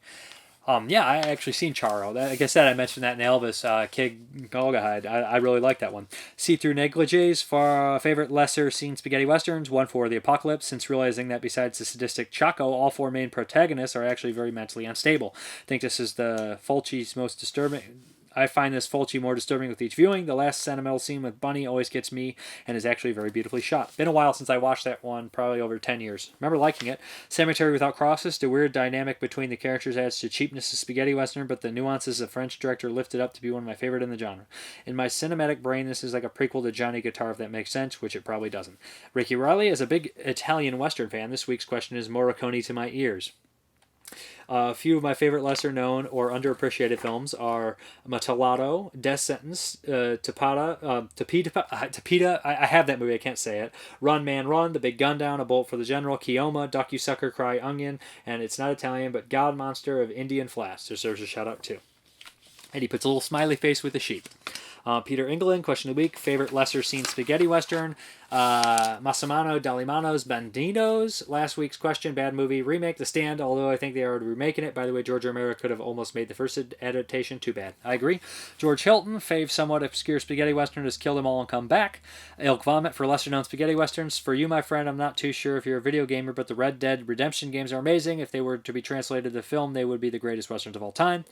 A: Yeah, I actually seen Charo. Like I said, I mentioned that in Elvis, Kid Galahad. I really like that one. See-Through Negligees for favorite lesser-seen spaghetti westerns. One for The Apocalypse, since realizing that besides the sadistic Chaco, all four main protagonists are actually very mentally unstable. I think this is the Fulci's most disturbing... I find this Fulci more disturbing with each viewing. The last sentimental scene with Bunny always gets me and is actually very beautifully shot. Been a while since I watched that one, probably over 10 years. Remember liking it. Cemetery Without Crosses, the weird dynamic between the characters adds to cheapness of spaghetti western, but the nuances of French director lifted up to be one of my favorite in the genre. In my cinematic brain, this is like a prequel to Johnny Guitar, if that makes sense, which it probably doesn't. Ricky Riley, as a big Italian western fan, this week's question is Morricone to my ears. A few of my favorite lesser-known or underappreciated films are Matalato, Death Sentence, Tapita, I have that movie, I can't say it, Run Man Run, The Big Gun Down, A Bolt for the General, Kioma, Duck You Sucker, Cry Onion, and it's not Italian, but God Monster of Indian Flash deserves a shout-out too. And he puts a little smiley face with a sheep. Peter England, question of the week, favorite lesser-seen spaghetti western, Massimano Dallimano's Bandidos. Last week's question, bad movie remake, The Stand, although I think they are remaking it. By the way, George Romero could have almost made the first adaptation, too bad. I agree. George Hilton, fave somewhat obscure spaghetti western, has Kill Them All and Come Back. Elk Vomit for lesser-known spaghetti westerns. For you, my friend, I'm not too sure if you're a video gamer, but the Red Dead Redemption games are amazing. If they were to be translated to film, they would be the greatest westerns of all time.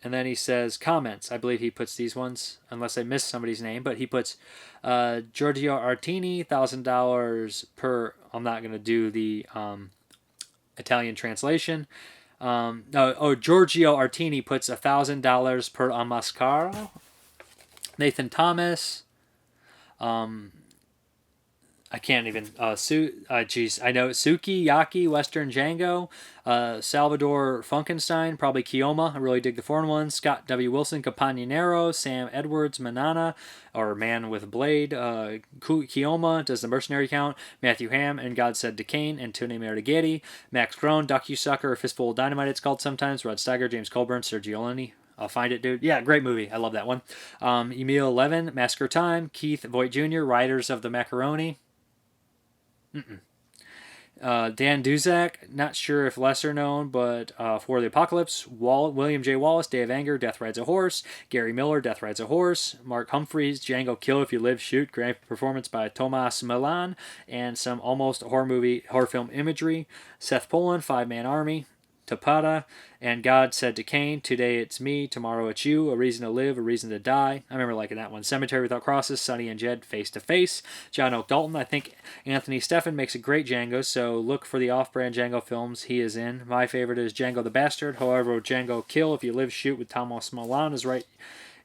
A: And then he says, comments. I believe he puts these ones, unless I missed somebody's name, but he puts Giorgio Artini, $1,000 per... I'm not going to do the Italian translation. Giorgio Artini puts $1,000 per Amascaro. Nathan Thomas. I can't even... I know Suki, Yaki, Western Django, Salvador Funkenstein, probably Kioma. I really dig the foreign ones. Scott W. Wilson, Campanero, Sam Edwards, Manana, or Man with Blade, Kioma, does the mercenary count? Matthew Ham, and God Said Decane, Antonio Marighetti, Max Groen, Duck You Sucker, A Fistful of Dynamite it's called sometimes, Rod Steiger, James Colburn, Sergio Leone. I'll find it, dude. Yeah, great movie. I love that one. Emil Levin, Massacre Time, Keith Voigt Jr., Riders of the Macaroni. Dan Duzak, not sure if lesser known, but For the Apocalypse, William J. Wallace, Day of Anger, Death Rides a Horse, Gary Miller, Death Rides a Horse, Mark Humphreys, Django Kill If You Live Shoot, great performance by Tomas Milan, and some almost horror film imagery, Seth Poland, Five Man Army, Tapada, and God said to Cain, today it's me, tomorrow it's you, a reason to live, a reason to die. I remember liking that one. Cemetery Without Crosses, Sonny and Jed face to face. John Oak Dalton, I think Anthony Stephan makes a great Django, so look for the off-brand Django films he is in. My favorite is Django the Bastard. However, Django Kill, If You Live, Shoot with Thomas Milan is right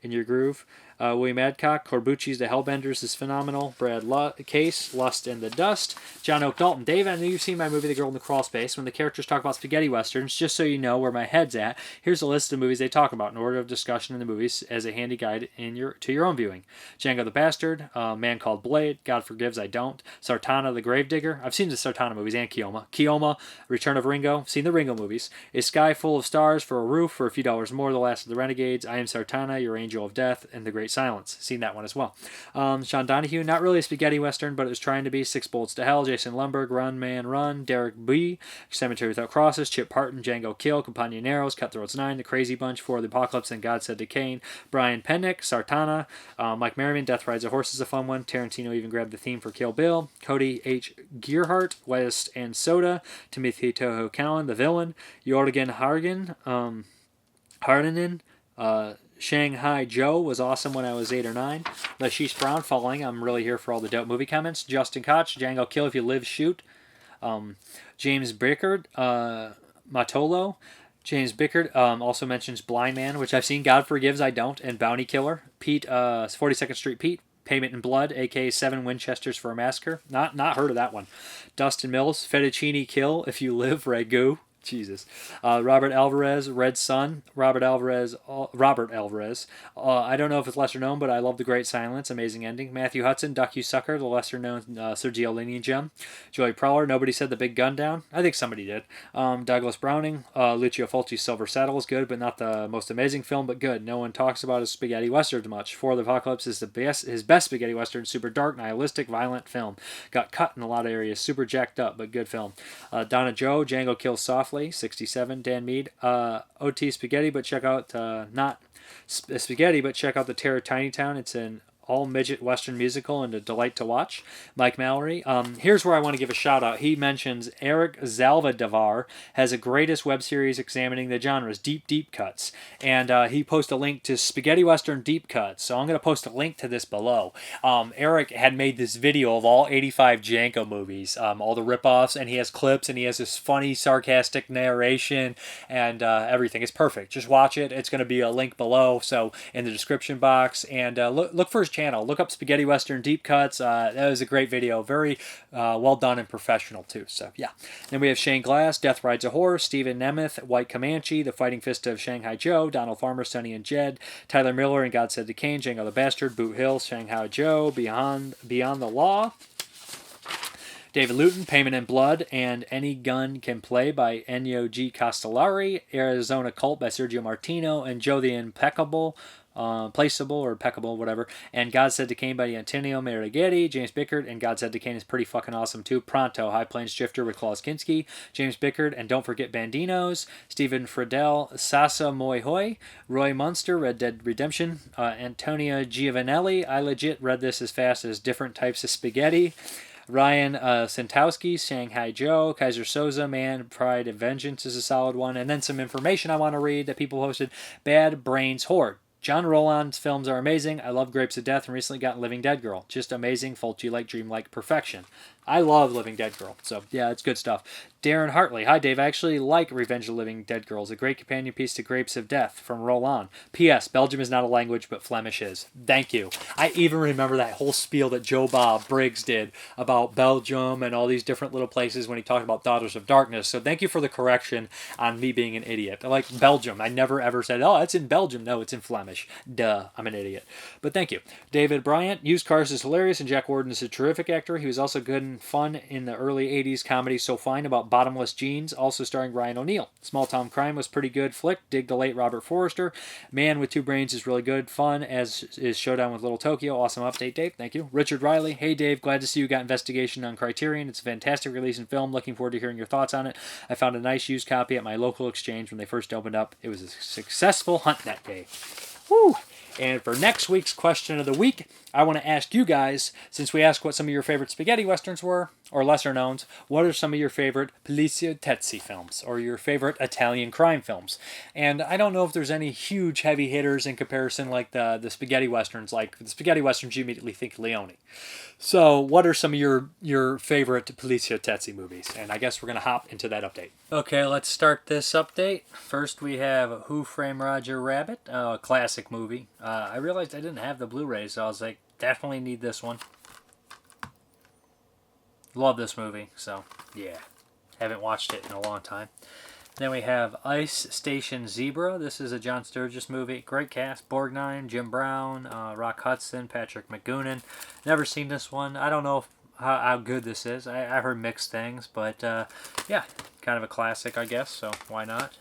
A: in your groove. William Adcock, Corbucci's The Hellbenders is phenomenal. Brad Case, Lust in the Dust. John Oak Dalton. Dave, I know you've seen my movie The Girl in the Crawl Space. When the characters talk about spaghetti westerns, just so you know where my head's at, here's a list of movies they talk about in order of discussion in the movies as a handy guide to your own viewing. Django the Bastard, Man Called Blade, God Forgives, I Don't, Sartana the Gravedigger. I've seen the Sartana movies and Keoma. Keoma, Return of Ringo. Seen the Ringo movies. Is Sky Full of Stars for a Roof for a few dollars more, The Last of the Renegades, I Am Sartana, Your Angel of Death, and The Great Silence. Seen that one as well. Sean Donahue, not really a spaghetti western, but it was trying to be. Six Bullets to Hell, Jason Lumberg, Run Man Run, Derek B, Cemetery Without Crosses, Chip Parton, Django Kill, Compagnoneros, Cutthroats 9, The Crazy Bunch, For the Apocalypse, and God Said to Cain, Brian Pennick, Sartana, Mike Merriman, Death Rides a Horse is a fun one. Tarantino even grabbed the theme for Kill Bill. Cody H. Gearhart, West and Soda, Timothy Toho Cowan, The Villain, Jorgen Hardanen, Shanghai Joe was awesome when I was 8 or 9. Lashish Brown following. I'm really here for all the dope movie comments. Justin Koch, Django Kill, If You Live, Shoot. James Bickard, Matolo. James Bickard also mentions Blind Man, which I've seen. God Forgives, I Don't, and Bounty Killer. Pete, 42nd Street Pete. Payment in Blood, aka 7 Winchesters for a Massacre. Not heard of that one. Dustin Mills, Fettuccine Kill, If You Live, Ragu. Jesus. Robert Alvarez, Red Sun. Robert Alvarez. I don't know if it's lesser known, but I love The Great Silence. Amazing ending. Matthew Hudson, Duck You Sucker, the lesser known Sergio Leone gem. Joey Prowler, Nobody Said the Big Gun Down. I think somebody did. Douglas Browning, Lucio Fulci's Silver Saddle is good, but not the most amazing film, but good. No one talks about his spaghetti western much. For the Apocalypse is his best spaghetti western. Super dark, nihilistic, violent film. Got cut in a lot of areas. Super jacked up, but good film. Donna Joe, Django Kills Softly. 67. Dan Mead, OT Spaghetti, but check out not Spaghetti, but check out The Terror Tiny Town. It's an all-midget Western musical and a delight to watch. Mike Mallory. Here's where I want to give a shout-out. He mentions Eric Zalvadivar has a greatest web series examining the genres, Deep Cuts. And he posted a link to Spaghetti Western Deep Cuts. So I'm going to post a link to this below. Eric had made this video of all 85 Django movies, all the ripoffs, and he has clips, and he has this funny, sarcastic narration, and everything. It's perfect. Just watch it. It's going to be a link below, so in the description box. And look for his channel. Look up Spaghetti Western Deep Cuts. That was a great video. Very well done and professional, too. So, yeah. Then we have Shane Glass, Death Rides a Horse, Stephen Nemeth, White Comanche, The Fighting Fist of Shanghai Joe, Donald Farmer, Sonny and Jed, Tyler Miller and God Said to Cain, Django the Bastard, Boot Hill, Shanghai Joe, Beyond the Law, David Luton, Payment in Blood, and Any Gun Can Play by Ennio G. Castellari, Arizona Cult by Sergio Martino, and Joe the Impeccable, Placeable or Impeccable, whatever, and God Said to Cain by Antonio Marighetti, James Bickard, and God Said to Cain is pretty fucking awesome too. Pronto, High Plains Drifter with Klaus Kinski, James Bickard, and don't forget Bandinos, Stephen Friedel, Sasa Moy Hoy, Roy Munster, Red Dead Redemption, Antonia Giovanelli, I legit read this as fast as Different Types of Spaghetti, Ryan Santowski, Shanghai Joe, Kaiser Soza, Man, Pride and Vengeance is a solid one, and then some information I want to read that people posted. Bad Brains Horde. John Roland's films are amazing. I love Grapes of Death and recently got Living Dead Girl. Just amazing, Fulci-like, dreamlike perfection. I love Living Dead Girl, so yeah, it's good stuff. Darren Hartley. Hi, Dave. I actually like Revenge of the Living Dead Girls, a great companion piece to Grapes of Death from Roland. P.S. Belgium is not a language, but Flemish is. Thank you. I even remember that whole spiel that Joe Bob Briggs did about Belgium and all these different little places when he talked about Daughters of Darkness. So thank you for the correction on me being an idiot. I like Belgium. I never ever said, oh, it's in Belgium. No, it's in Flemish. Duh, I'm an idiot. But thank you. David Bryant. Used Cars is hilarious, and Jack Warden is a terrific actor. He was also good and fun in the early 80s comedy So Fine about bottomless jeans, also starring Ryan O'Neal. Small Town Crime was pretty good flick. Dig the late Robert Forrester. Man with Two Brains is really good. Fun, as is Showdown with Little Tokyo. Awesome update, Dave. Thank you. Richard Riley. Hey, Dave. Glad to see you got Investigation on Criterion. It's a fantastic release and film. Looking forward to hearing your thoughts on it. I found a nice used copy at my local exchange when they first opened up. It was a successful hunt that day. Woo! And for next week's question of the week, I want to ask you guys, since we asked what some of your favorite spaghetti westerns were, or lesser knowns, what are some of your favorite poliziotteschi films, or your favorite Italian crime films? And I don't know if there's any huge heavy hitters in comparison like the spaghetti westerns. Like the spaghetti westerns, you immediately think Leone. So what are some of your favorite poliziotteschi movies? And I guess we're going to hop into that update. Okay, let's start this update. First we have Who Framed Roger Rabbit, a classic movie. I realized I didn't have the Blu-ray, so I was like, definitely need this one. Love this movie, so yeah. Haven't watched it in a long time. Then we have Ice Station Zebra. This is a John Sturges movie. Great cast. Borgnine, Jim Brown, Rock Hudson, Patrick McGoonan. Never seen this one. I don't know how good this is. I've heard mixed things, but yeah, kind of a classic, I guess, so why not?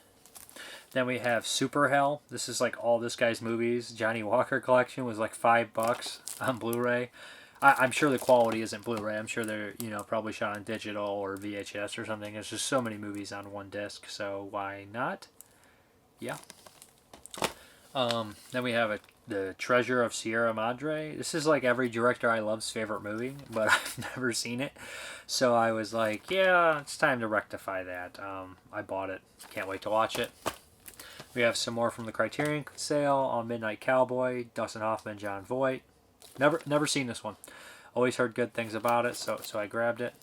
A: Then we have Super Hell. This is like all this guy's movies. Johnny Walker collection was like $5 on Blu-ray. I'm sure the quality isn't Blu-ray. I'm sure they're, probably shot on digital or VHS or something. There's just so many movies on one disc, so why not? Yeah. Then we have The Treasure of Sierra Madre. This is like every director I love's favorite movie, but I've never seen it. So I was like, yeah, it's time to rectify that. I bought it. Can't wait to watch it. We have some more from the Criterion sale on Midnight Cowboy, Dustin Hoffman, John Voight. Never seen this one. Always heard good things about it, so I grabbed it.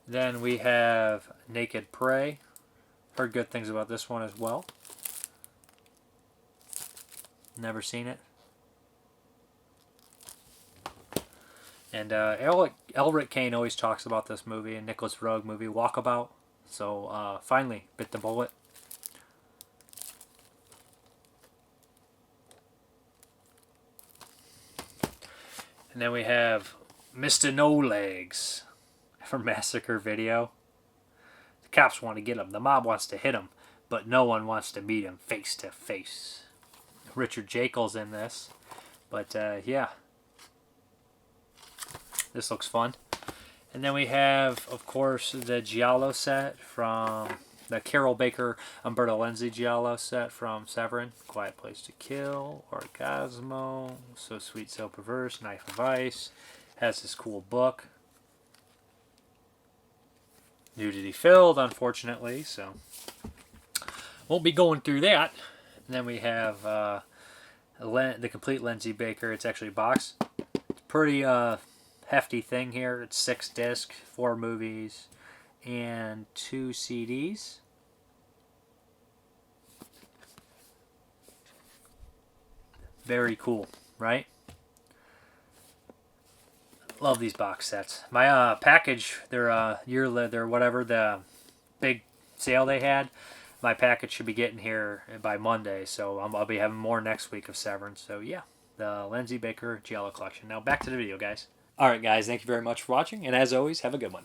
A: Then we have Naked Prey. Heard good things about this one as well. Never seen it. And Elric Kane always talks about this movie, a Nicholas Roeg movie, Walkabout. So finally bit the bullet. And then we have Mr. No Legs from Massacre Video. The cops want to get him. The mob wants to hit him. But no one wants to meet him face to face. Richard Jekyll's in this. But yeah. This looks fun. And then we have, of course, the Giallo set from the Carol Baker Umberto Lenzi Giallo set from Severin. Quiet Place to Kill, Orgasmo, So Sweet, So Perverse, Knife of Ice. Has this cool book. Nudity filled, unfortunately, so won't be going through that. And then we have the complete Lenzi Baker. It's actually a box. It's pretty hefty thing here. It's 6 discs, 4 movies, and 2 CDs. Very cool, right? Love these box sets. My package, their whatever, the big sale they had, my package should be getting here by Monday, so I'll be having more next week of Severance. So yeah, the Lenzi Baker Giallo collection. Now back to the video, guys. Alright guys, thank you very much for watching, and as always, have a good one.